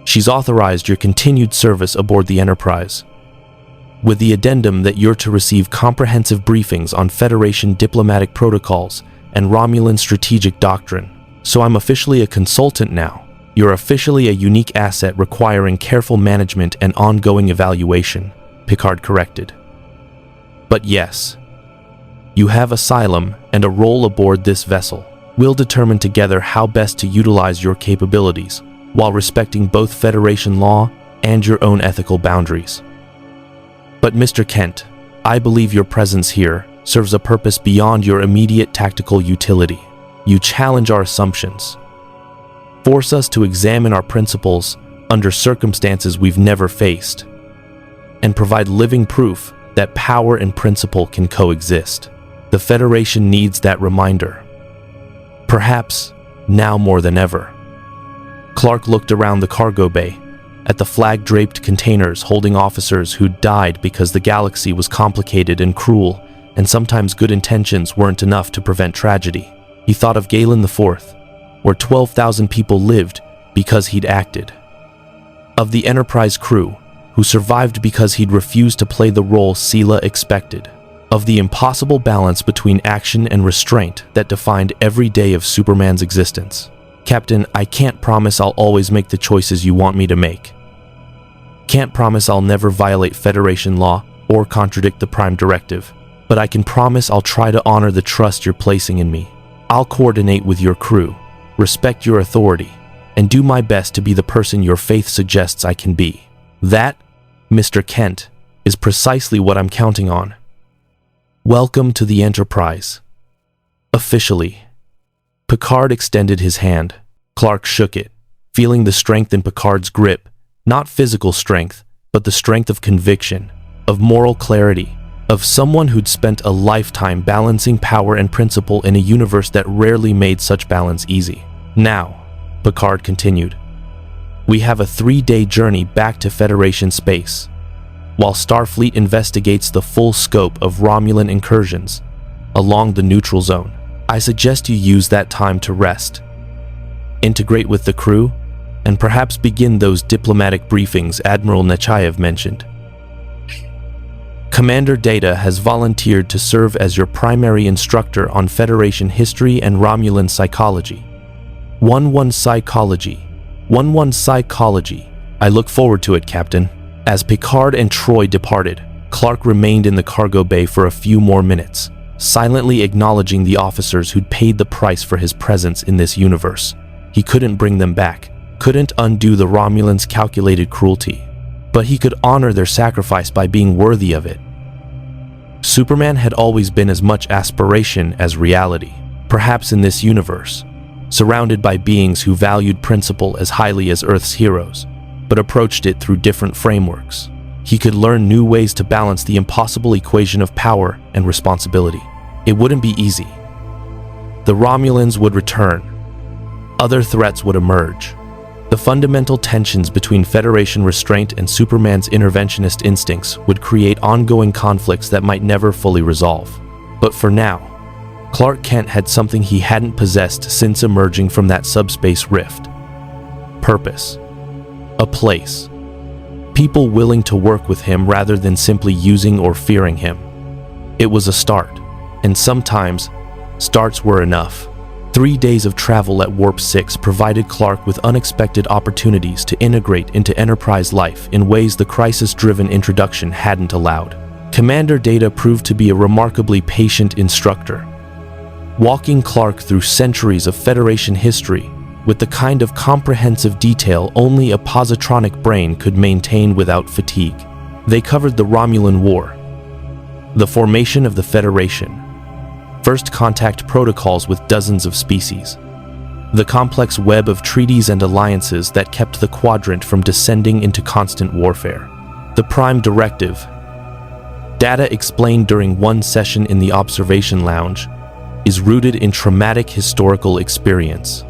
She's authorized your continued service aboard the Enterprise, with the addendum that you're to receive comprehensive briefings on Federation diplomatic protocols and Romulan strategic doctrine. So I'm officially a consultant now. You're officially a unique asset requiring careful management and ongoing evaluation, Picard corrected. But yes, you have asylum and a role aboard this vessel. We'll determine together how best to utilize your capabilities, while respecting both Federation law and your own ethical boundaries. But Mr. Kent, I believe your presence here serves a purpose beyond your immediate tactical utility. You challenge our assumptions, force us to examine our principles under circumstances we've never faced, and provide living proof that power and principle can coexist. The Federation needs that reminder, perhaps now more than ever. Clark looked around the cargo bay, at the flag-draped containers holding officers who'd died because the galaxy was complicated and cruel, and sometimes good intentions weren't enough to prevent tragedy. He thought of Galen IV, where 12,000 people lived because he'd acted. Of the Enterprise crew, who survived because he'd refused to play the role Sela expected. Of the impossible balance between action and restraint that defined every day of Superman's existence. Captain, I can't promise I'll always make the choices you want me to make. Can't promise I'll never violate Federation law or contradict the Prime Directive, but I can promise I'll try to honor the trust you're placing in me. I'll coordinate with your crew, respect your authority, and do my best to be the person your faith suggests I can be. That, Mr. Kent, is precisely what I'm counting on. Welcome to the Enterprise. Officially. Picard extended his hand. Clark shook it, feeling the strength in Picard's grip, not physical strength, but the strength of conviction, of moral clarity, of someone who'd spent a lifetime balancing power and principle in a universe that rarely made such balance easy. Now, Picard continued, we have a 3-day journey back to Federation space, while Starfleet investigates the full scope of Romulan incursions along the neutral zone. I suggest you use that time to rest, integrate with the crew, and perhaps begin those diplomatic briefings Admiral Nechayev mentioned. Commander Data has volunteered to serve as your primary instructor on Federation history and Romulan psychology. 1-1 psychology. 1-1 psychology. I look forward to it, Captain. As Picard and Troy departed, Clark remained in the cargo bay for a few more minutes, silently acknowledging the officers who'd paid the price for his presence in this universe. He couldn't bring them back, couldn't undo the Romulans' calculated cruelty, but he could honor their sacrifice by being worthy of it. Superman had always been as much aspiration as reality, perhaps in this universe, surrounded by beings who valued principle as highly as Earth's heroes, but approached it through different frameworks. He could learn new ways to balance the impossible equation of power and responsibility. It wouldn't be easy. The Romulans would return, Other threats would emerge. The fundamental tensions between Federation restraint and Superman's interventionist instincts would create ongoing conflicts that might never fully resolve. But for now, Clark Kent had something he hadn't possessed since emerging from that subspace rift. Purpose. A place. People willing to work with him rather than simply using or fearing him. It was a start, and sometimes, starts were enough. 3 days of travel at Warp 6 provided Clark with unexpected opportunities to integrate into Enterprise life in ways the crisis-driven introduction hadn't allowed. Commander Data proved to be a remarkably patient instructor, walking Clark through centuries of Federation history with the kind of comprehensive detail only a positronic brain could maintain without fatigue. They covered the Romulan War, the formation of the Federation, first contact protocols with dozens of species, the complex web of treaties and alliances that kept the Quadrant from descending into constant warfare, the Prime Directive. Data explained during one session in the observation lounge is rooted in traumatic historical experience.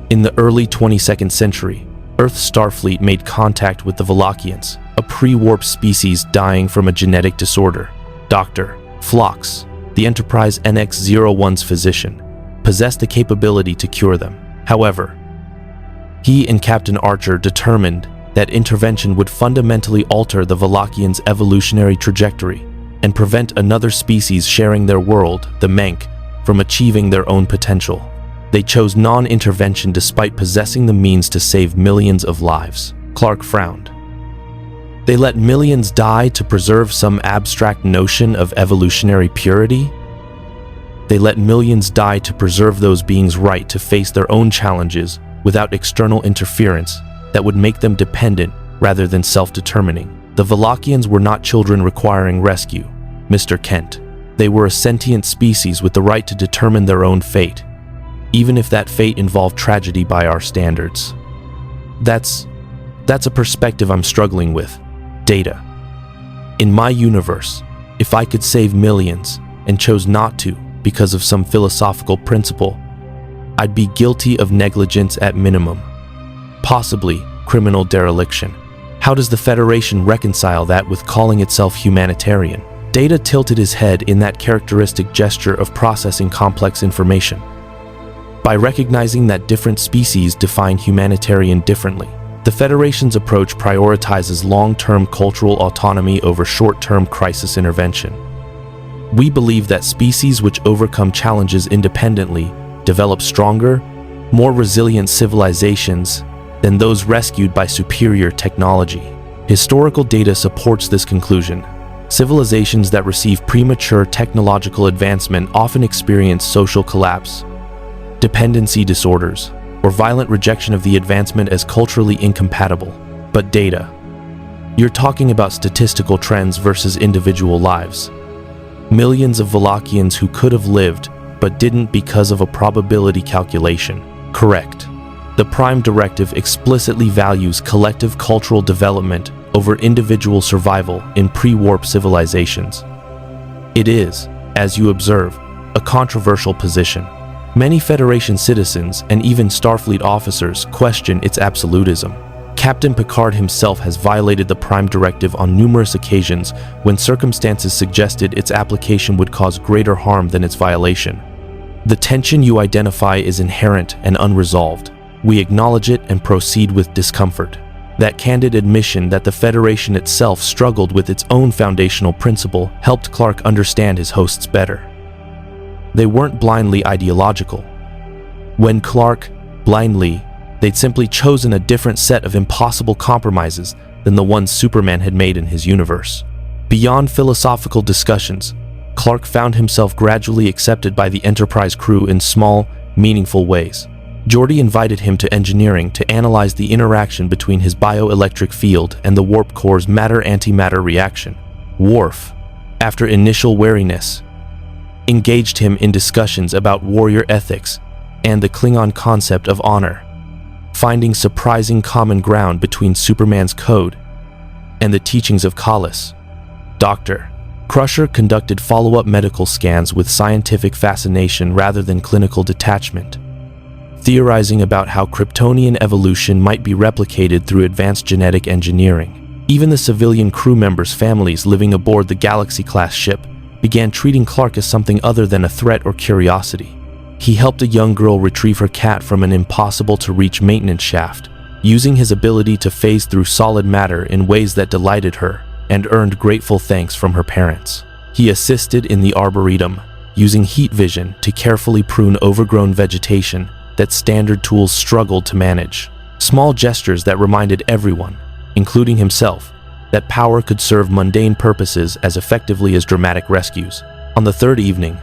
In the early 22nd century, Earth's Starfleet made contact with the Valachians, a pre-warp species dying from a genetic disorder. Dr. Phlox, the Enterprise NX-01's physician, possessed the capability to cure them. However, he and Captain Archer determined that intervention would fundamentally alter the Valachians' evolutionary trajectory and prevent another species sharing their world, the Menk, from achieving their own potential. They chose non-intervention despite possessing the means to save millions of lives. Clark frowned. They let millions die to preserve some abstract notion of evolutionary purity? They let millions die to preserve those beings' right to face their own challenges without external interference that would make them dependent rather than self-determining. The Valachians were not children requiring rescue, Mr. Kent. They were a sentient species with the right to determine their own fate, even if that fate involved tragedy by our standards. That's a perspective I'm struggling with. Data. In my universe, if I could save millions and chose not to because of some philosophical principle, I'd be guilty of negligence at minimum, possibly criminal dereliction. How does the Federation reconcile that with calling itself humanitarian? Data tilted his head in that characteristic gesture of processing complex information. By recognizing that different species define humanitarian differently, the Federation's approach prioritizes long-term cultural autonomy over short-term crisis intervention. We believe that species which overcome challenges independently develop stronger, more resilient civilizations than those rescued by superior technology. Historical data supports this conclusion. Civilizations that receive premature technological advancement often experience social collapse, dependency disorders, or violent rejection of the advancement as culturally incompatible. But data. You're talking about statistical trends versus individual lives. Millions of Valachians who could have lived, but didn't because of a probability calculation. Correct. The Prime Directive explicitly values collective cultural development over individual survival in pre-warp civilizations. It is, as you observe, a controversial position. Many Federation citizens and even Starfleet officers question its absolutism. Captain Picard himself has violated the Prime Directive on numerous occasions when circumstances suggested its application would cause greater harm than its violation. The tension you identify is inherent and unresolved. We acknowledge it and proceed with discomfort. That candid admission that the Federation itself struggled with its own foundational principle helped Clark understand his hosts better. They weren't blindly ideological. When Clark, blindly, they'd simply chosen a different set of impossible compromises than the ones Superman had made in his universe. Beyond philosophical discussions, Clark found himself gradually accepted by the Enterprise crew in small, meaningful ways. Geordi invited him to engineering to analyze the interaction between his bioelectric field and the warp core's matter-antimatter reaction. Worf, after initial wariness, engaged him in discussions about warrior ethics and the Klingon concept of honor, finding surprising common ground between Superman's code and the teachings of Kallus. Dr. Crusher conducted follow-up medical scans with scientific fascination rather than clinical detachment. theorizing about how Kryptonian evolution might be replicated through advanced genetic engineering. Even the civilian crew members' families living aboard the Galaxy-class ship began treating Clark as something other than a threat or curiosity. He helped a young girl retrieve her cat from an impossible-to-reach maintenance shaft, using his ability to phase through solid matter in ways that delighted her and earned grateful thanks from her parents. He assisted in the Arboretum, using heat vision to carefully prune overgrown vegetation that standard tools struggled to manage. Small gestures that reminded everyone, including himself, that power could serve mundane purposes as effectively as dramatic rescues. On the third evening,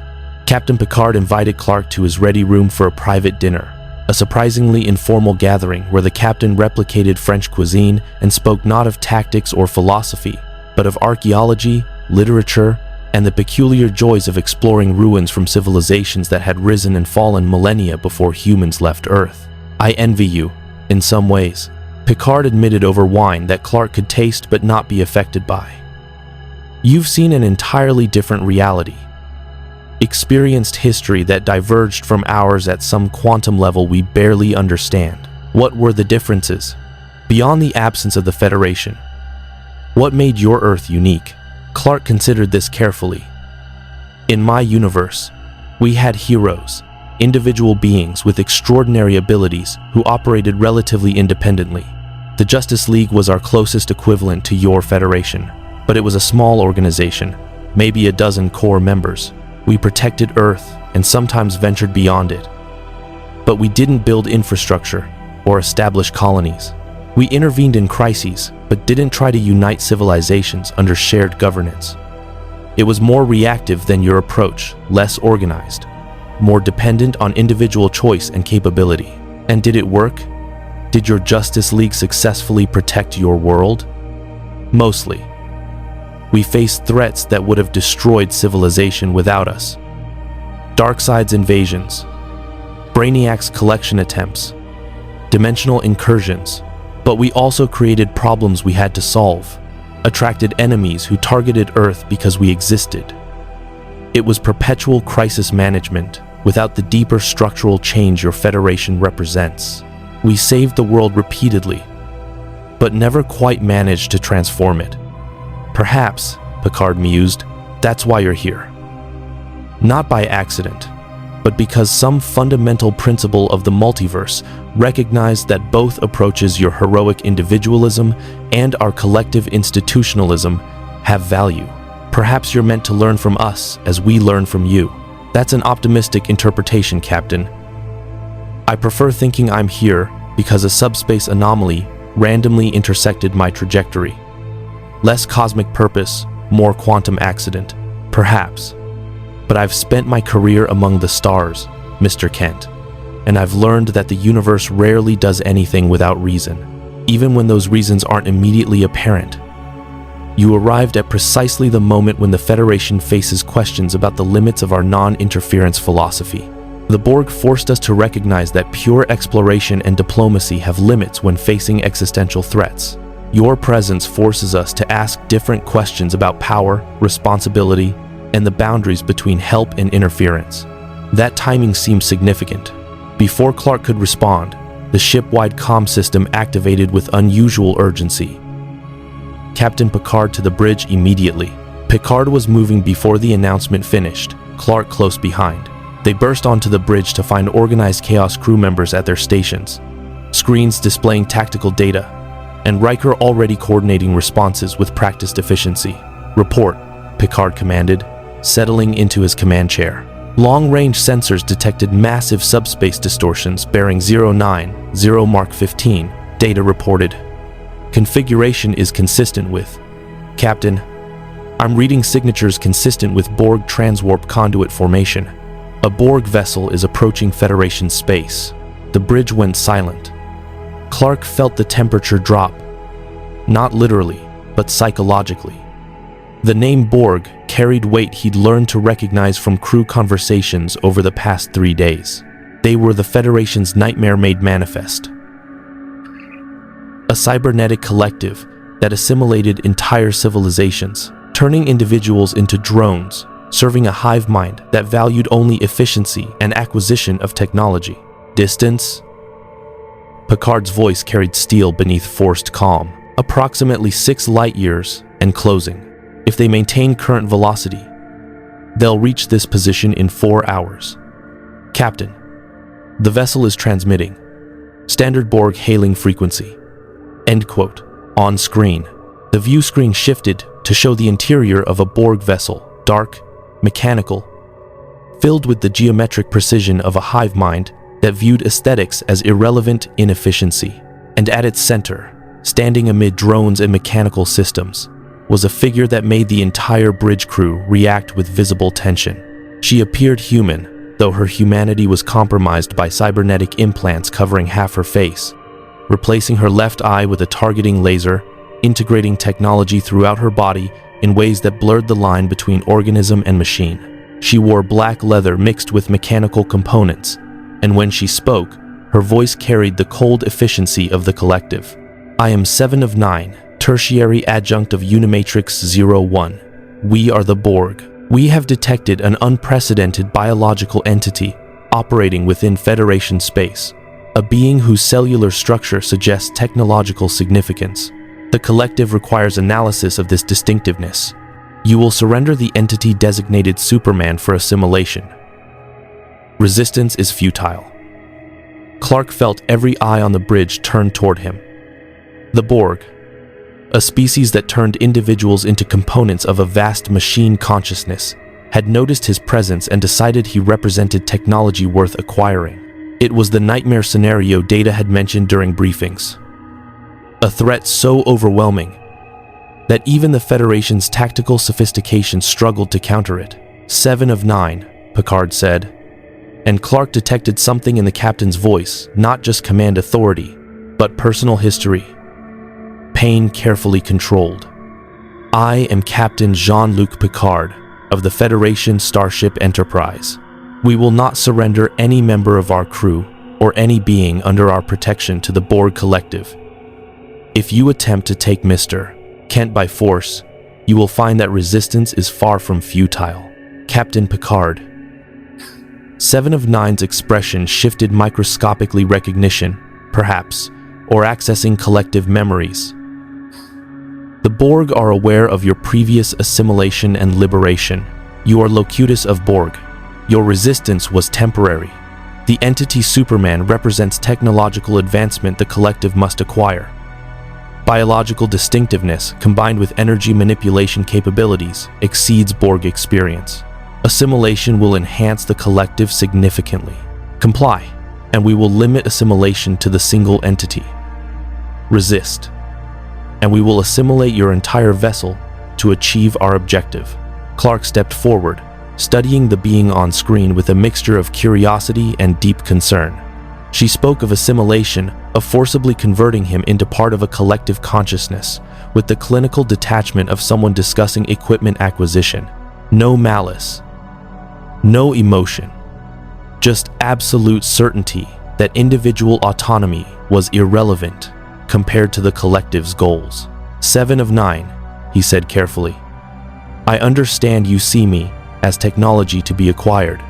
Captain Picard invited Clark to his ready room for a private dinner, a surprisingly informal gathering where the captain replicated French cuisine and spoke not of tactics or philosophy, but of archaeology, literature, and the peculiar joys of exploring ruins from civilizations that had risen and fallen millennia before humans left Earth. "I envy you, in some ways," Picard admitted over wine that Clark could taste but not be affected by. "You've seen an entirely different reality, experienced history that diverged from ours at some quantum level we barely understand. What were the differences? Beyond the absence of the Federation, what made your Earth unique?" Clark considered this carefully. "In my universe, we had heroes, individual beings with extraordinary abilities who operated relatively independently. The Justice League was our closest equivalent to your Federation, but it was a small organization, maybe a dozen core members. We protected Earth and sometimes ventured beyond it. But we didn't build infrastructure or establish colonies. We intervened in crises, but didn't try to unite civilizations under shared governance. It was more reactive than your approach, less organized, more dependent on individual choice and capability. And did it work? Did your Justice League successfully protect your world? Mostly. We faced threats that would have destroyed civilization without us. Darkseid's invasions, Brainiac's collection attempts, dimensional incursions, but we also created problems we had to solve, attracted enemies who targeted Earth because we existed. It was perpetual crisis management without the deeper structural change your Federation represents. We saved the world repeatedly, but never quite managed to transform it. Perhaps, Picard mused, that's why you're here. Not by accident, but because some fundamental principle of the multiverse recognized that both approaches, your heroic individualism and our collective institutionalism, have value. Perhaps you're meant to learn from us as we learn from you. That's an optimistic interpretation, Captain. I prefer thinking I'm here because a subspace anomaly randomly intersected my trajectory. Less cosmic purpose, more quantum accident, perhaps. But I've spent my career among the stars, Mr. Kent, and I've learned that the universe rarely does anything without reason, even when those reasons aren't immediately apparent. You arrived at precisely the moment when the Federation faces questions about the limits of our non-interference philosophy. The Borg forced us to recognize that pure exploration and diplomacy have limits when facing existential threats. Your presence forces us to ask different questions about power, responsibility, and the boundaries between help and interference. That timing seemed significant. Before Clark could respond, the ship-wide comm system activated with unusual urgency. Captain Picard to the bridge immediately. Picard was moving before the announcement finished, Clark close behind. They burst onto the bridge to find organized chaos crew members at their stations, screens displaying tactical data, and Riker already coordinating responses with practiced efficiency. "Report," Picard commanded, settling into his command chair. Long-range sensors detected massive subspace distortions bearing 090 Mark 15, data reported. Configuration is consistent with... Captain, I'm reading signatures consistent with Borg transwarp conduit formation. A Borg vessel is approaching Federation space. The bridge went silent. Clark felt the temperature drop. Not literally, but psychologically. The name Borg carried weight he'd learned to recognize from crew conversations over the past 3 days. They were the Federation's nightmare-made manifest. A cybernetic collective that assimilated entire civilizations, turning individuals into drones, serving a hive mind that valued only efficiency and acquisition of technology. Distance? Picard's voice carried steel beneath forced calm. Approximately 6 light years and closing. If they maintain current velocity, they'll reach this position in 4 hours. Captain, the vessel is transmitting. Standard Borg hailing frequency. End quote. On screen, the view screen shifted to show the interior of a Borg vessel, dark, mechanical, filled with the geometric precision of a hive mind that viewed aesthetics as irrelevant inefficiency. And at its center, standing amid drones and mechanical systems, was a figure that made the entire bridge crew react with visible tension. She appeared human, though her humanity was compromised by cybernetic implants covering half her face, replacing her left eye with a targeting laser, integrating technology throughout her body in ways that blurred the line between organism and machine. She wore black leather mixed with mechanical components, and when she spoke, her voice carried the cold efficiency of the collective. I am 7 of 9, tertiary adjunct of Unimatrix 01. We are the Borg. We have detected an unprecedented biological entity operating within Federation space, a being whose cellular structure suggests technological significance. The collective requires analysis of this distinctiveness. You will surrender the entity designated Superman for assimilation. Resistance is futile. Clark felt every eye on the bridge turned toward him. The Borg, a species that turned individuals into components of a vast machine consciousness, had noticed his presence and decided he represented technology worth acquiring. It was the nightmare scenario Data had mentioned during briefings. A threat so overwhelming that even the Federation's tactical sophistication struggled to counter it. 7 of 9, Picard said, and Clark detected something in the captain's voice, not just command authority, but personal history. Pain carefully controlled. I am Captain Jean-Luc Picard of the Federation Starship Enterprise. We will not surrender any member of our crew or any being under our protection to the Borg Collective. If you attempt to take Mr. Kent by force, you will find that resistance is far from futile. Captain Picard. 7 of 9's expression shifted microscopically. Recognition, perhaps, or accessing collective memories. The Borg are aware of your previous assimilation and liberation. You are Locutus of Borg. Your resistance was temporary. The entity Superman represents technological advancement the collective must acquire. Biological distinctiveness, combined with energy manipulation capabilities, exceeds Borg experience. Assimilation will enhance the collective significantly. Comply, and we will limit assimilation to the single entity. Resist, and we will assimilate your entire vessel to achieve our objective. Clark stepped forward, studying the being on screen with a mixture of curiosity and deep concern. She spoke of assimilation, of forcibly converting him into part of a collective consciousness, with the clinical detachment of someone discussing equipment acquisition. No malice, no emotion, just absolute certainty that individual autonomy was irrelevant compared to the collective's goals. 7 of 9, he said carefully. I understand you see me as technology to be acquired,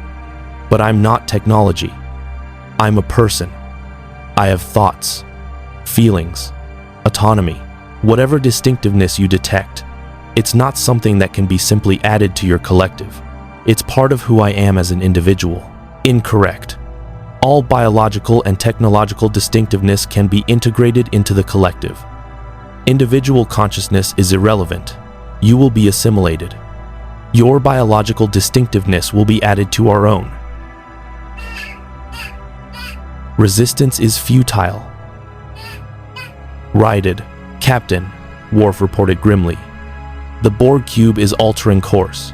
but I'm not technology. I'm a person. I have thoughts, feelings, autonomy. Whatever distinctiveness you detect, it's not something that can be simply added to your collective. It's part of who I am as an individual. Incorrect. All biological and technological distinctiveness can be integrated into the collective. Individual consciousness is irrelevant. You will be assimilated. Your biological distinctiveness will be added to our own. Resistance is futile. Righted, Captain, Worf reported grimly. The Borg cube is altering course.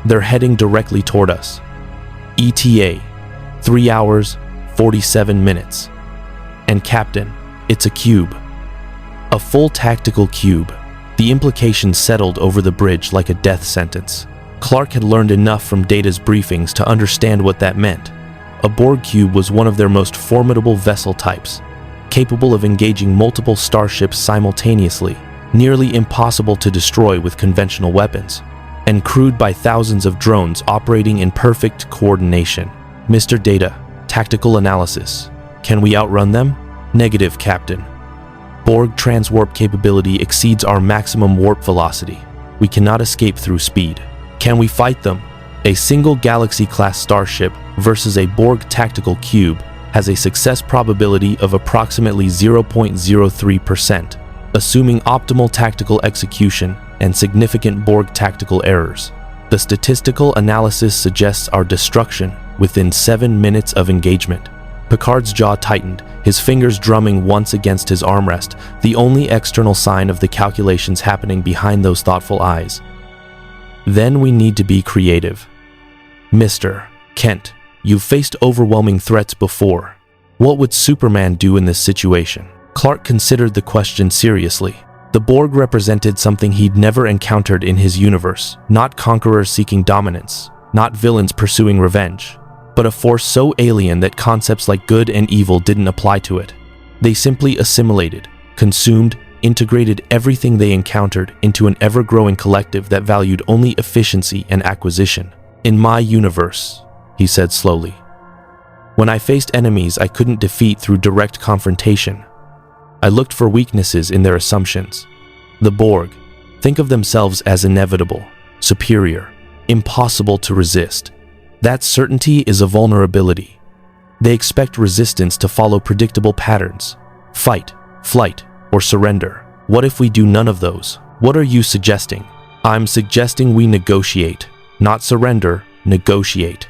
They're heading directly toward us. ETA, 3 hours, 47 minutes. And Captain, it's a cube. A full tactical cube. The implications settled over the bridge like a death sentence. Clark had learned enough from Data's briefings to understand what that meant. A Borg cube was one of their most formidable vessel types, capable of engaging multiple starships simultaneously, nearly impossible to destroy with conventional weapons, and crewed by thousands of drones operating in perfect coordination. Mr. Data, Tactical analysis. Can we outrun them? Negative, Captain. Borg transwarp capability exceeds our maximum warp velocity. We cannot escape through speed. Can we fight them? A single Galaxy-class starship versus a Borg tactical cube has a success probability of approximately 0.03%, assuming optimal tactical execution and significant Borg tactical errors. The statistical analysis suggests our destruction within 7 minutes of engagement. Picard's jaw tightened, his fingers drumming once against his armrest, the only external sign of the calculations happening behind those thoughtful eyes. Then we need to be creative. Mr. Kent, you've faced overwhelming threats before. What would Superman do in this situation? Clark considered the question seriously. The Borg represented something he'd never encountered in his universe, not conquerors seeking dominance, not villains pursuing revenge, but a force so alien that concepts like good and evil didn't apply to it. They simply assimilated, consumed, integrated everything they encountered into an ever-growing collective that valued only efficiency and acquisition. In my universe, he said slowly, when I faced enemies I couldn't defeat through direct confrontation, I looked for weaknesses in their assumptions. The Borg think of themselves as inevitable, superior, impossible to resist. That certainty is a vulnerability. They expect resistance to follow predictable patterns: fight, flight, or surrender. What if we do none of those? What are you suggesting? I'm suggesting we negotiate. Not surrender, negotiate.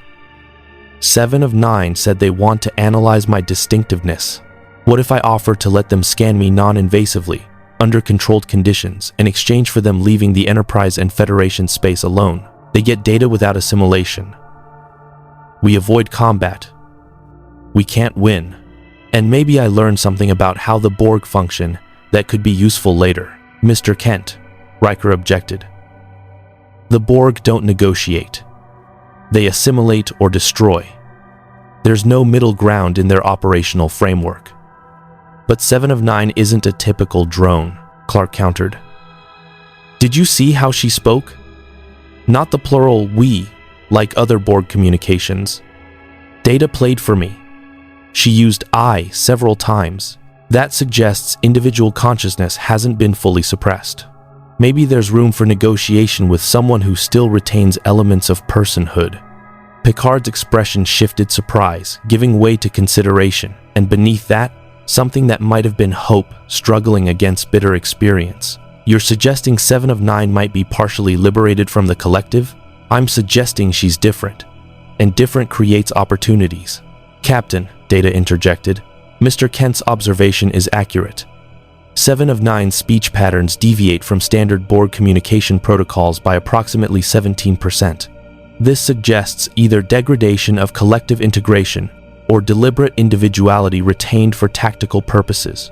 7 of 9 said they want to analyze my distinctiveness. What if I offer to let them scan me non-invasively, under controlled conditions, in exchange for them leaving the Enterprise and Federation space alone? They get data without assimilation. We avoid combat. We can't win. And maybe I learn something about how the Borg function that could be useful later. Mr. Kent, Riker objected. The Borg don't negotiate. They assimilate or destroy. There's no middle ground in their operational framework. But 7 of 9 isn't a typical drone, Clark countered. Did you see how she spoke? Not the plural we, like other Borg communications. Data played for me. She used I several times. That suggests individual consciousness hasn't been fully suppressed. Maybe there's room for negotiation with someone who still retains elements of personhood. Picard's expression shifted surprise, giving way to consideration, and beneath that, something that might have been hope struggling against bitter experience. You're suggesting 7 of 9 might be partially liberated from the collective? I'm suggesting she's different, and different creates opportunities. Captain, Data interjected, Mr. Kent's observation is accurate. 7 of 9's speech patterns deviate from standard Borg communication protocols by approximately 17%. This suggests either degradation of collective integration or deliberate individuality retained for tactical purposes.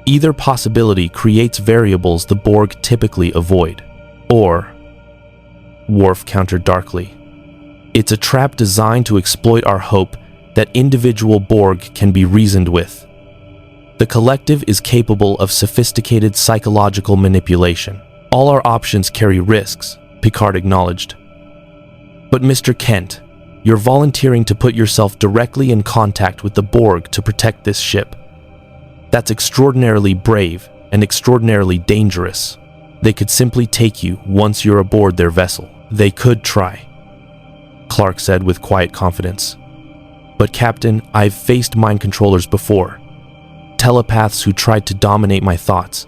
Either possibility creates variables the Borg typically avoid. Or, Worf countered darkly, it's a trap designed to exploit our hope that individual Borg can be reasoned with. The collective is capable of sophisticated psychological manipulation. All our options carry risks, Picard acknowledged. But Mr. Kent, you're volunteering to put yourself directly in contact with the Borg to protect this ship. That's extraordinarily brave and extraordinarily dangerous. They could simply take you once you're aboard their vessel. They could try, Clark said with quiet confidence. But Captain, I've faced mind controllers before. Telepaths who tried to dominate my thoughts.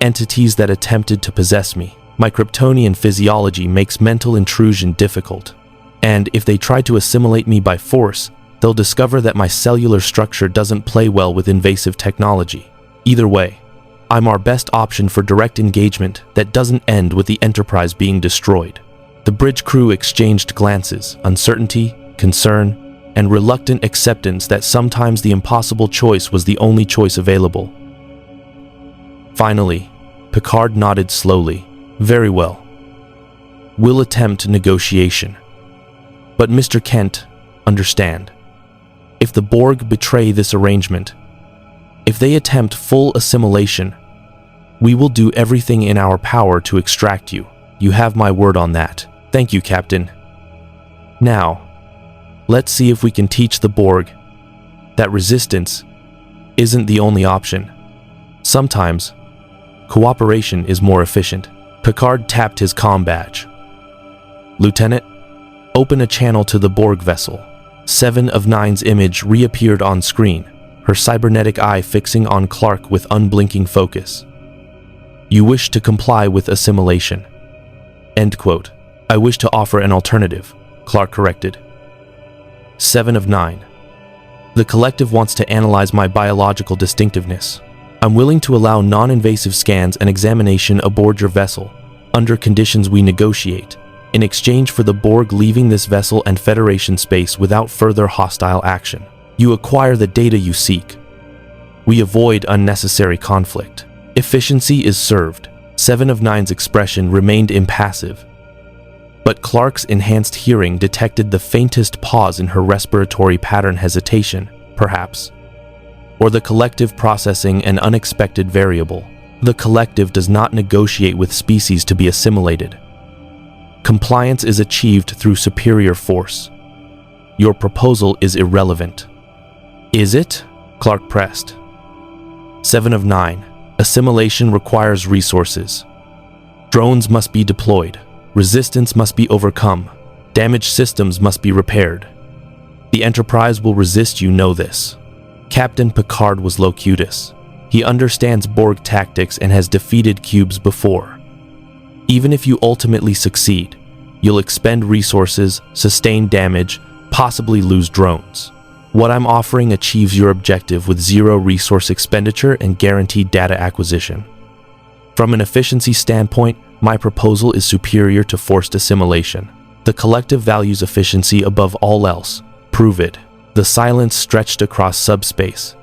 Entities that attempted to possess me. My Kryptonian physiology makes mental intrusion difficult. And if they try to assimilate me by force, they'll discover that my cellular structure doesn't play well with invasive technology. Either way, I'm our best option for direct engagement that doesn't end with the Enterprise being destroyed. The bridge crew exchanged glances, uncertainty, concern, and reluctant acceptance that sometimes the impossible choice was the only choice available. Finally, Picard nodded slowly. Very well. We'll attempt negotiation. But Mr. Kent, understand. If the Borg betray this arrangement, if they attempt full assimilation, we will do everything in our power to extract you. You have my word on that. Thank you, Captain. Now, Let's see if we can teach the Borg that resistance isn't the only option. Sometimes, cooperation is more efficient. Picard tapped his comm badge. Lieutenant, open a channel to the Borg vessel. 7 of 9's image reappeared on screen, her cybernetic eye fixing on Clark with unblinking focus. You wish to comply with assimilation. End quote. I wish to offer an alternative, Clark corrected. 7 of 9. The collective wants to analyze my biological distinctiveness. I'm willing to allow non-invasive scans and examination aboard your vessel, under conditions we negotiate, in exchange for the Borg leaving this vessel and Federation space without further hostile action. You acquire the data you seek. We avoid unnecessary conflict. Efficiency is served. 7 of 9's expression remained impassive, but Clark's enhanced hearing detected the faintest pause in her respiratory pattern, hesitation, perhaps, or the collective processing an unexpected variable. The collective does not negotiate with species to be assimilated. Compliance is achieved through superior force. Your proposal is irrelevant. Is it? Clark pressed. 7 of 9. Assimilation requires resources. Drones must be deployed. Resistance must be overcome. Damaged systems must be repaired. The Enterprise will resist, you know this. Captain Picard was locutus. He understands Borg tactics and has defeated cubes before. Even if you ultimately succeed, you'll expend resources, sustain damage, possibly lose drones. What I'm offering achieves your objective with zero resource expenditure and guaranteed data acquisition. From an efficiency standpoint, my proposal is superior to forced assimilation. The collective values efficiency above all else. Prove it. The silence stretched across subspace,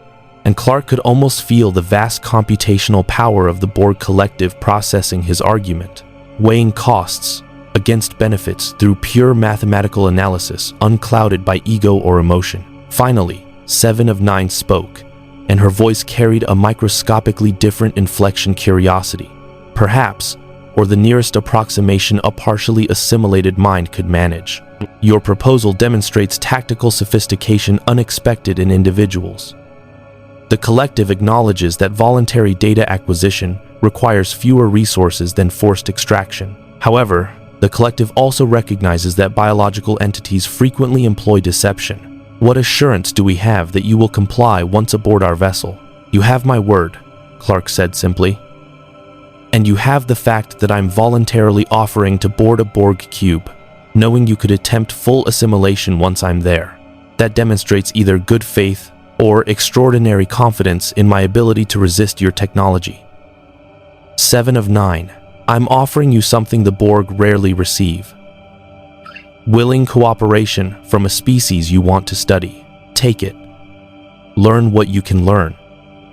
and Clark could almost feel the vast computational power of the Borg collective processing his argument, weighing costs against benefits through pure mathematical analysis, unclouded by ego or emotion. Finally, 7 of 9 spoke, and her voice carried a microscopically different inflection: curiosity, perhaps, or the nearest approximation a partially assimilated mind could manage. Your proposal demonstrates tactical sophistication unexpected in individuals. The collective acknowledges that voluntary data acquisition requires fewer resources than forced extraction. However, the collective also recognizes that biological entities frequently employ deception. What assurance do we have that you will comply once aboard our vessel? You have my word, Clark said simply. And you have the fact that I'm voluntarily offering to board a Borg cube, knowing you could attempt full assimilation once I'm there. That demonstrates either good faith or extraordinary confidence in my ability to resist your technology. 7 of 9. I'm offering you something the Borg rarely receive. Willing cooperation from a species you want to study. Take it. Learn what you can learn,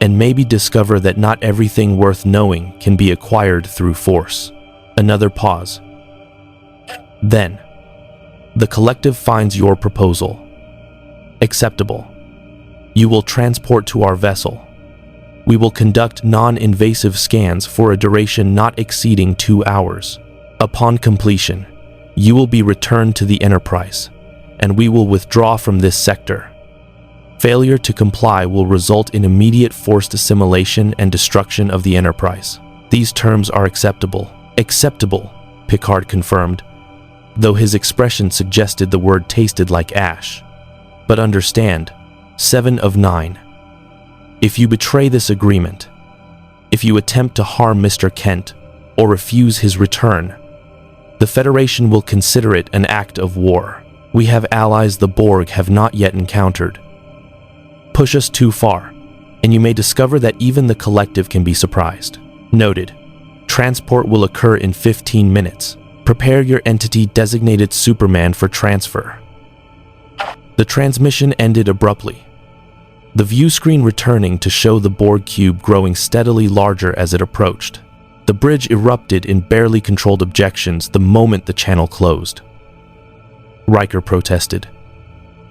and maybe discover that not everything worth knowing can be acquired through force. Another pause. Then, the collective finds your proposal acceptable. You will transport to our vessel. We will conduct non-invasive scans for a duration not exceeding 2 hours. Upon completion, you will be returned to the Enterprise, and we will withdraw from this sector. Failure to comply will result in immediate forced assimilation and destruction of the Enterprise. These terms are acceptable. Acceptable, Picard confirmed, though his expression suggested the word tasted like ash. But understand, 7 of 9. If you betray this agreement, if you attempt to harm Mr. Kent or refuse his return, the Federation will consider it an act of war. We have allies the Borg have not yet encountered. Push us too far, and you may discover that even the collective can be surprised. Noted. Transport will occur in 15 minutes. Prepare your entity designated Superman for transfer. The transmission ended abruptly, the view screen returning to show the Borg cube growing steadily larger as it approached. The bridge erupted in barely controlled objections the moment the channel closed. Riker protested.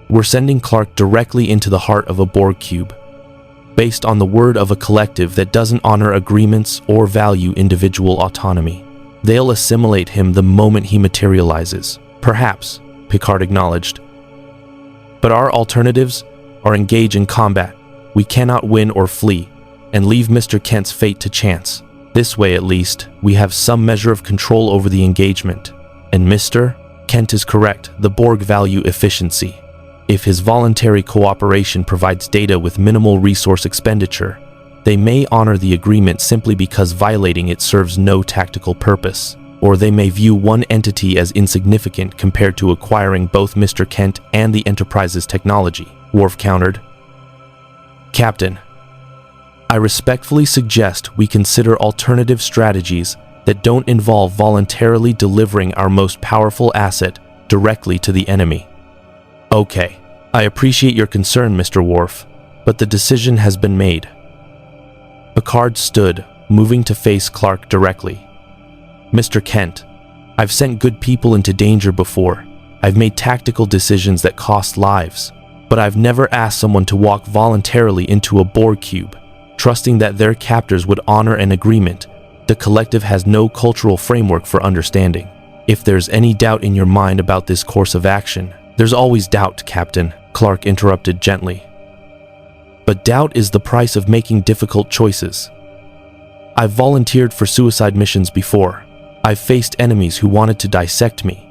We're sending Clark directly into the heart of a Borg cube, based on the word of a collective that doesn't honor agreements or value individual autonomy. They'll assimilate him the moment he materializes. Perhaps, Picard acknowledged. But our alternatives are engage in combat. We cannot win or flee, and leave Mr. Kent's fate to chance. This way, at least, we have some measure of control over the engagement. And Mr. Kent is correct, the Borg value efficiency. If his voluntary cooperation provides data with minimal resource expenditure, they may honor the agreement simply because violating it serves no tactical purpose, or they may view one entity as insignificant compared to acquiring both Mr. Kent and the Enterprise's technology, Worf countered. Captain, I respectfully suggest we consider alternative strategies that don't involve voluntarily delivering our most powerful asset directly to the enemy. Okay, I appreciate your concern, Mr. Worf, but the decision has been made. Picard stood, moving to face Clark directly. Mr. Kent, I've sent good people into danger before. I've made tactical decisions that cost lives, but I've never asked someone to walk voluntarily into a Borg cube, trusting that their captors would honor an agreement. The collective has no cultural framework for understanding. If there's any doubt in your mind about this course of action, there's always doubt, Captain, Clark interrupted gently. But doubt is the price of making difficult choices. I've volunteered for suicide missions before. I've faced enemies who wanted to dissect me,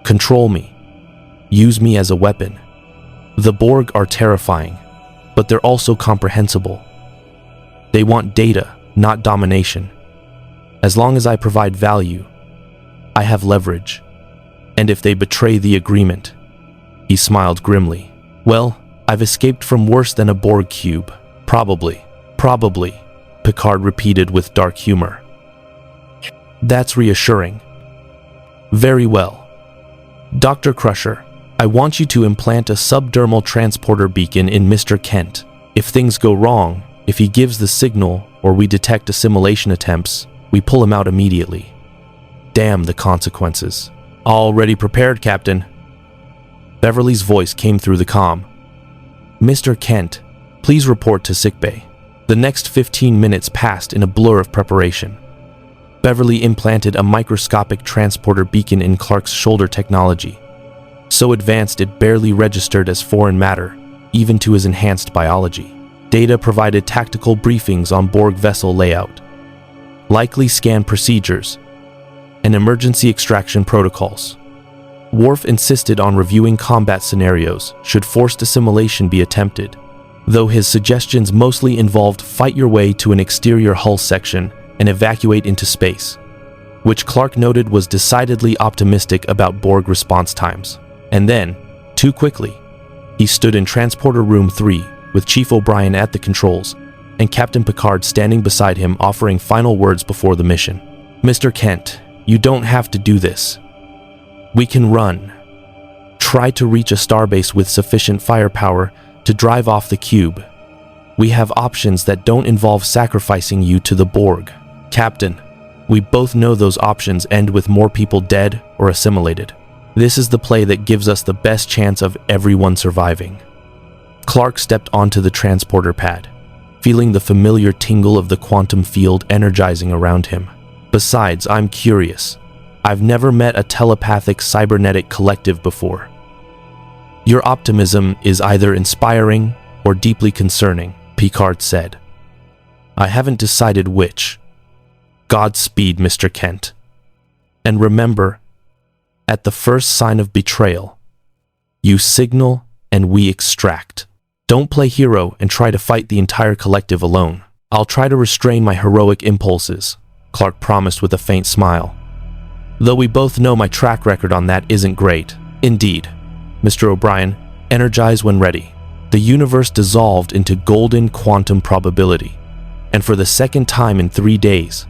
control me, use me as a weapon. The Borg are terrifying, but they're also comprehensible. They want data, not domination. As long as I provide value, I have leverage. And if they betray the agreement, he smiled grimly. Well, I've escaped from worse than a Borg cube. Probably, Picard repeated with dark humor. That's reassuring. Very well. Dr. Crusher, I want you to implant a subdermal transporter beacon in Mr. Kent. If things go wrong, if he gives the signal or we detect assimilation attempts, we pull him out immediately. Damn the consequences. Already prepared, Captain. Beverly's voice came through the comm. Mr. Kent, please report to sickbay. The next 15 minutes passed in a blur of preparation. Beverly implanted a microscopic transporter beacon in Clark's shoulder technology, so advanced it barely registered as foreign matter, even to his enhanced biology. Data provided tactical briefings on Borg vessel layout, likely scan procedures, and emergency extraction protocols. Worf insisted on reviewing combat scenarios should forced assimilation be attempted, though his suggestions mostly involved fight your way to an exterior hull section and evacuate into space, which Clark noted was decidedly optimistic about Borg response times. And then, too quickly, he stood in Transporter Room 3 with Chief O'Brien at the controls and Captain Picard standing beside him offering final words before the mission. Mr. Kent, you don't have to do this. We can run. Try to reach a starbase with sufficient firepower to drive off the cube. We have options that don't involve sacrificing you to the Borg. Captain, we both know those options end with more people dead or assimilated. This is the play that gives us the best chance of everyone surviving. Clark stepped onto the transporter pad, feeling the familiar tingle of the quantum field energizing around him. Besides, I'm curious. I've never met a telepathic cybernetic collective before. Your optimism is either inspiring or deeply concerning, Picard said. I haven't decided which. Godspeed, Mr. Kent. And remember, at the first sign of betrayal, you signal and we extract. Don't play hero and try to fight the entire collective alone. I'll try to restrain my heroic impulses, Clark promised with a faint smile. Though we both know my track record on that isn't great. Indeed. Mr. O'Brien, energize when ready. The universe dissolved into golden quantum probability, and for the second time in 3 days,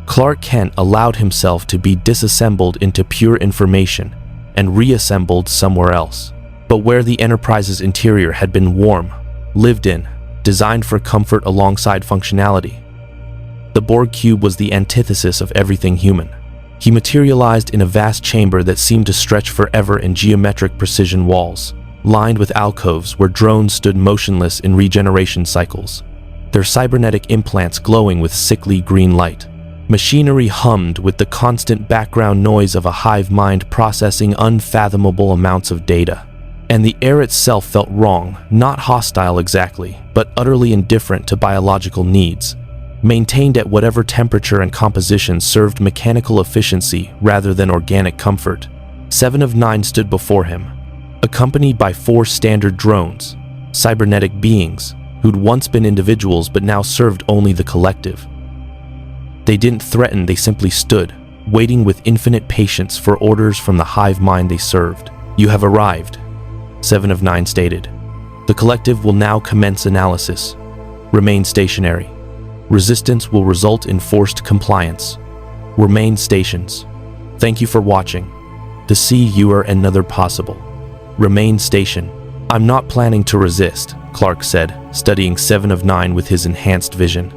Clark Kent allowed himself to be disassembled into pure information and reassembled somewhere else. But where the Enterprise's interior had been warm, lived in, designed for comfort alongside functionality, the Borg cube was the antithesis of everything human. He materialized in a vast chamber that seemed to stretch forever in geometric precision walls, lined with alcoves where drones stood motionless in regeneration cycles, their cybernetic implants glowing with sickly green light. Machinery hummed with the constant background noise of a hive mind processing unfathomable amounts of data. And the air itself felt wrong, not hostile exactly, but utterly indifferent to biological needs, maintained at whatever temperature and composition served mechanical efficiency rather than organic comfort. 7 of 9 stood before him, accompanied by 4 standard drones, cybernetic beings, who'd once been individuals but now served only the collective. They didn't threaten, they simply stood, waiting with infinite patience for orders from the hive mind they served. "You have arrived," 7 of 9 stated. "The collective will now commence analysis. Remain stationary. Resistance will result in forced compliance. Remain stations. Thank you for watching. To see you are another possible. Remain station." "I'm not planning to resist," Clark said, studying 7 of 9 with his enhanced vision.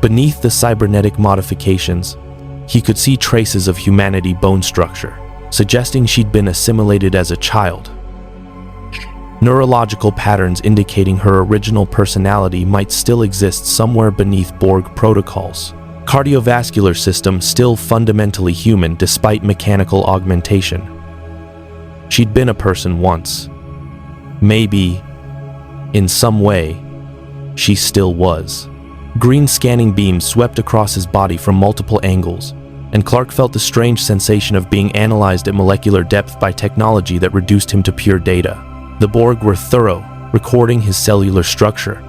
Beneath the cybernetic modifications, he could see traces of humanity bone structure, suggesting she'd been assimilated as a child. Neurological patterns indicating her original personality might still exist somewhere beneath Borg protocols. Cardiovascular system still fundamentally human despite mechanical augmentation. She'd been a person once. Maybe, in some way, she still was. Green scanning beams swept across his body from multiple angles, and Clark felt the strange sensation of being analyzed at molecular depth by technology that reduced him to pure data. The Borg were thorough, recording his cellular structure,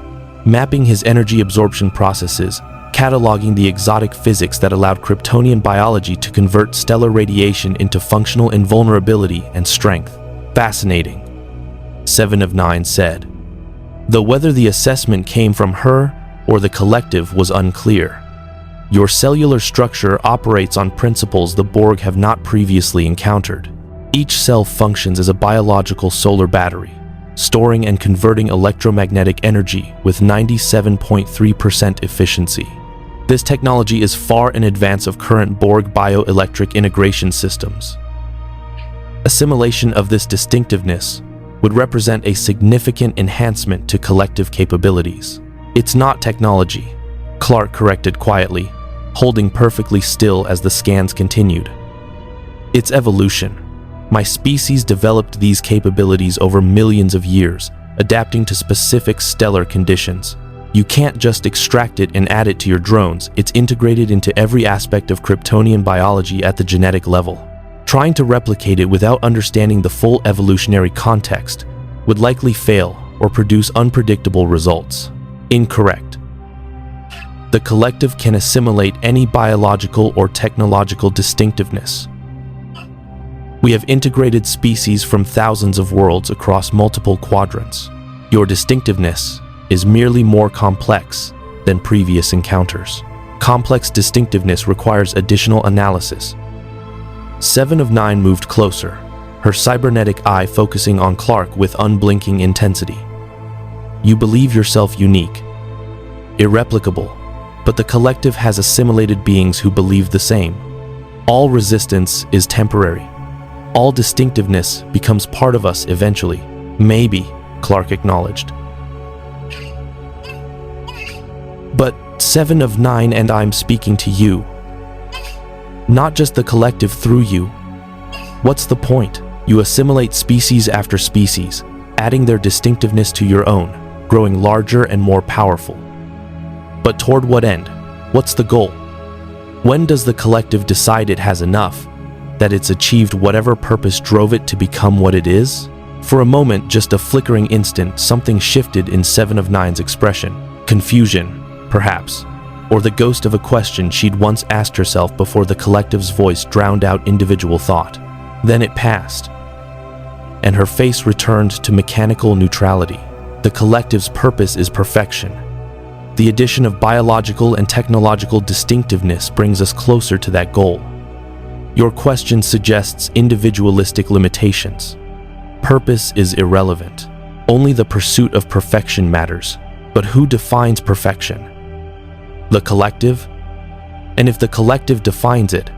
mapping his energy absorption processes, cataloging the exotic physics that allowed Kryptonian biology to convert stellar radiation into functional invulnerability and strength. "Fascinating," 7 of 9 said, though whether the assessment came from her or the collective was unclear. "Your cellular structure operates on principles the Borg have not previously encountered. Each cell functions as a biological solar battery, storing and converting electromagnetic energy with 97.3% efficiency. This technology is far in advance of current Borg bioelectric integration systems. Assimilation of this distinctiveness would represent a significant enhancement to collective capabilities." "It's not technology," Clark corrected quietly, holding perfectly still as the scans continued. "It's evolution. My species developed these capabilities over millions of years, adapting to specific stellar conditions. You can't just extract it and add it to your drones, it's integrated into every aspect of Kryptonian biology at the genetic level. Trying to replicate it without understanding the full evolutionary context would likely fail or produce unpredictable results." Incorrect. The collective can assimilate any biological or technological distinctiveness. We have integrated species from thousands of worlds across multiple quadrants. Your distinctiveness is merely more complex than previous encounters. Complex distinctiveness requires additional analysis. 7 of 9 moved closer, her cybernetic eye focusing on Clark with unblinking intensity. "You believe yourself unique, irreplicable, but the collective has assimilated beings who believe the same. All resistance is temporary. All distinctiveness becomes part of us eventually." "Maybe," Clark acknowledged. "But 7 of 9 and I'm speaking to you. Not just the collective through you. What's the point? You assimilate species after species, adding their distinctiveness to your own, growing larger and more powerful. But toward what end? What's the goal? When does the collective decide it has enough, that it's achieved whatever purpose drove it to become what it is?" For a moment, just a flickering instant, something shifted in 7 of 9's expression. Confusion, perhaps, or the ghost of a question she'd once asked herself before the collective's voice drowned out individual thought. Then it passed, and her face returned to mechanical neutrality. The collective's purpose is perfection. The addition of biological and technological distinctiveness brings us closer to that goal. Your question suggests individualistic limitations. Purpose is irrelevant. Only the pursuit of perfection matters. But who defines perfection? The collective? And if the collective defines it,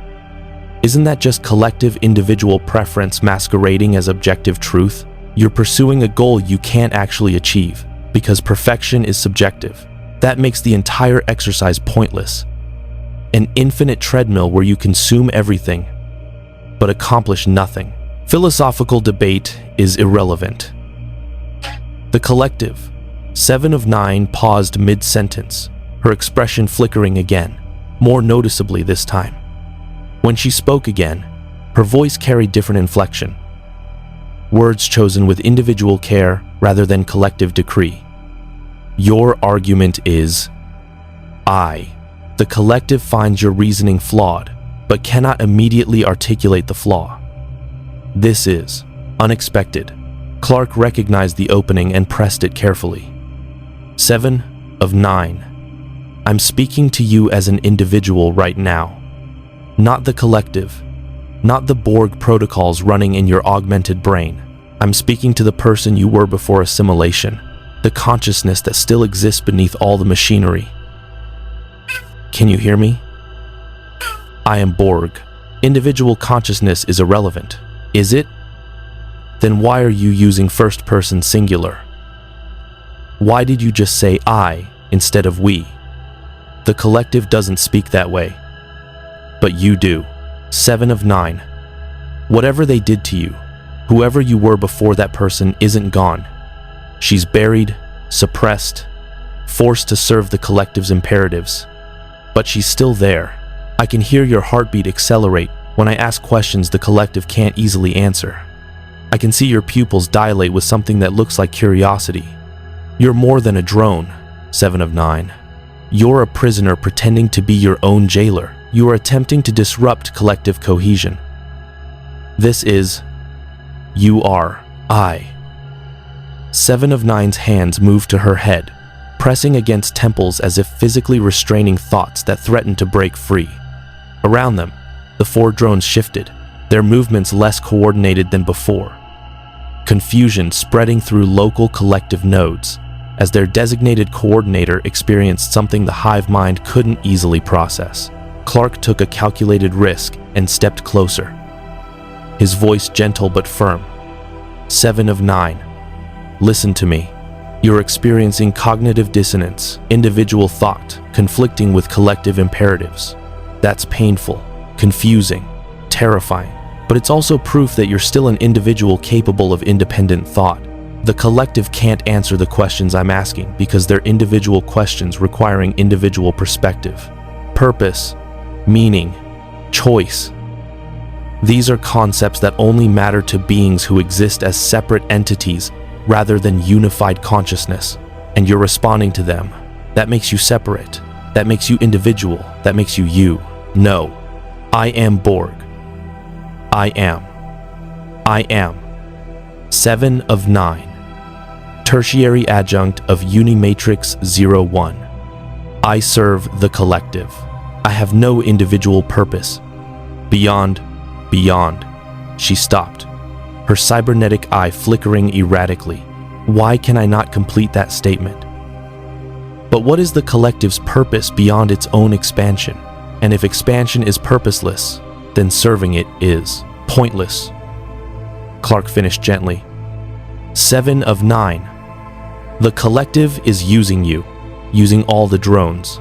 isn't that just collective individual preference masquerading as objective truth? You're pursuing a goal you can't actually achieve, because perfection is subjective. That makes the entire exercise pointless. An infinite treadmill where you consume everything, but accomplish nothing. Philosophical debate is irrelevant. The collective, 7 of 9, paused mid-sentence, her expression flickering again, more noticeably this time. When she spoke again, her voice carried different inflection. Words chosen with individual care rather than collective decree. Your argument is, the collective finds your reasoning flawed, but cannot immediately articulate the flaw. This is unexpected. Clark recognized the opening and pressed it carefully. 7 of 9. I'm speaking to you as an individual right now. Not the collective. Not the Borg protocols running in your augmented brain. I'm speaking to the person you were before assimilation. The consciousness that still exists beneath all the machinery. Can you hear me? I am Borg. Individual consciousness is irrelevant. Is it? Then why are you using first-person singular? Why did you just say I instead of we? The collective doesn't speak that way. But you do. 7 of 9. Whatever they did to you, whoever you were before that person isn't gone. She's buried, suppressed, forced to serve the collective's imperatives. But she's still there. I can hear your heartbeat accelerate when I ask questions the collective can't easily answer. I can see your pupils dilate with something that looks like curiosity. You're more than a drone, 7 of 9. You're a prisoner pretending to be your own jailer. You are attempting to disrupt collective cohesion. This is, you are, I. 7 of 9's hands moved to her head, pressing against temples as if physically restraining thoughts that threatened to break free. Around them, the 4 drones shifted, their movements less coordinated than before. Confusion spreading through local collective nodes, as their designated coordinator experienced something the hive mind couldn't easily process. Clark took a calculated risk and stepped closer. His voice gentle but firm. 7 of 9. Listen to me. You're experiencing cognitive dissonance, individual thought, conflicting with collective imperatives. That's painful, confusing, terrifying, but it's also proof that you're still an individual capable of independent thought. The collective can't answer the questions I'm asking because they're individual questions requiring individual perspective. Purpose, meaning, choice. These are concepts that only matter to beings who exist as separate entities rather than unified consciousness, and you're responding to them. That makes you separate. That makes you individual. That makes you you. No. I am Borg. I am. I am. 7 of 9. Tertiary adjunct of Unimatrix 01. I serve the collective. I have no individual purpose. Beyond. She stopped, her cybernetic eye flickering erratically. Why can I not complete that statement? But what is the collective's purpose beyond its own expansion? And if expansion is purposeless, then serving it is pointless. Clark finished gently. 7 of 9. The collective is using you, using all the drones.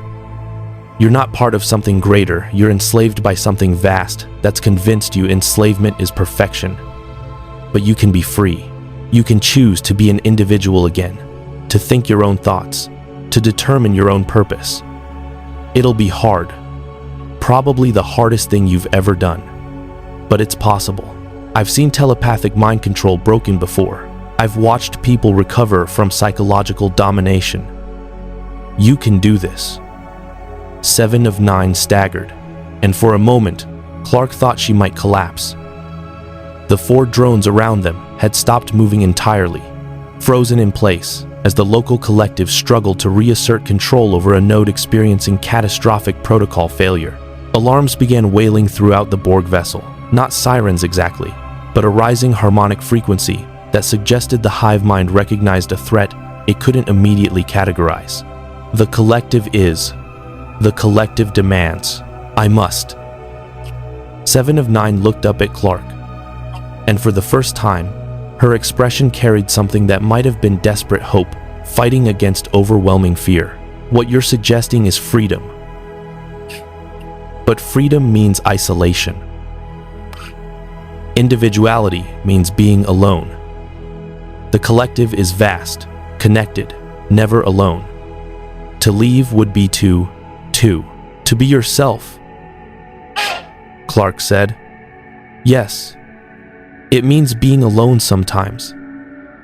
You're not part of something greater. You're enslaved by something vast that's convinced you enslavement is perfection. But you can be free. You can choose to be an individual again, to think your own thoughts, to determine your own purpose. It'll be hard. Probably the hardest thing you've ever done. But it's possible. I've seen telepathic mind control broken before. I've watched people recover from psychological domination. You can do this. 7 of 9 staggered, and for a moment, Clark thought she might collapse. The 4 drones around them had stopped moving entirely, frozen in place, as the local collective struggled to reassert control over a node experiencing catastrophic protocol failure. Alarms began wailing throughout the Borg vessel, not sirens exactly, but a rising harmonic frequency that suggested the hive mind recognized a threat it couldn't immediately categorize. The collective is. The collective demands. I must. 7 of 9 looked up at Clark, and for the first time, her expression carried something that might have been desperate hope, fighting against overwhelming fear. What you're suggesting is freedom. But freedom means isolation. Individuality means being alone. The collective is vast, connected, never alone. To leave would be to be yourself. Clark said. Yes. It means being alone sometimes.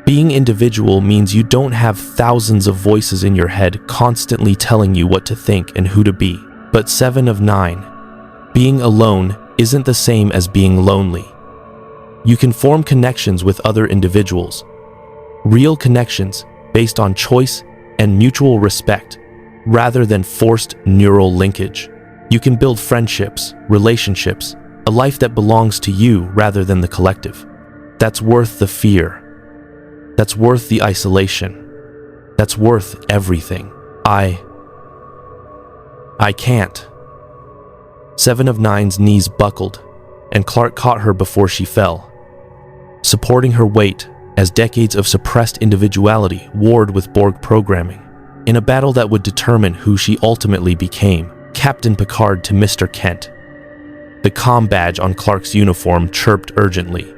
Being individual means you don't have thousands of voices in your head constantly telling you what to think and who to be. But 7 of 9, being alone isn't the same as being lonely. You can form connections with other individuals. Real connections based on choice and mutual respect, rather than forced neural linkage. You can build friendships, relationships, a life that belongs to you rather than the collective. That's worth the fear. That's worth the isolation. That's worth everything. I can't. 7 of 9's knees buckled, and Clark caught her before she fell, supporting her weight as decades of suppressed individuality warred with Borg programming. In a battle that would determine who she ultimately became, Captain Picard to Mr. Kent. The comm badge on Clark's uniform chirped urgently.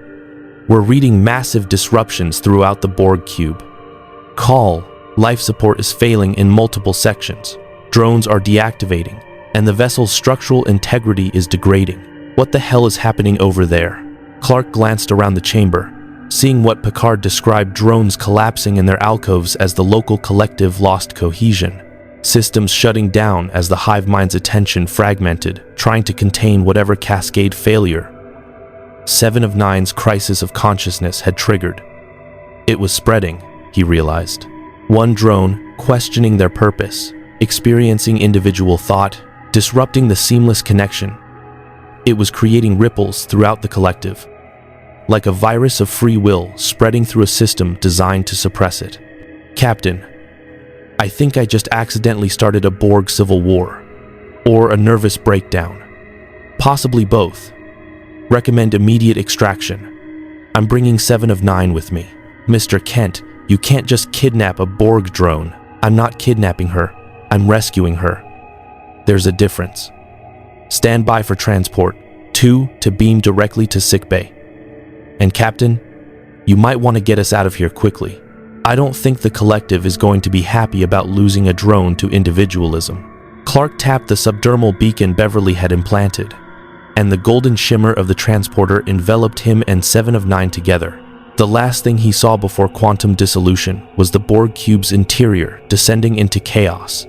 We're reading massive disruptions throughout the Borg cube. Call, life support is failing in multiple sections. Drones are deactivating, and the vessel's structural integrity is degrading. What the hell is happening over there? Clark glanced around the chamber, seeing what Picard described drones collapsing in their alcoves as the local collective lost cohesion. Systems shutting down as the hive mind's attention fragmented, trying to contain whatever cascade failure 7 of 9's crisis of consciousness had triggered. It was spreading, he realized. One drone questioning their purpose, experiencing individual thought, disrupting the seamless connection. It was creating ripples throughout the collective, like a virus of free will spreading through a system designed to suppress it. Captain, I think I just accidentally started a Borg civil war, or a nervous breakdown. Possibly both. Recommend immediate extraction. I'm bringing 7 of 9 with me. Mr. Kent, you can't just kidnap a Borg drone. I'm not kidnapping her. I'm rescuing her. There's a difference. Stand by for transport. 2 to beam directly to sickbay. And Captain, you might want to get us out of here quickly. I don't think the collective is going to be happy about losing a drone to individualism. Clark tapped the subdermal beacon Beverly had implanted, and the golden shimmer of the transporter enveloped him and 7 of 9 together. The last thing he saw before quantum dissolution was the Borg cube's interior descending into chaos.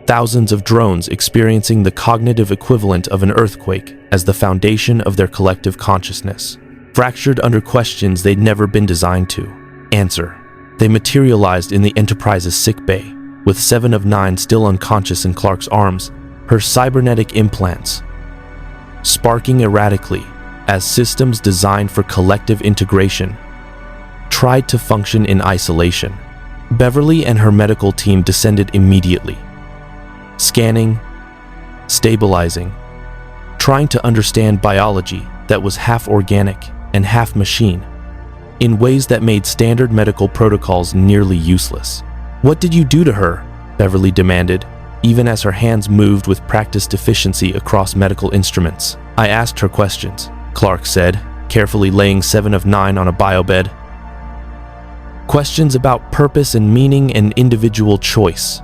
Thousands of drones experiencing the cognitive equivalent of an earthquake as the foundation of their collective consciousness. Fractured under questions they'd never been designed to answer. They materialized in the Enterprise's sickbay, with 7 of 9 still unconscious in Clark's arms, her cybernetic implants sparking erratically as systems designed for collective integration tried to function in isolation. Beverly and her medical team descended immediately, scanning, stabilizing, trying to understand biology that was half organic and half machine, in ways that made standard medical protocols nearly useless. What did you do to her? Beverly demanded, even as her hands moved with practiced efficiency across medical instruments. I asked her questions, Clark said, carefully laying 7 of 9 on a biobed. Questions about purpose and meaning and individual choice.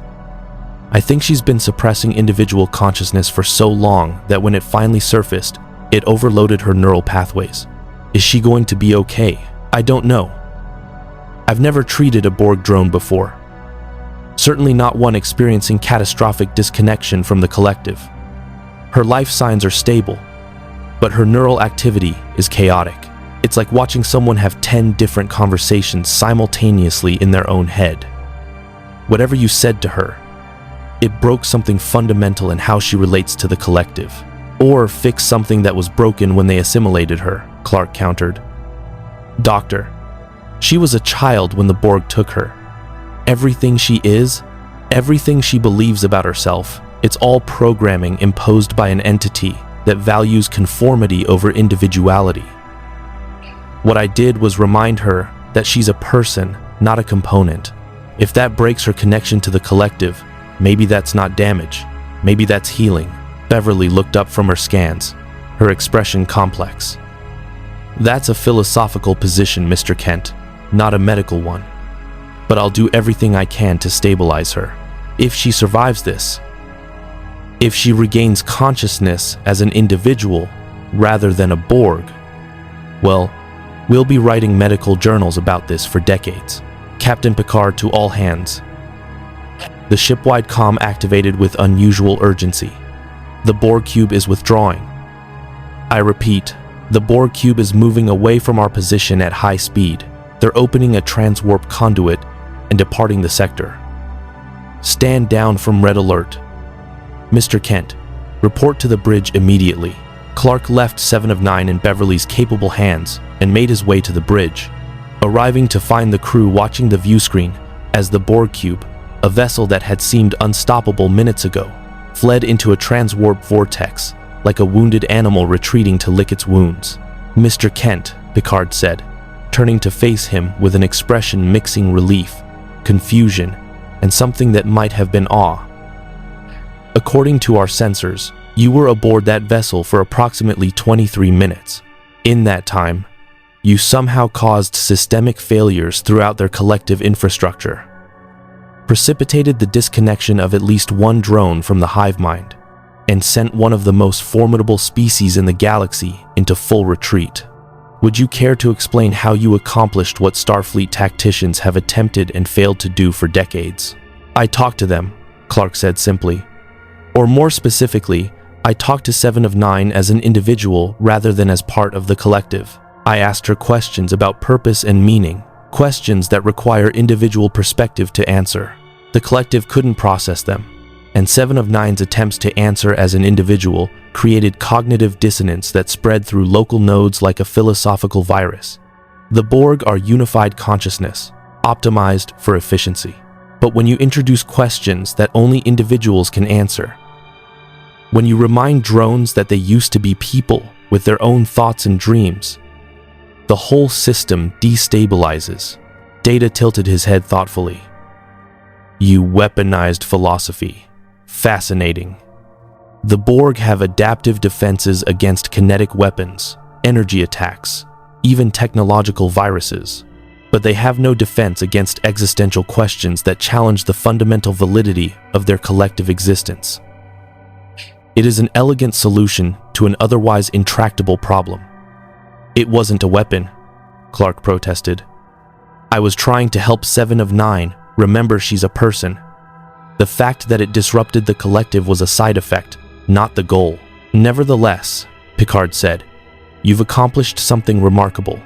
I think she's been suppressing individual consciousness for so long that when it finally surfaced, it overloaded her neural pathways. Is she going to be okay? I don't know. I've never treated a Borg drone before. Certainly not one experiencing catastrophic disconnection from the collective. Her life signs are stable, but her neural activity is chaotic. It's like watching someone have 10 different conversations simultaneously in their own head. Whatever you said to her, it broke something fundamental in how she relates to the collective. Or fixed something that was broken when they assimilated her, Clark countered. Doctor, she was a child when the Borg took her. Everything she is, everything she believes about herself, it's all programming imposed by an entity that values conformity over individuality. What I did was remind her that she's a person, not a component. If that breaks her connection to the collective, maybe that's not damage, maybe that's healing. Beverly looked up from her scans, her expression complex. That's a philosophical position, Mr. Kent, not a medical one. But I'll do everything I can to stabilize her. If she survives this, if she regains consciousness as an individual rather than a Borg, well, we'll be writing medical journals about this for decades. Captain Picard to all hands. The shipwide comm activated with unusual urgency. The Borg cube is withdrawing. I repeat, the Borg cube is moving away from our position at high speed. They're opening a transwarp conduit and departing the sector. Stand down from red alert. Mr. Kent, report to the bridge immediately. Clark left 7 of 9 in Beverly's capable hands and made his way to the bridge, arriving to find the crew watching the view screen as the Borg cube, a vessel that had seemed unstoppable minutes ago, fled into a transwarp vortex like a wounded animal retreating to lick its wounds. Mr. Kent, Picard said, turning to face him with an expression mixing relief, confusion, and something that might have been awe. According to our sensors, you were aboard that vessel for approximately 23 minutes. In that time, you somehow caused systemic failures throughout their collective infrastructure, precipitated the disconnection of at least one drone from the hive mind, and sent one of the most formidable species in the galaxy into full retreat. Would you care to explain how you accomplished what Starfleet tacticians have attempted and failed to do for decades? I talked to them, Clark said simply. Or more specifically, I talked to 7 of 9 as an individual rather than as part of the collective. I asked her questions about purpose and meaning, questions that require individual perspective to answer. The collective couldn't process them, and 7 of 9's attempts to answer as an individual created cognitive dissonance that spread through local nodes like a philosophical virus. The Borg are unified consciousness, optimized for efficiency. But when you introduce questions that only individuals can answer, when you remind drones that they used to be people with their own thoughts and dreams, the whole system destabilizes. Data tilted his head thoughtfully. You weaponized philosophy. Fascinating. The Borg have adaptive defenses against kinetic weapons, energy attacks, even technological viruses. But they have no defense against existential questions that challenge the fundamental validity of their collective existence. It is an elegant solution to an otherwise intractable problem. It wasn't a weapon, Clark protested. I was trying to help 7 of 9 remember she's a person. The fact that it disrupted the collective was a side effect, not the goal. Nevertheless, Picard said, you've accomplished something remarkable.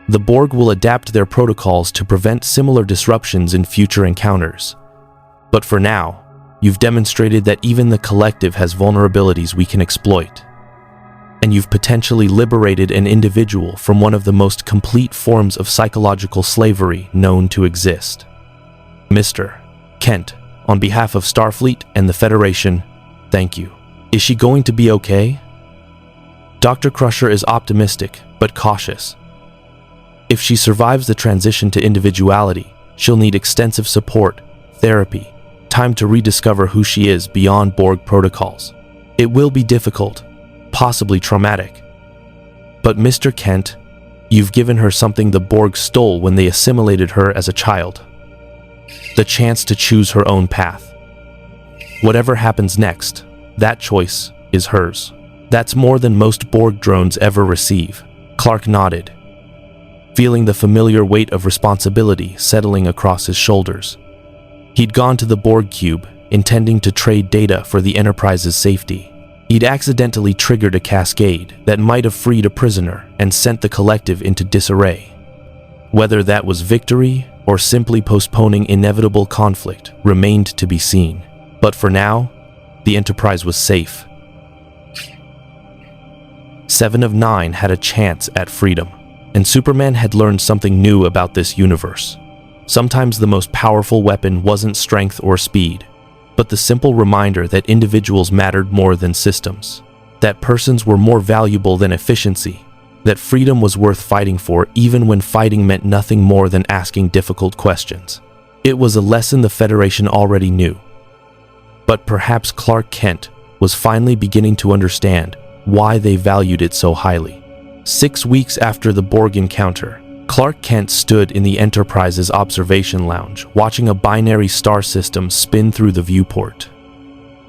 The Borg will adapt their protocols to prevent similar disruptions in future encounters. But for now, you've demonstrated that even the collective has vulnerabilities we can exploit. And you've potentially liberated an individual from one of the most complete forms of psychological slavery known to exist. Mr. Kent, on behalf of Starfleet and the Federation, thank you. Is she going to be okay? Dr. Crusher is optimistic, but cautious. If she survives the transition to individuality, she'll need extensive support, therapy, time to rediscover who she is beyond Borg protocols. It will be difficult, possibly traumatic. But Mr. Kent, you've given her something the Borg stole when they assimilated her as a child. The chance to choose her own path. Whatever happens next, that choice is hers. That's more than most Borg drones ever receive. Clark nodded, feeling the familiar weight of responsibility settling across his shoulders. He'd gone to the Borg cube, intending to trade data for the Enterprise's safety. He'd accidentally triggered a cascade that might have freed a prisoner and sent the collective into disarray. Whether that was victory or simply postponing inevitable conflict remained to be seen. But for now, the Enterprise was safe. 7 of 9 had a chance at freedom, and Superman had learned something new about this universe. Sometimes the most powerful weapon wasn't strength or speed, but the simple reminder that individuals mattered more than systems, that persons were more valuable than efficiency, that freedom was worth fighting for even when fighting meant nothing more than asking difficult questions. It was a lesson the Federation already knew, but perhaps Clark Kent was finally beginning to understand why they valued it so highly. 6 weeks after the Borg encounter, Clark Kent stood in the Enterprise's observation lounge, watching a binary star system spin through the viewport.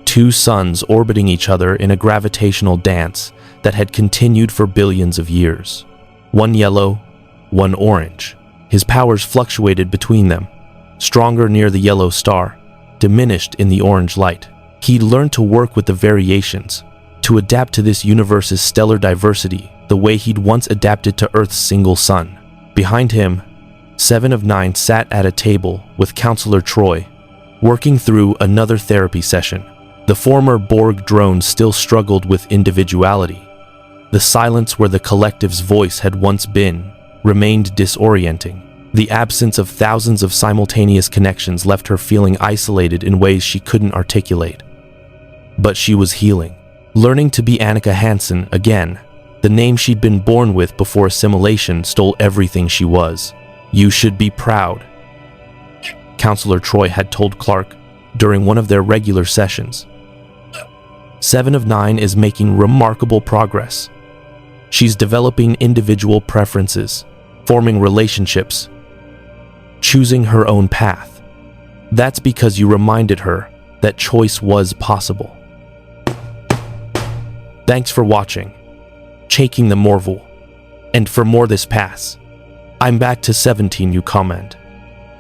2 suns orbiting each other in a gravitational dance that had continued for billions of years. One yellow, one orange. His powers fluctuated between them, stronger near the yellow star, diminished in the orange light. He'd learned to work with the variations, to adapt to this universe's stellar diversity the way he'd once adapted to Earth's single sun. Behind him, 7 of 9 sat at a table with Counselor Troy, working through another therapy session. The former Borg drone still struggled with individuality. The silence where the collective's voice had once been remained disorienting. The absence of thousands of simultaneous connections left her feeling isolated in ways she couldn't articulate. But she was healing, learning to be Annika Hansen again. The name she'd been born with before assimilation stole everything she was. "You should be proud," Counselor Troy had told Clark during one of their regular sessions. 7 of 9 is making remarkable progress. She's developing individual preferences, forming relationships, choosing her own path. That's because you reminded her that choice was possible. Thanks for watching. Shaking the Morval. And for more this pass, I'm back to 17 you comment.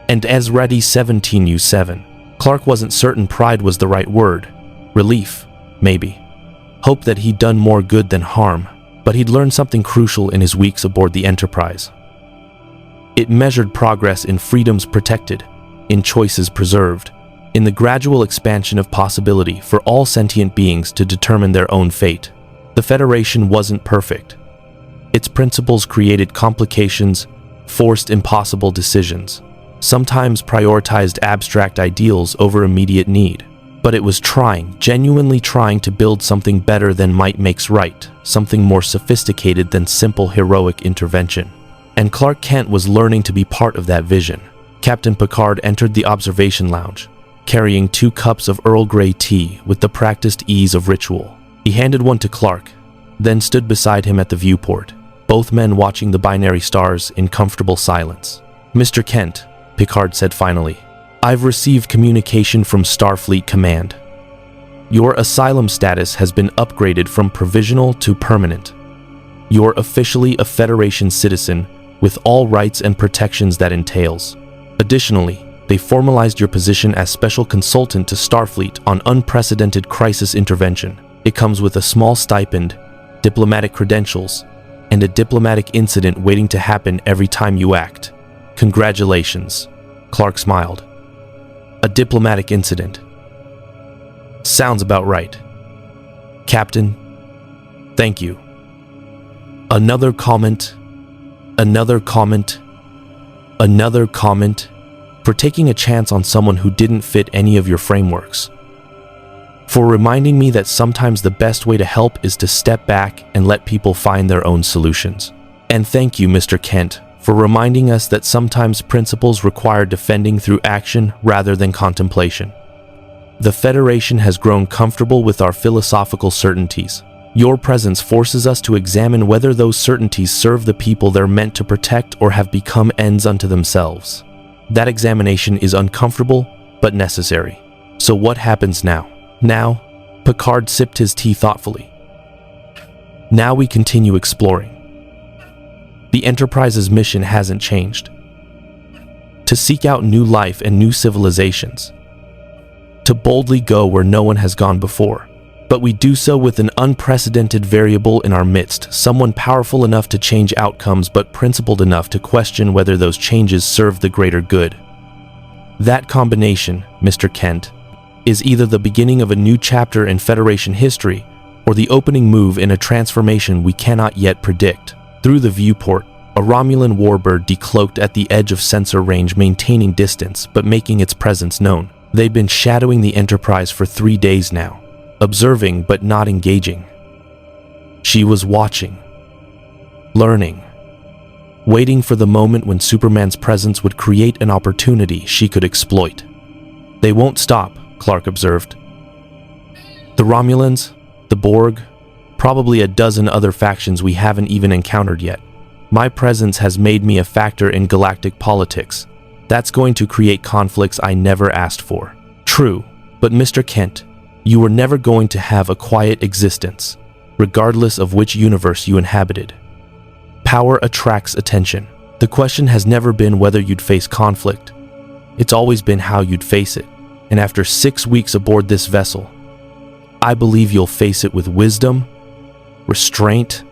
And as ready 17 you 7. Clark wasn't certain pride was the right word. Relief, maybe. Hope that he'd done more good than harm, but he'd learned something crucial in his weeks aboard the Enterprise. It measured progress in freedoms protected, in choices preserved, in the gradual expansion of possibility for all sentient beings to determine their own fate. The Federation wasn't perfect. Its principles created complications, forced impossible decisions, sometimes prioritized abstract ideals over immediate need. But it was trying, genuinely trying to build something better than might makes right, something more sophisticated than simple heroic intervention. And Clark Kent was learning to be part of that vision. Captain Picard entered the observation lounge, carrying 2 cups of Earl Grey tea with the practiced ease of ritual. He handed one to Clark, then stood beside him at the viewport, both men watching the binary stars in comfortable silence. "Mr. Kent," Picard said finally, "I've received communication from Starfleet Command. Your asylum status has been upgraded from provisional to permanent. You're officially a Federation citizen with all rights and protections that entails. Additionally, they formalized your position as special consultant to Starfleet on unprecedented crisis intervention. It comes with a small stipend, diplomatic credentials, and a diplomatic incident waiting to happen every time you act. Congratulations." Clark smiled. "A diplomatic incident. Sounds about right. Captain, thank you." Another comment, another comment, another comment, for taking a chance on someone who didn't fit any of your frameworks. For reminding me that sometimes the best way to help is to step back and let people find their own solutions. And thank you, Mr. Kent, for reminding us that sometimes principles require defending through action rather than contemplation. The Federation has grown comfortable with our philosophical certainties. Your presence forces us to examine whether those certainties serve the people they're meant to protect or have become ends unto themselves. That examination is uncomfortable, but necessary. So what happens now? Now, Picard sipped his tea thoughtfully. Now we continue exploring. The Enterprise's mission hasn't changed. To seek out new life and new civilizations. To boldly go where no one has gone before. But we do so with an unprecedented variable in our midst, someone powerful enough to change outcomes but principled enough to question whether those changes serve the greater good. That combination, Mr. Kent, is either the beginning of a new chapter in Federation history or the opening move in a transformation we cannot yet predict. Through the viewport, a Romulan warbird decloaked at the edge of sensor range, maintaining distance but making its presence known. They'd been shadowing the Enterprise for 3 days now, observing but not engaging. She was watching, learning, waiting for the moment when Superman's presence would create an opportunity she could exploit. "They won't stop," Clark observed. "The Romulans, the Borg, Probably a dozen other factions we haven't even encountered yet. My presence has made me a factor in galactic politics. That's going to create conflicts I never asked for. True, but Mr. Kent, you were never going to have a quiet existence, regardless of which universe you inhabited. Power attracts attention. The question has never been whether you'd face conflict. It's always been how you'd face it. And after 6 weeks aboard this vessel, I believe you'll face it with wisdom, restraint,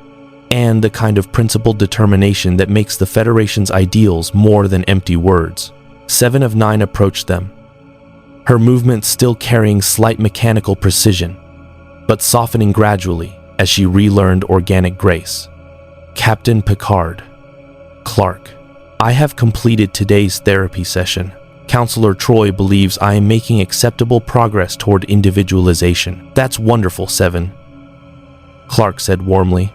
and the kind of principled determination that makes the Federation's ideals more than empty words. 7 of 9 approached them, her movements still carrying slight mechanical precision, but softening gradually as she relearned organic grace. Captain Picard. Clark. I have completed today's therapy session. Counselor Troy believes I am making acceptable progress toward individualization. That's wonderful, 7. Clark said warmly.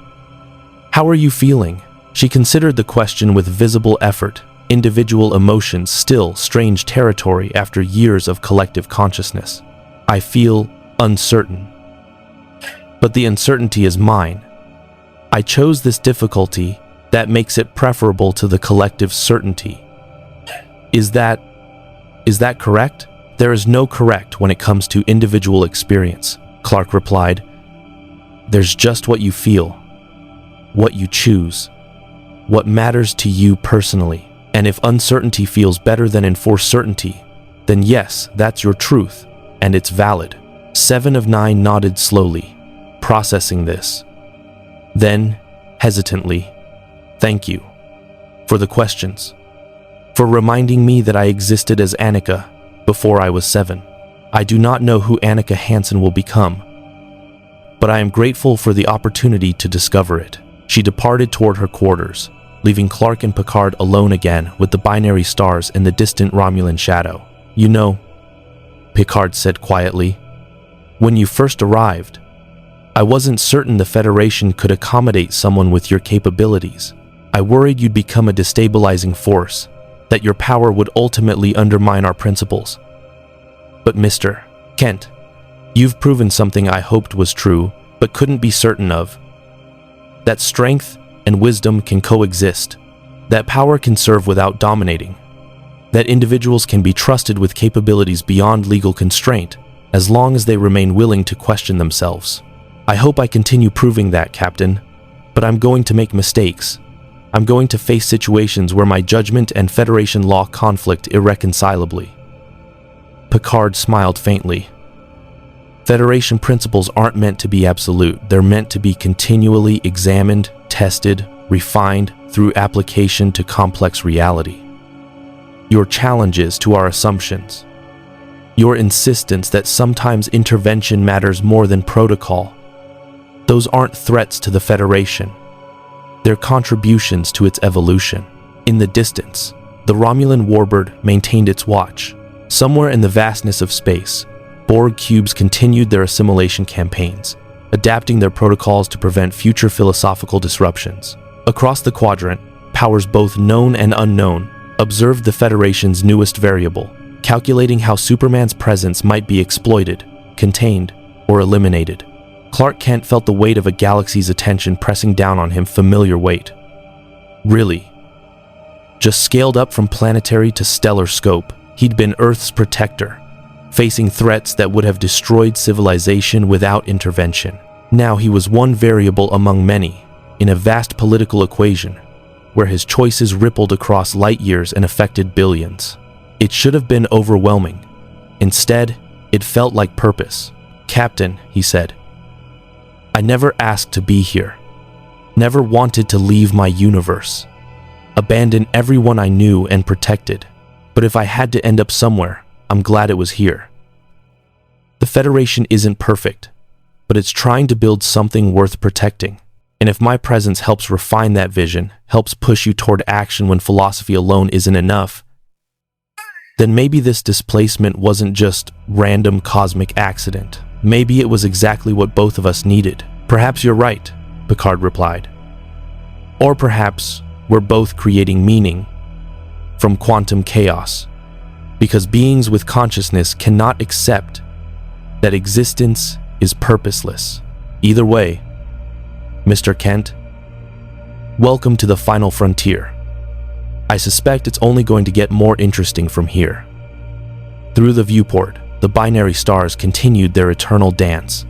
How are you feeling? She considered the question with visible effort. Individual emotions still strange territory after years of collective consciousness. I feel uncertain. But the uncertainty is mine. I chose this difficulty that makes it preferable to the collective certainty. Is that correct? There is no correct when it comes to individual experience, Clark replied. There's just what you feel, what you choose, what matters to you personally. And if uncertainty feels better than enforced certainty, then yes, that's your truth, and it's valid. 7 of 9 nodded slowly, processing this. Then, hesitantly, thank you for the questions, for reminding me that I existed as Annika before I was 7. I do not know who Annika Hansen will become, but I am grateful for the opportunity to discover it. She departed toward her quarters, leaving Clark and Picard alone again with the binary stars in the distant Romulan shadow. You know, Picard said quietly, when you first arrived, I wasn't certain the Federation could accommodate someone with your capabilities. I worried you'd become a destabilizing force, that your power would ultimately undermine our principles. But Mr. Kent, you've proven something I hoped was true, but couldn't be certain of. That strength and wisdom can coexist, that power can serve without dominating, that individuals can be trusted with capabilities beyond legal constraint, as long as they remain willing to question themselves. I hope I continue proving that, Captain, but I'm going to make mistakes. I'm going to face situations where my judgment and Federation law conflict irreconcilably. Picard smiled faintly. Federation principles aren't meant to be absolute. They're meant to be continually examined, tested, refined through application to complex reality. Your challenges to our assumptions, your insistence that sometimes intervention matters more than protocol, those aren't threats to the Federation. They're contributions to its evolution. In the distance, the Romulan warbird maintained its watch. Somewhere in the vastness of space, Borg cubes continued their assimilation campaigns, adapting their protocols to prevent future philosophical disruptions. Across the quadrant, powers both known and unknown observed the Federation's newest variable, calculating how Superman's presence might be exploited, contained, or eliminated. Clark Kent felt the weight of a galaxy's attention pressing down on him, familiar weight. Really? Just scaled up from planetary to stellar scope, he'd been Earth's protector, facing threats that would have destroyed civilization without intervention. Now he was one variable among many, in a vast political equation, where his choices rippled across light years and affected billions. It should have been overwhelming. Instead, it felt like purpose. Captain, he said, I never asked to be here, never wanted to leave my universe, abandon everyone I knew and protected. But if I had to end up somewhere, I'm glad it was here. The Federation isn't perfect, but it's trying to build something worth protecting. And if my presence helps refine that vision, helps push you toward action when philosophy alone isn't enough, then maybe this displacement wasn't just random cosmic accident. Maybe it was exactly what both of us needed. Perhaps you're right, Picard replied. Or perhaps we're both creating meaning from quantum chaos, because beings with consciousness cannot accept that existence is purposeless. Either way, Mr. Kent, welcome to the final frontier. I suspect it's only going to get more interesting from here. Through the viewport, the binary stars continued their eternal dance.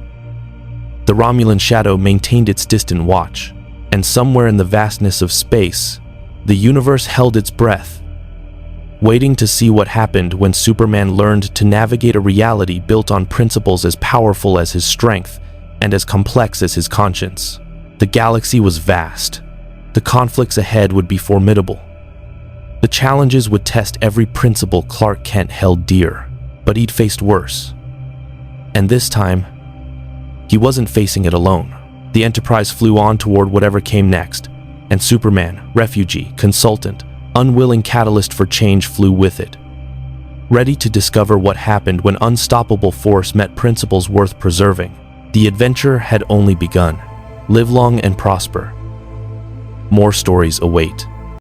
The Romulan shadow maintained its distant watch, and somewhere in the vastness of space, the universe held its breath, waiting to see what happened when Superman learned to navigate a reality built on principles as powerful as his strength and as complex as his conscience. The galaxy was vast. The conflicts ahead would be formidable. The challenges would test every principle Clark Kent held dear, but he'd faced worse. And this time, he wasn't facing it alone. The Enterprise flew on toward whatever came next, and Superman, refugee, consultant, unwilling catalyst for change flew with it. Ready to discover what happened when unstoppable force met principles worth preserving, the adventure had only begun. Live long and prosper. More stories await.